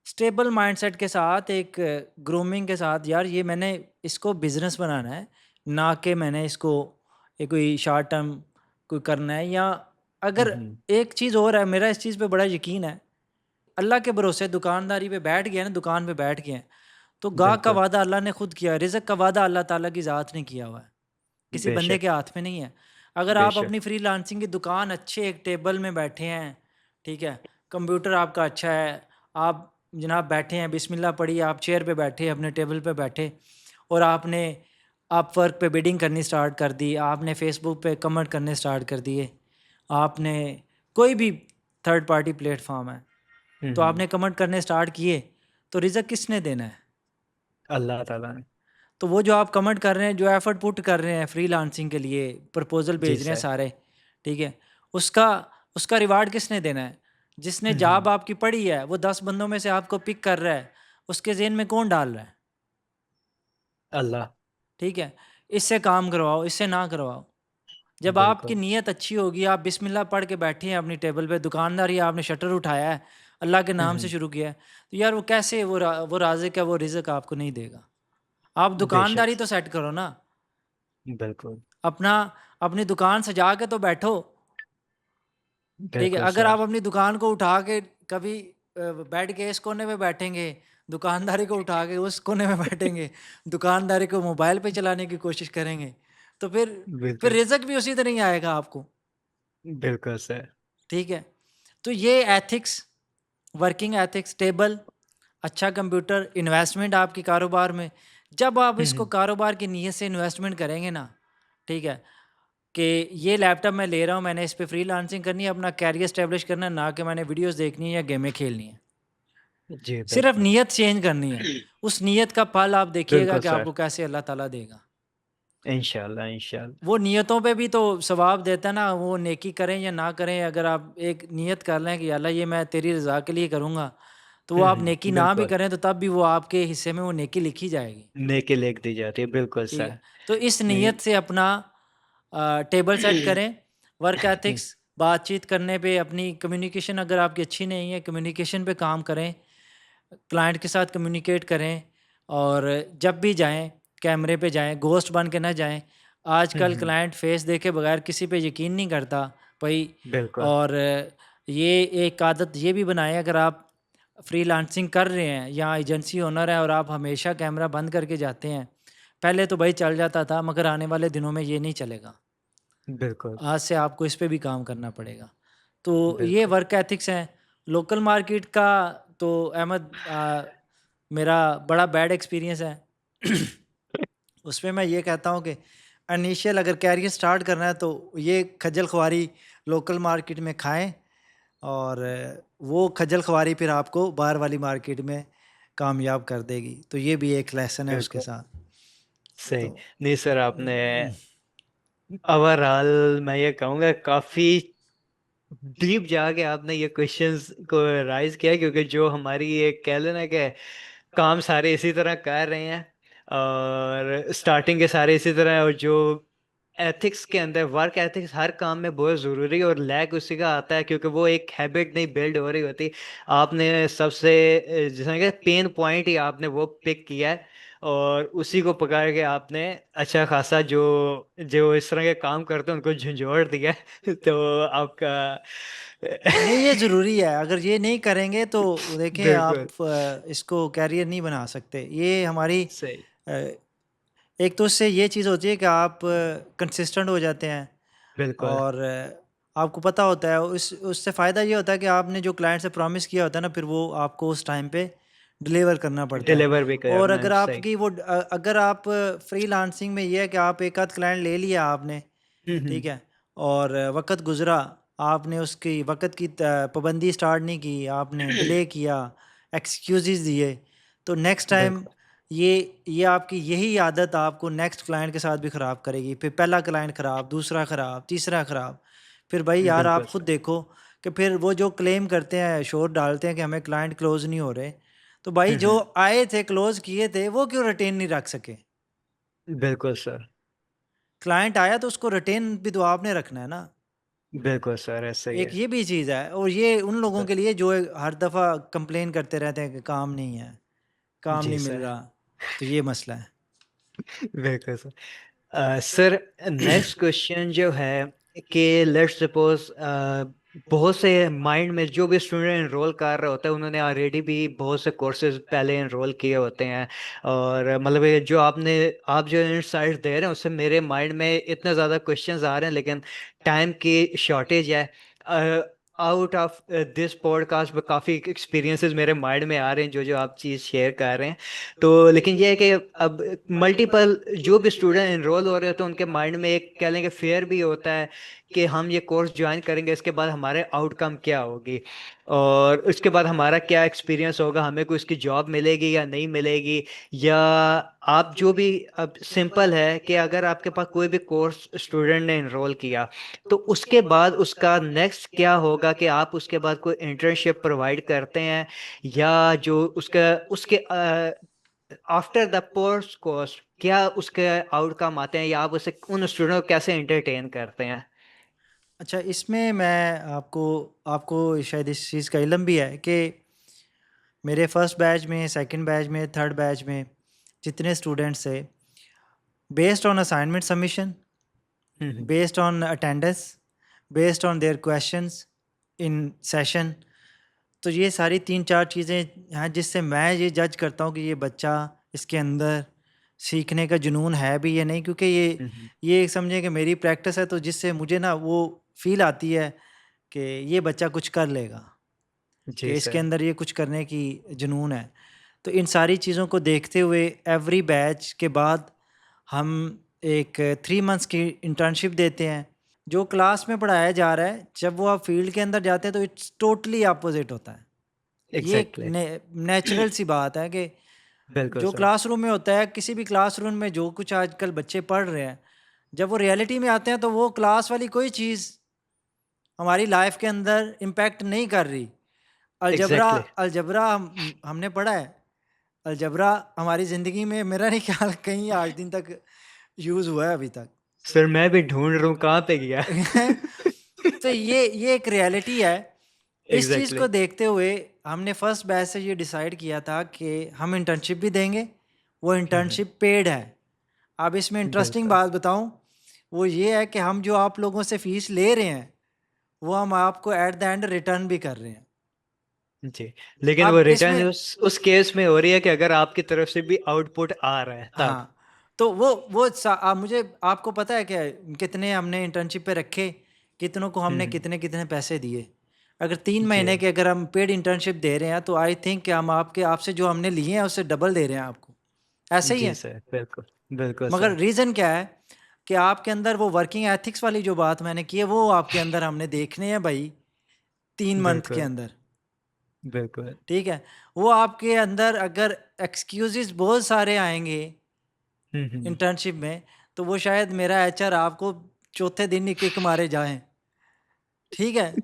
स्टेबल माइंडसेट के साथ, एक ग्रूमिंग के साथ, यार ये मैंने इसको बिजनेस बनाना है, ना कि मैंने इसको एक कोई शॉर्ट टर्म कोई करना है, या अगर हम्म। एक चीज़ और है, मेरा इस चीज़ पे बड़ा यकीन है, अल्लाह के भरोसे दुकानदारी पे बैठ गया ना, दुकान पे बैठ गए हैं, तो गाहक का बिल्कुल। वादा अल्लाह ने खुद किया है, रिज़्क का वादा अल्लाह ताला की ज़ात ने किया हुआ है, किसी बंदे बेशक। के हाथ में नहीं है। अगर आप बेशक। अपनी फ्रीलांसिंग की दुकान अच्छे एक टेबल में बैठे हैं, ठीक है, कंप्यूटर आपका अच्छा है, आप जनाब बैठे हैं, बिस्मिल्लाह पढ़ी, आप चेयर पे बैठे, अपने टेबल पे बैठे और आपने अपवर्क पे बिडिंग करनी स्टार्ट कर दी, आपने फेसबुक पे कमेंट करने स्टार्ट कर दिए, आपने कोई भी थर्ड पार्टी प्लेटफॉर्म है, तो हम्म। आपने कमेंट करने स्टार्ट किए, तो रिज़्क किसने देना है? अल्लाह ताला ने। तो वो जो आप कमेंट कर रहे हैं, जो एफर्ट पुट कर रहे हैं फ्रीलांसिंग के लिए, प्रपोज़ल जी भेज रहे हैं सर। सारे, ठीक है? उसका उसका रिवार्ड किसने देना है? जिसने हम्म। जॉब आपकी पढ़ी है, वो 10 बंदों में से आपको पिक कर रहा है, उसके ज़हन में कौन डाल रहा है? अल्लाह। ठीक है? इससे काम करवाओ, इससे ना करवाओ। जब आपकी बिल्कुल। नीयत अच्छी होगी, आप बिस्मिल्लाह पढ़ के बैठे हैं अपनी टेबल पे, दुकानदारी आपने शटर उठाया है, अल्लाह के नाम से हम्म। शुरू किया है, तो यार वो कैसे वो राज़िक है, वो रिज़्क आपको नहीं देगा? आप बेशक। दुकानदारी तो सेट करो ना। बिल्कुल। अपना अपनी दुकान सजा के तो बैठो, ठीक है? बिल्कुल अगर आप सर। अपनी दुकान को उठा के कभी बेड के इस कोने पे बैठेंगे, दुकानदारी को उठा के उस कोने में बैठेंगे, दुकानदारी को मोबाइल पे चलाने की कोशिश करेंगे, तो फिर बिल्कुल। रिज़्क भी उसी तरह ही आएगा आपको, बिल्कुल सर। ठीक है? तो ये एथिक्स, वर्किंग एथिक्स, टेबल, अच्छा कंप्यूटर, इन्वेस्टमेंट आपके कारोबार में, जब आप इसको हम्म। कारोबार की नीयत से इन्वेस्टमेंट करेंगे ना, ठीक है? कि ये लैपटॉप मैं ले रहा हूँ, मैंने इस पे फ्रीलांसिंग करनी है, अपना कैरियर एस्टेब्लिश करना है, ना कि मैंने वीडियोज़ देखनी है या गेमें खेलनी है। जी सिर्फ़ बिल्कुल। नीयत चेंज करनी है। उस नीयत का फल आप देखिएगा बिल्कुल कि सर। आपको कैसे अल्लाह ताला देगा। इंशाल्लाह इंशाल्लाह। वो नियतों पे भी तो सवाब देता है ना, वो नेकी करें या ना करें, अगर आप एक नियत कर लें कि अल्लाह ये मैं तेरी रज़ा के लिए करूँगा, तो वो आप नेकी ना भी बिल्कुल। करें तो तब भी वो आपके हिस्से में वो नेकी लिखी जाएगी। नेकी लिख दी जाती है, बिल्कुल ठीक सर। है? तो इस नहीं। नियत से अपना टेबल सेट करें, वर्क एथिक्स, बातचीत करने पे अपनी कम्युनिकेशन अगर आपकी अच्छी नहीं है, कम्युनिकेशन पे काम करें, क्लाइंट के साथ कम्युनिकेट करें और जब भी जाएँ, कैमरे पे जाएँ, घोस्ट बन के ना जाएँ। आजकल क्लाइंट फेस देखे बगैर किसी पे यकीन नहीं करता भई। बिल्कुल। और ये एक आदत ये भी बनाएँ, अगर आप फ्रीलांसिंग कर रहे हैं या एजेंसी ओनर हैं और आप हमेशा कैमरा बंद करके जाते हैं, पहले तो भाई चल जाता था मगर आने वाले दिनों में ये नहीं चलेगा। बिल्कुल। आज से आपको इस पे भी काम करना पड़ेगा। तो ये बिल्कुल। वर्क एथिक्स हैं। लोकल मार्केट का तो अहमद मेरा बड़ा बैड एक्सपीरियंस है। उसमें मैं ये कहता हूँ कि इनिशियल अगर कैरियर स्टार्ट करना है तो ये खज्जल ख्वारी लोकल मार्केट में खाएँ और वो खज्जल ख्वारी फिर आपको बाहर वाली मार्केट में कामयाब कर देगी। तो ये भी एक लेसन है उसके बिल्कुल साथ। सही। तो नहीं सर, आपने ओवरऑल मैं ये कहूँगा काफी डीप जाके आपने ये क्वेश्चंस को राइज किया, क्योंकि जो हमारी ये कह लेना कि काम सारे इसी तरह कर रहे हैं और स्टार्टिंग के सारे इसी तरह है, और जो एथिक्स के अंदर वर्क एथिक्स हर काम में बहुत ज़रूरी है, और लैग उसी का आता है क्योंकि वो एक हैबिट नहीं बिल्ड हो रही होती। आपने सबसे जिसमें कि पेन पॉइंट ही आपने वो पिक किया है, और उसी को पकड़ के आपने अच्छा खासा जो जो इस तरह के काम करते हैं उनको झंझोड़ दिया है। तो आपका नहीं, ये ज़रूरी है। अगर ये नहीं करेंगे तो देखें बिल्कुल आप इसको कैरियर नहीं बना सकते। ये हमारी सही। अ, एक तो उससे ये चीज़ होती है कि आप कंसिस्टेंट हो जाते हैं बिल्कुल। और आपको पता होता है उससे फ़ायदा ये होता है कि आपने जो क्लाइंट से प्रॉमिस किया होता है ना, फिर वो आपको उस टाइम पे डिलीवर करना पड़ता है। डिलीवर भी और करना है, अगर सही। आपकी अगर आप फ्रीलांसिंग में ये है कि आप एक आध क्लाइंट ले लिया आपने, ठीक हम्म। है? और वक़्त गुज़रा, आपने उसकी वक़्त की पाबंदी स्टार्ट नहीं की, आपने डिले किया, एक्सक्यूज़ेज़ दिए, तो नेक्स्ट टाइम बिल्कुल। ये ये आपकी यही आदत आपको नेक्स्ट क्लाइंट के साथ भी ख़राब करेगी। फिर पहला क्लाइंट ख़राब, दूसरा ख़राब, तीसरा ख़राब। फिर भाई यार आप बिल्कुल खुद सर। देखो कि फिर वो जो क्लेम करते हैं, शोर डालते हैं कि हमें क्लाइंट क्लोज़ नहीं हो रहे, तो भाई जो हम्म। आए थे, क्लोज़ किए थे, वो क्यों रिटेन नहीं रख सके? बिल्कुल सर। क्लाइंट आया तो उसको रिटेन भी तो आपने रखना है ना। बिल्कुल सर, ऐसा ही एक है। ये भी चीज़ है और ये उन लोगों ब- के लिए जो हर दफ़ा कंप्लेन करते रहते हैं कि काम नहीं है, काम जी नहीं मिल सर। रहा, तो ये मसला है। बिल्कुल सर। सर नेक्स्ट क्वेश्चन जो है कि लेट्स सपोज बहुत से माइंड में जो भी स्टूडेंट एनरोल कर रहे होते हैं उन्होंने ऑलरेडी भी बहुत से कोर्सेज पहले एनरोल किए होते हैं। और मतलब ये जो आप जो इनसाइट्स दे रहे हैं उससे मेरे माइंड में इतने ज़्यादा क्वेश्चंस आ रहे हैं, लेकिन टाइम की शॉर्टेज है। आउट ऑफ दिस पॉडकास्ट में काफ़ी एक्सपीरियंसेस मेरे माइंड में आ रहे हैं जो जो आप चीज़ शेयर कर रहे हैं। तो लेकिन ये है कि अब मल्टीपल जो भी स्टूडेंट एनरोल हो रहे हैं तो उनके माइंड में एक कह लें कि फेयर भी होता है कि हम ये कोर्स ज्वाइन करेंगे, इसके बाद हमारे आउटकम क्या होगी और उसके बाद हमारा क्या एक्सपीरियंस होगा, हमें कोई इसकी जॉब मिलेगी या नहीं मिलेगी। या आप जो भी, अब सिंपल है कि अगर आपके पास कोई भी कोर्स स्टूडेंट ने इनरोल किया तो उसके बाद उसका नेक्स्ट क्या होगा, कि आप उसके बाद कोई इंटर्नशिप प्रोवाइड करते हैं या जो उसका उसके आफ्टर द कोर्स कोर्स क्या उसके आउटकम आते हैं, या आप उसे उन स्टूडेंट को कैसे एंटरटेन करते हैं। अच्छा, इसमें मैं आपको आपको शायद इस चीज़ का इल्म भी है कि मेरे फर्स्ट बैच में, सेकंड बैच में, थर्ड बैच में जितने स्टूडेंट्स थे, based on assignment submission, hmm. Based on attendance, based on their questions in session, तो ये सारी 3-4 चीज़ें हैं जिससे मैं ये जज करता हूँ कि ये बच्चा, इसके अंदर सीखने का जुनून है भी या नहीं। क्योंकि हम्म। ये एक समझे कि मेरी प्रैक्टिस है, तो जिससे मुझे ना वो फ़ील आती है कि ये बच्चा कुछ कर लेगा, जी कि इसके सर। अंदर ये कुछ करने की जुनून है। तो इन सारी चीज़ों को देखते हुए एवरी बैच के बाद हम एक 3 मंथ्स की इंटर्नशिप देते हैं। जो क्लास में पढ़ाया जा रहा है, जब वो आप फील्ड के अंदर जाते हैं तो इट्स टोटली अपोज़िट होता है। ये एक एग्जैक्टली। नेचुरल सी बात है कि बिल्कुल जो सर। क्लासरूम में होता है, किसी भी क्लासरूम में जो कुछ आजकल बच्चे पढ़ रहे हैं, जब वो रियलिटी में आते हैं तो वो क्लास वाली कोई चीज़ हमारी लाइफ के अंदर इम्पैक्ट नहीं कर रही। Algebra exactly. अलजबरा हमने पढ़ा है। अलजबरा हमारी ज़िंदगी में मेरा नहीं ख्याल कहीं आज दिन तक यूज़ हुआ है अभी तक। सर मैं भी ढूंढ रहा हूँ कहाँ पे गया। तो ये एक रियलिटी है। इस चीज़ एग्जैक्टली। को देखते हुए हमने फर्स्ट बैच से ये डिसाइड किया था कि हम इंटर्नशिप भी देंगे, वो इंटर्नशिप पेड है। अब इसमें इंटरेस्टिंग बिल्कुल। बात बताऊँ, वो ये है कि हम जो आप लोगों से फ़ीस ले रहे हैं, वो हम आपको एट द एंड रिटर्न भी कर रहे हैं। जी। लेकिन वो अब रिटर्न इसमें उस केस में हो रही है कि अगर आपकी तरफ से भी आउटपुट आ रहा है तब। हाँ, तो मुझे आपको पता है क्या कितने हमने इंटर्नशिप पे रखे, कितनों को हमने हम्म। कितने-कितने पैसे दिए? अगर 3 जी। महीने के अगर हम पेड इंटर्नशिप दे रहे हैं, तो आई थिंक कि हम आपसे जो हमने लिए हैं, उससे डबल दे रहे हैं आपको। ऐसे ही जी है। सर, बिल्कुल। बिल्कुल मगर सर। रीज़न क्या है कि आपके अंदर वो वर्किंग एथिक्स वाली जो बात मैंने की है, वो आपके अंदर हमने देखने हैं भई 3 मंथ के बिल्कुल। अंदर, बिल्कुल। ठीक है? वो आपके अंदर अगर एक्सक्यूज़ेज़ बहुत सारे आएँगे हम्म। इंटर्नशिप में, तो वो शायद मेरा एचआर आपको चौथे दिन ही किक मारे जाएँ, ठीक है?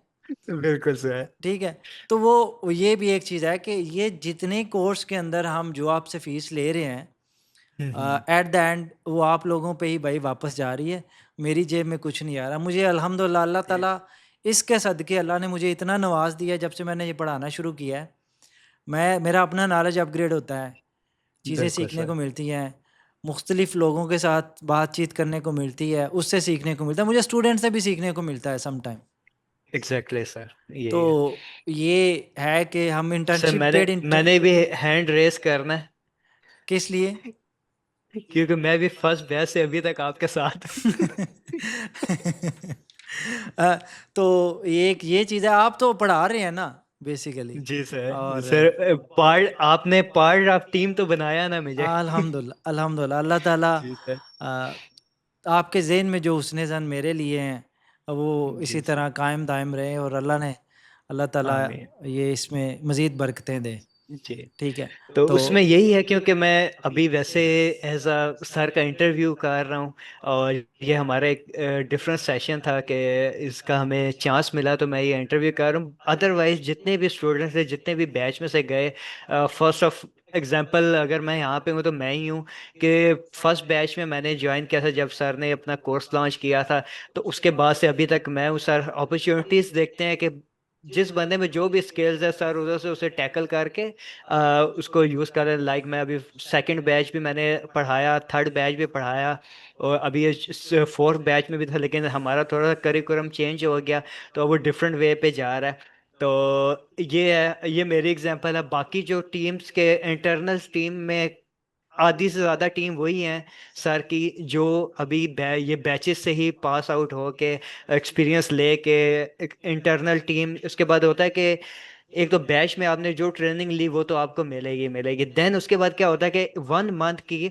बिल्कुल सर। ठीक है? तो वो ये भी एक चीज़ है कि ये जितने कोर्स के अंदर हम जो आपसे फ़ीस ले रहे हैं, हम्म। एट द एंड वो आप लोगों पे ही भई वापस जा रही है, मेरी जेब में कुछ नहीं आ रहा। मुझे अल्हम्दुलिल्लाह अल्लाह जी। ताला इसके सदके अल्लाह ने मुझे इतना नवाज़ दिया है जब से मैंने ये पढ़ाना शुरू किया है, मेरा अपना नॉलेज अपग्रेड होता है, चीज़ें बिल्कुल सीखने सर। को मिलती हैं, मुख्तलिफ़ लोगों के साथ बातचीत करने को मिलती है, उससे सीखने को मिलता है, मुझे स्टूडेंट से भी सीखने को मिलता है सम टाइम। एग्जैक्टली सर, तो यही है। ये है कि हम सर इंटर्नशिप मैंने पेड इंटर मैंने भी हैंड रेस करना है किस लिए? क्योंकि मैं भी फर्स्ट बैच से अभी तक आपके साथ हूँ। अ, तो ये चीज़ है, आप तो पढ़ा रहे हैं ना बेसिकली। जी सर। और सर पार्ट आपने पार्ट ऑफ टीम तो बनाया ना मुझे। अल्हम्दुलिल्लाह अल्हम्दुलिल्लाह अल्लाह ताला जी सर। आपके ज़हन में जो हुस्न ज़न मेरे लिए हैं, वो इसी जी सर। तरह कायम दायम रहे और अल्लाह ताला आमीन। ये इसमें मज़ीद बरकतें दे। जी। ठीक है? तो तो उसमें यही है क्योंकि मैं अभी वैसे एज अ सर का इंटरव्यू कर रहा हूँ और ये हमारा एक डिफरेंट सेशन था कि इसका हमें चांस मिला तो मैं ये इंटरव्यू कर रहा हूँ। अदरवाइज जितने भी स्टूडेंट्स थे, जितने भी बैच में से गए, फर्स्ट ऑफ एग्जांपल अगर मैं यहाँ पे हूँ तो मैं ही हूँ कि फर्स्ट बैच में मैंने ज्वाइन किया था जब सर ने अपना कोर्स लॉन्च किया था। तो उसके बाद से अभी तक मैं हूँ सर। अपॉर्चुनिटीज़ देखते हैं कि जिस बंदे में जो भी स्किल्स है सर उधर से उसे टैकल करके उसको यूज करें। लाइक मैं अभी सेकंड बैच भी मैंने पढ़ाया, थर्ड बैच भी पढ़ाया, और अभी ये फोर्थ बैच में भी था, लेकिन हमारा थोड़ा करिकुलम चेंज हो गया, तो वो डिफरेंट वे पे जा रहा है। तो ये है, ये मेरी एग्जांपल है। बाकी जो टीम्स के इंटरनल टीम में आधी से ज्यादा टीम वही हैं सर की, जो अभी ये बैचेस से ही पास आउट हो के एक्सपीरियंस लेके इंटरनल टीम। उसके बाद होता है कि एक तो बैच में आपने जो ट्रेनिंग ली वो तो आपको मिलेगी मिलेगी, देन उसके बाद क्या होता है कि 1 मंथ की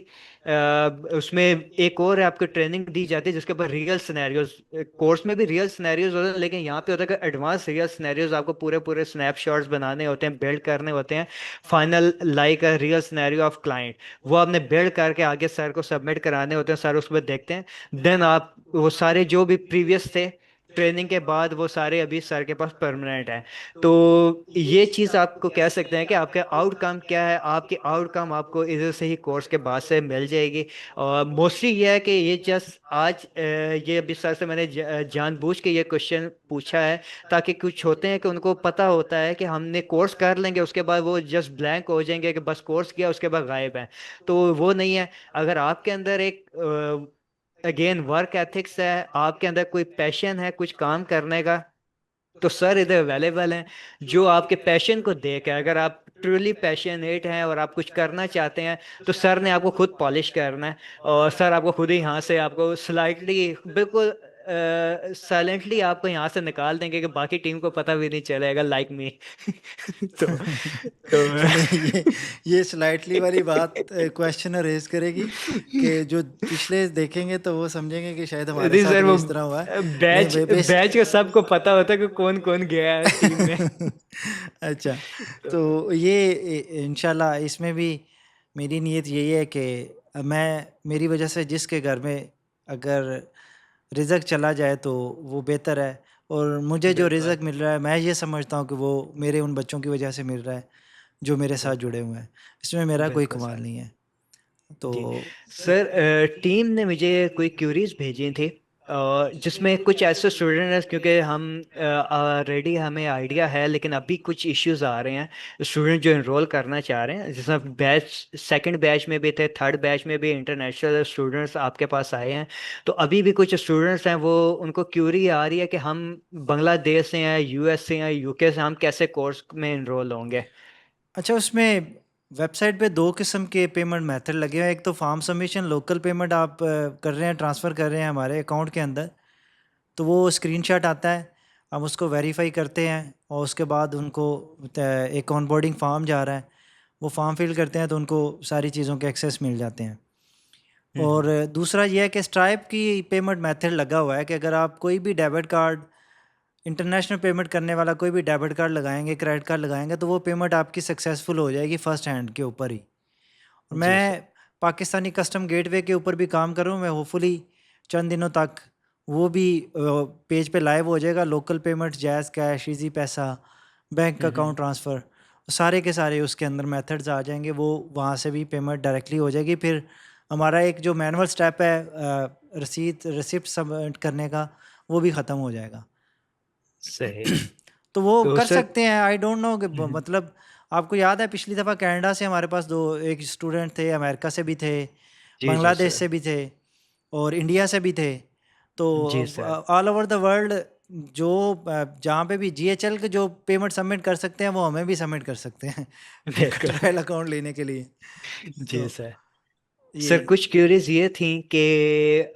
उसमें एक और आपको ट्रेनिंग दी जाती है जिसके ऊपर रियल सिनेरियोज, कोर्स में भी रियल सिनेरियोज होते हैं, लेकिन यहाँ पे होता है कि एडवांस रियल सिनेरियोज आपको पूरे पूरे स्नैपशॉट्स बनाने होते हैं, बिल्ड करने होते हैं, final like a real scenario of client. वो आपने बिल्ड करके आगे सर को सबमिट कराने होते हैं, सर उस पर देखते हैं। देन आप वो सारे जो भी प्रीवियस थे ट्रेनिंग के बाद, वो सारे अभी सर के पास परमानेंट है। तो ये चीज़ आपको कह सकते हैं कि आपका आउटकम क्या है, आपकी आउटकम आपको इधर से ही कोर्स के बाद से मिल जाएगी। और मोस्टली ये है कि ये जस्ट आज ये अभी सर से मैंने जानबूझ के ये क्वेश्चन पूछा है, ताकि कुछ होते हैं कि उनको पता होता है कि हमने कोर्स कर लेंगे उसके बाद वो जस्ट ब्लैंक हो जाएंगे कि बस कोर्स किया उसके बाद गायब है। तो वो नहीं है। अगर आपके अंदर एक अगेन वर्क एथिक्स है, आपके अंदर कोई पैशन है कुछ काम करने का, तो सर इधर अवेलेबल हैं। जो आपके पैशन को देख है, अगर आप ट्रूली पैशनेट हैं और आप कुछ करना चाहते हैं, तो सर ने आपको खुद पॉलिश करना है, और सर आपको खुद ही यहाँ से आपको स्लाइटली बिल्कुल साइलेंटली आपको यहाँ से निकाल देंगे कि बाकी टीम को पता भी नहीं चलेगा, लाइक मी। तो नहीं, ये स्लाइटली वाली बात क्वेश्चन रेज करेगी कि जो पिछले देखेंगे तो वो समझेंगे कि शायद हमारे नहीं साथ सर, भी वो इस तरह हुआ है। नहीं बैच बेस बैच का सबको पता होता है कि कौन कौन गया है टीम में। अच्छा, तो तो ये इंशाल्लाह इसमें भी मेरी नीयत यही है कि मैं मेरी वजह से जिसके घर में अगर रिज़्क चला जाए तो वो बेहतर है, और मुझे जो बिल्कुल रिज़्क मिल रहा है मैं ये समझता हूँ कि वो मेरे उन बच्चों की वजह से मिल रहा है जो मेरे साथ बिल्कुल जुड़े हुए हैं। इसमें मेरा कोई बिल्कुल कमाल सर। नहीं है। तो जी सर, टीम ने मुझे कोई क्यूरीज भेजी थी, जिसमें कुछ ऐसे स्टूडेंट हैं, क्योंकि हम ऑलरेडी हमें आइडिया है, लेकिन अभी कुछ इश्यूज आ रहे हैं। स्टूडेंट जो इनरोल करना चाह रहे हैं, जिसमें बैच सेकंड बैच में भी थे, थर्ड बैच में भी इंटरनेशनल स्टूडेंट्स आपके पास आए हैं। तो अभी भी कुछ स्टूडेंट्स हैं, वो उनको क्यूरी आ रही है कि हम बांग्लादेश से हैं, यूएस से हैं, यूके से, हम कैसे कोर्स में इनरोल होंगे। अच्छा, उसमें वेबसाइट पे 2 किस्म के पेमेंट मेथड लगे हुए हैं। एक तो फार्म सबमिशन लोकल पेमेंट आप कर रहे हैं, ट्रांसफ़र कर रहे हैं हमारे अकाउंट के अंदर, तो वो स्क्रीनशॉट आता है, हम उसको वेरीफाई करते हैं और उसके बाद उनको एक ऑनबोर्डिंग फॉर्म जा रहा है, वो फॉर्म फिल करते हैं तो उनको सारी चीज़ों के एक्सेस मिल जाते हैं। और हम्म। दूसरा ये है कि स्ट्राइप की पेमेंट मेथड लगा हुआ है कि अगर आप कोई भी डेबिट कार्ड, इंटरनेशनल पेमेंट करने वाला कोई भी डेबिट कार्ड लगाएंगे, क्रेडिट कार्ड लगाएंगे, तो वो पेमेंट आपकी सक्सेसफुल हो जाएगी फर्स्ट हैंड के ऊपर ही। और जी सर। मैं पाकिस्तानी कस्टम गेटवे के ऊपर भी काम कर रहा हूँ, मैं होपफुली चंद दिनों तक वो भी पेज पे लाइव हो जाएगा। Local payment, jazz cash, easy पैसा, बैंक अकाउंट हम्म। ट्रांसफ़र, सारे के सारे उसके अंदर मेथड्स आ जाएंगे, वो वहाँ से भी पेमेंट डायरेक्टली हो जाएगी। फिर हमारा एक जो मैनुअल स्टेप है रसीद रिसिप्ट सबमिट करने का, वो भी ख़त्म हो जाएगा। सही। तो वो तो कर सर। सकते हैं। आई डोंट नो कि हम्म। मतलब आपको याद है पिछली दफ़ा कनाडा से हमारे पास 2 एक स्टूडेंट थे, अमेरिका से भी थे, जी जी बांग्लादेश सर। से भी थे और इंडिया से भी थे। तो जी sir. All over the world जो जहाँ पे भी जीएचएल के जो पेमेंट सबमिट कर सकते हैं वो हमें भी सबमिट कर सकते हैं उनका बिल्कुल। ट्रायल अकाउंट लेने के लिए। जी तो सर। ये सर कुछ क्यूरीज ये थी कि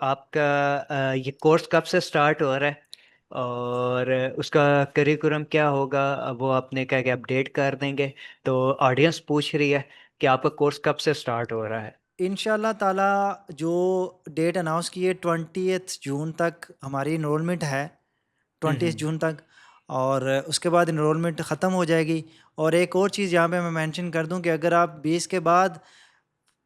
आपका ये कोर्स कब से स्टार्ट हो रहा है, और उसका करिकुलम क्या होगा, वो आपने क्या क्या अपडेट कर देंगे। तो ऑडियंस पूछ रही है कि आपका कोर्स कब से स्टार्ट हो रहा है। इंशाल्लाह ताला जो डेट अनाउंस की है 20th जून तक हमारी इनरोलमेंट है, 20th हम्म। जून तक। और उसके बाद इनरोलमेंट ख़त्म हो जाएगी। और एक और चीज़ यहाँ पे मैं मेंशन कर दूँ कि अगर आप 20 के बाद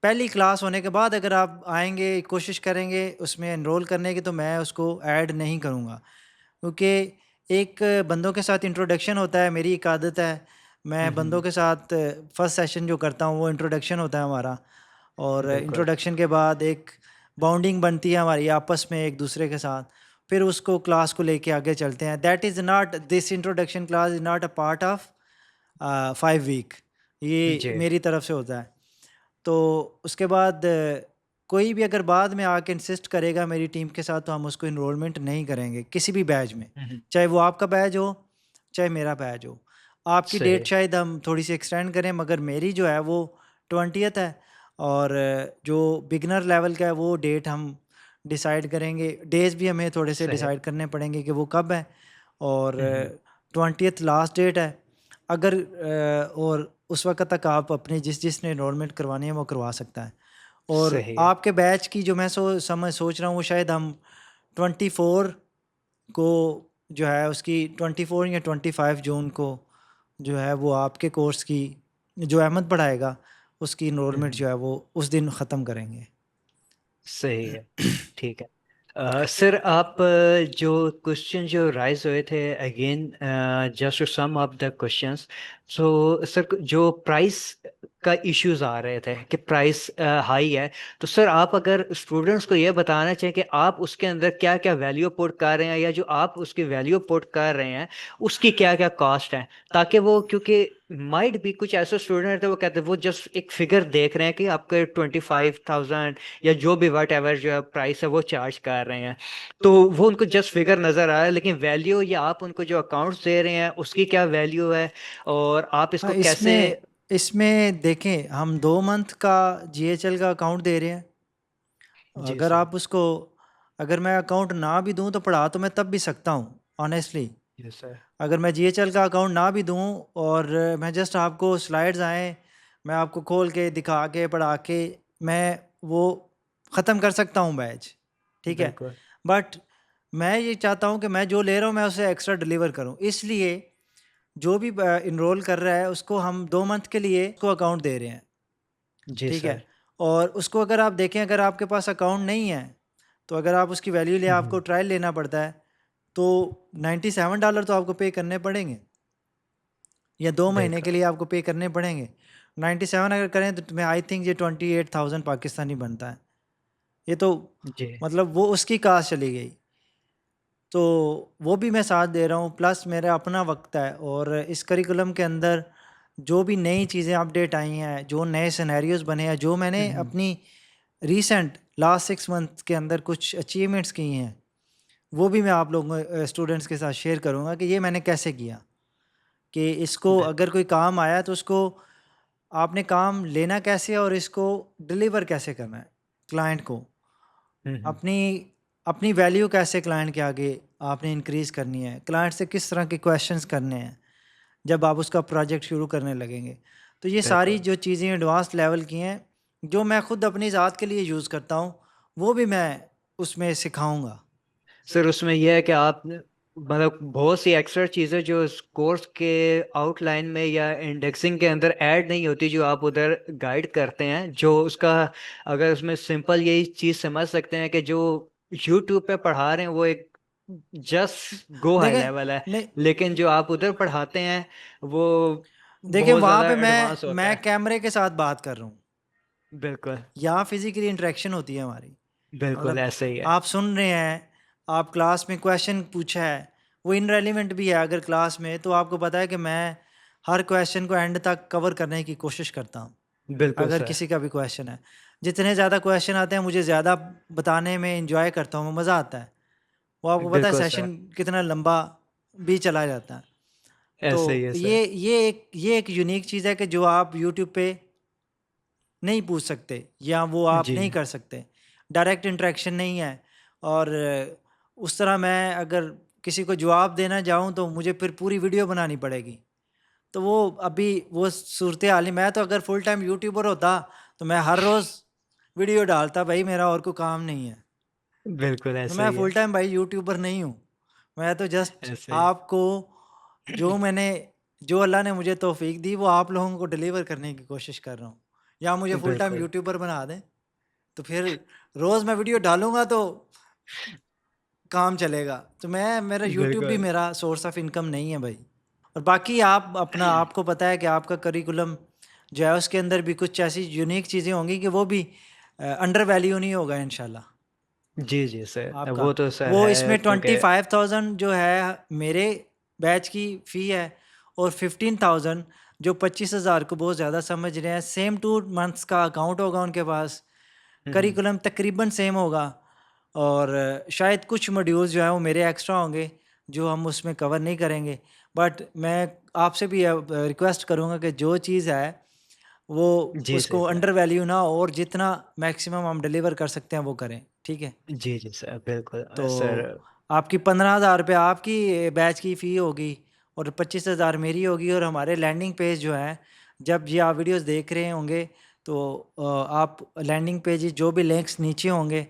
पहली क्लास होने के बाद अगर आप आएंगे, कोशिश करेंगे उसमें एनरोल करने की, तो मैं उसको ऐड नहीं करूँगा, क्योंकि एक बंदों के साथ इंट्रोडक्शन होता है। मेरी एक आदत है, मैं बंदों हम्म। के साथ फर्स्ट सेशन जो करता हूँ वो इंट्रोडक्शन होता है हमारा। और बिल्कुल। इंट्रोडक्शन के बाद एक बॉन्डिंग बनती है हमारी आपस में एक दूसरे के साथ। फिर उसको क्लास को लेके आगे चलते हैं। That is not, this introduction class is not a part of 5 week, ये जी। मेरी तरफ से होता है। तो उसके बाद कोई भी अगर बाद में आके इंसिस्ट करेगा मेरी टीम के साथ, तो हम उसको इनरोलमेंट नहीं करेंगे किसी भी बैच में, हम्म। चाहे वो आपका बैच हो चाहे मेरा बैच हो। आपकी सही। डेट शायद हम थोड़ी सी एक्सटेंड करें, मगर मेरी जो है वो 20th है, और जो बिगनर लेवल का है वो डेट हम डिसाइड करेंगे। डेज भी हमें थोड़े से सही। डिसाइड करने पड़ेंगे कि वो कब है, और हम्म। 20th लास्ट डेट है। अगर और उस वक्त तक आप अपने जिसने इनरोलमेंट करवानी है वो करवा सकता है। और सही है। आपके बैच की जो मैं सोच रहा हूँ, वो शायद हम 24 को जो है उसकी 24 या 25 जून को जो है वो आपके कोर्स की, जो अहमद पढ़ाएगा उसकी इनरोलमेंट हम्म। जो है वो उस दिन ख़त्म करेंगे। सही है। ठीक है। सर आप जो क्वेश्चन जो राइज हुए थे, again just to sum up the questions. So sir, जो प्राइस का इश्यूज आ रहे थे कि प्राइस हाई है, तो सर आप अगर स्टूडेंट्स को ये बताना चाहिए कि आप उसके अंदर क्या क्या वैल्यू पुट कर रहे हैं, या जो आप उसकी वैल्यू पुट कर रहे हैं उसकी क्या क्या कॉस्ट है, ताकि वो, क्योंकि माइट भी कुछ ऐसे स्टूडेंट है वो कहते हैं वो जस्ट एक फिगर देख रहे हैं कि आपके 25,000 या जो भी वट एवर जो है प्राइस है वो चार्ज कर रहे हैं, तो वो उनको जस्ट फिगर नजर आ रहा है, लेकिन वैल्यू या आप उनको जो अकाउंट्स दे रहे हैं उसकी क्या वैल्यू है, और आप हाँ, इसको कैसे। इसमें इसमें देखें, हम 2 मंथ का GHL का अकाउंट दे रहे हैं। जी अगर सर। आप उसको, अगर मैं अकाउंट ना भी दूं तो पढ़ा तो मैं तब भी सकता हूं ऑनेस्टली। जी सर। अगर मैं GHL का अकाउंट ना भी दूं, और मैं जस्ट आपको स्लाइड्स आए, मैं आपको खोल के दिखा के पढ़ा के मैं वो ख़त्म कर सकता हूं बैच, ठीक है। बिल्कुल। बट मैं ये चाहता हूं कि मैं जो ले रहा हूं मैं उसे एक्स्ट्रा डिलीवर करूं, इसलिए जो भी इनरोल कर रहा है उसको हम 2 मंथ के लिए उसको अकाउंट दे रहे हैं, जी ठीक है। सर। और उसको अगर आप देखें, अगर आपके पास अकाउंट नहीं है, तो अगर आप उसकी वैल्यू ले, आपको हम्म। ट्रायल लेना पड़ता है, तो $97 तो आपको पे करने पड़ेंगे, या 2 महीने बिल्कुल। के लिए आपको पे करने पड़ेंगे। 97 अगर करें तो तुम्हें आई थिंक ये 28,000 पाकिस्तानी बनता है। ये तो जी। मतलब वो उसकी कास्ट चली गई। तो वो भी मैं साथ दे रहा हूँ, प्लस मेरा अपना वक्त है, और इस करिकुलम के अंदर जो भी नई चीज़ें अपडेट आई हैं, जो नए सिनेरियोज बने हैं, जो मैंने हम्म। अपनी रीसेंट लास्ट 6 मंथ के अंदर कुछ अचीवमेंट्स की हैं, वो भी मैं आप लोगों स्टूडेंट्स के साथ शेयर करूँगा कि ये मैंने कैसे किया, कि इसको अगर कोई काम आया तो उसको आपने काम लेना कैसे है, और इसको डिलीवर कैसे करना है क्लाइंट को, हम्म। अपनी अपनी वैल्यू कैसे क्लाइंट के आगे आपने इंक्रीज़ करनी है, क्लाइंट से किस तरह के क्वेश्चंस करने हैं जब आप उसका प्रोजेक्ट शुरू करने लगेंगे। तो ये सारी बिल्कुल। जो चीज़ें एडवांस लेवल की हैं, जो मैं खुद अपनी ज़ात के लिए यूज़ करता हूँ, वो भी मैं उसमें सिखाऊंगा। सर उसमें यह है कि आप मतलब बहुत सी एक्स्ट्रा चीज़ें जो इस कोर्स के आउटलाइन में या इंडेक्सिंग के अंदर ऐड नहीं होती, जो आप उधर गाइड करते हैं, जो उसका, अगर उसमें सिंपल यही चीज़ समझ सकते हैं कि जो यूट्यूब पे पढ़ा रहे हैं वो एक जस्ट गो हाई देखें, लेवल है, नहीं, लेकिन जो आप उधर पढ़ाते हैं वो देखें बहुत वहाँ ज़्यादा पे एडवांस होता मैं है। कैमरे के साथ बात कर रहा हूँ, बिल्कुल। यहाँ फिजिकली इंटरेक्शन होती है हमारी। बिल्कुल मतलब ऐसे ही है। आप सुन रहे हैं, आप क्लास में क्वेश्चन पूछा है, वो इनरेलीवेंट भी है अगर क्लास में, तो आपको पता है कि मैं हर क्वेश्चन को एंड तक कवर करने की कोशिश करता हूँ, बिल्कुल अगर सर। किसी का भी क्वेश्चन है। जितने ज़्यादा क्वेश्चन आते हैं मुझे ज़्यादा बताने में इंजॉय करता हूँ, मज़ा आता है। वो आपको पता है बिल्कुल सर। सेशन कितना लंबा भी चला जाता है। तो ऐसे ही है सर। ये एक यूनिक चीज़ है कि जो आप यूट्यूब पे नहीं पूछ सकते, या वो आप जी। नहीं कर सकते, डायरेक्ट इंटरेक्शन नहीं है। और उस तरह मैं अगर किसी को जवाब देना जाऊँ तो मुझे फिर पूरी वीडियो बनानी पड़ेगी। तो वो अभी वो सूरत हाल नहीं। मैं तो अगर फुल टाइम यूट्यूबर होता तो मैं हर रोज़ वीडियो डालता भाई, मेरा और कोई काम नहीं है। बिल्कुल तो ऐसे मैं ही फुल है। टाइम भाई यूट्यूबर नहीं हूँ। मैं तो जस्ट ऐसे ही। आपको जो मैंने जो अल्लाह ने मुझे तौफीक दी वो आप लोगों को डिलीवर करने की कोशिश कर रहा हूँ। या मुझे फुल टाइम बिल्कुल। यूट्यूबर बना दें, तो फिर रोज़ मैं वीडियो डालूँगा तो काम चलेगा। तो मैं, मेरा यूट्यूब भी बिल्कुल। मेरा सोर्स ऑफ इनकम नहीं है भाई। और बाकी आप अपना, आपको पता है कि आपका करिकुलम जो है उसके अंदर भी कुछ ऐसी यूनिक चीज़ें होंगी कि वो भी अंडर वैल्यू नहीं होगा इंशाल्लाह। जी जी सर, आपका। वो तो सर वो है इसमें क्योंकि 25,000 जो है मेरे बैच की फ़ी है, और 15,000 जो 25,000 को बहुत ज़्यादा समझ रहे हैं, सेम 2 मंथ्स का अकाउंट होगा उनके पास। हम्म। करिकुलम तकरीबन सेम होगा, और शायद कुछ मॉड्यूल्स जो हैं वो मेरे एक्स्ट्रा होंगे जो हम उसमें कवर नहीं करेंगे। बट मैं आपसे भी रिक्वेस्ट करूँगा कि जो चीज़ है वो जी उसको जी सर। अंडर वैल्यू ना हो, और जितना मैक्सिमम हम डिलीवर कर सकते हैं वो करें, ठीक है? जी जी सर, बिल्कुल तो सर। आपकी 15,000 रुपये आपकी बैच की फ़ी होगी, और 25,000 मेरी होगी। और हमारे लैंडिंग पेज जो है, जब ये आप वीडियोस देख रहे होंगे तो आप लैंडिंग पेज जो भी लिंक्स नीचे होंगे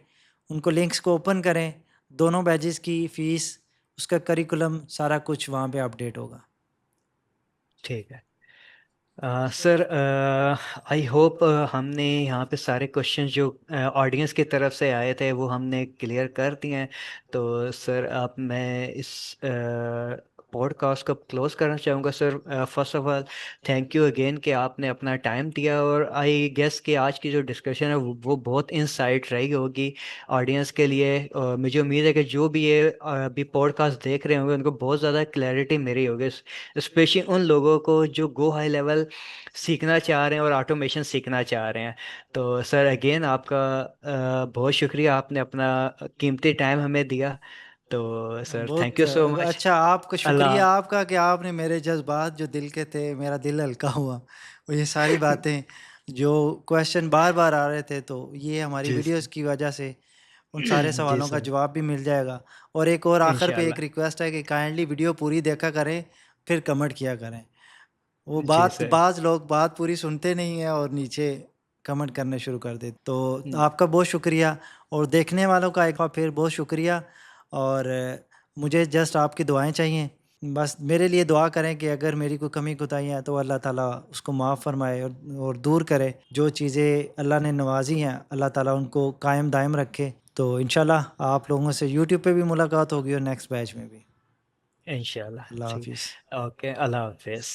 उनको लिंक्स को ओपन करें, दोनों बैचेस की फ़ीस, उसका करिकुलम, सारा कुछ वहाँ पे अपडेट होगा। ठीक है। सर, आई होप हमने यहाँ पे सारे क्वेश्चन जो ऑडियंस की तरफ से आए थे वो हमने क्लियर कर दिए हैं। तो सर, आप मैं इस पॉडकास्ट को क्लोज करना चाहूँगा sir. First of all, thank you again कि आपने अपना टाइम दिया, और आई गेस कि आज की जो डिस्कशन है वो बहुत इंसाइट रही होगी ऑडियंस के लिए। मुझे उम्मीद है कि जो भी ये अभी पॉडकास्ट देख रहे होंगे उनको बहुत ज़्यादा क्लैरिटी मिली होगी, स्पेशली उन लोगों को जो गो हाई लेवल सीखना चाह रहे हैं और ऑटोमेशन सीखना चाह रहे हैं। तो सर अगेन आपका बहुत शुक्रिया, आपने अपना कीमती टाइम हमें दिया। तो सर थैंक बहुत यू सो मच। अच्छा, आपका अल्लाह। शुक्रिया आपका कि आपने मेरे जज़्बात जो दिल के थे, मेरा दिल हल्का हुआ। और ये सारी बातें जो क्वेश्चन बार-बार आ रहे थे, तो ये हमारी जी वीडियोज़ की वजह से उन सारे जी सवालों का सर, जवाब भी मिल जाएगा। और एक और आखिर पे एक इंशाल्लाह। रिक्वेस्ट है कि काइंडली वीडियो पूरी देखा करें, फिर कमेंट किया करें। वो जी बात सर। बाज़ लोग बात पूरी सुनते नहीं हैं और नीचे कमेंट करने शुरू कर देते। तो आपका बहुत शुक्रिया, और देखने वालों का एक बार फिर बहुत शुक्रिया। और मुझे जस्ट आपकी दुआएँ चाहिए। बस मेरे लिए दुआ करें कि अगर मेरी कोई कमी कोताही है तो अल्लाह ताला उसको माफ़ फ़रमाए, और दूर करे। जो चीज़ें अल्लाह ने नवाज़ी हैं, अल्लाह ताला उनको कायम दायम रखे। तो इंशाल्लाह आप लोगों से यूट्यूब पे भी मुलाकात होगी, और नेक्स्ट बैच में भी। इंशाल्लाह अल्लाह ठीक। हाफ़िज़। ओके, अल्लाह हाफिज़।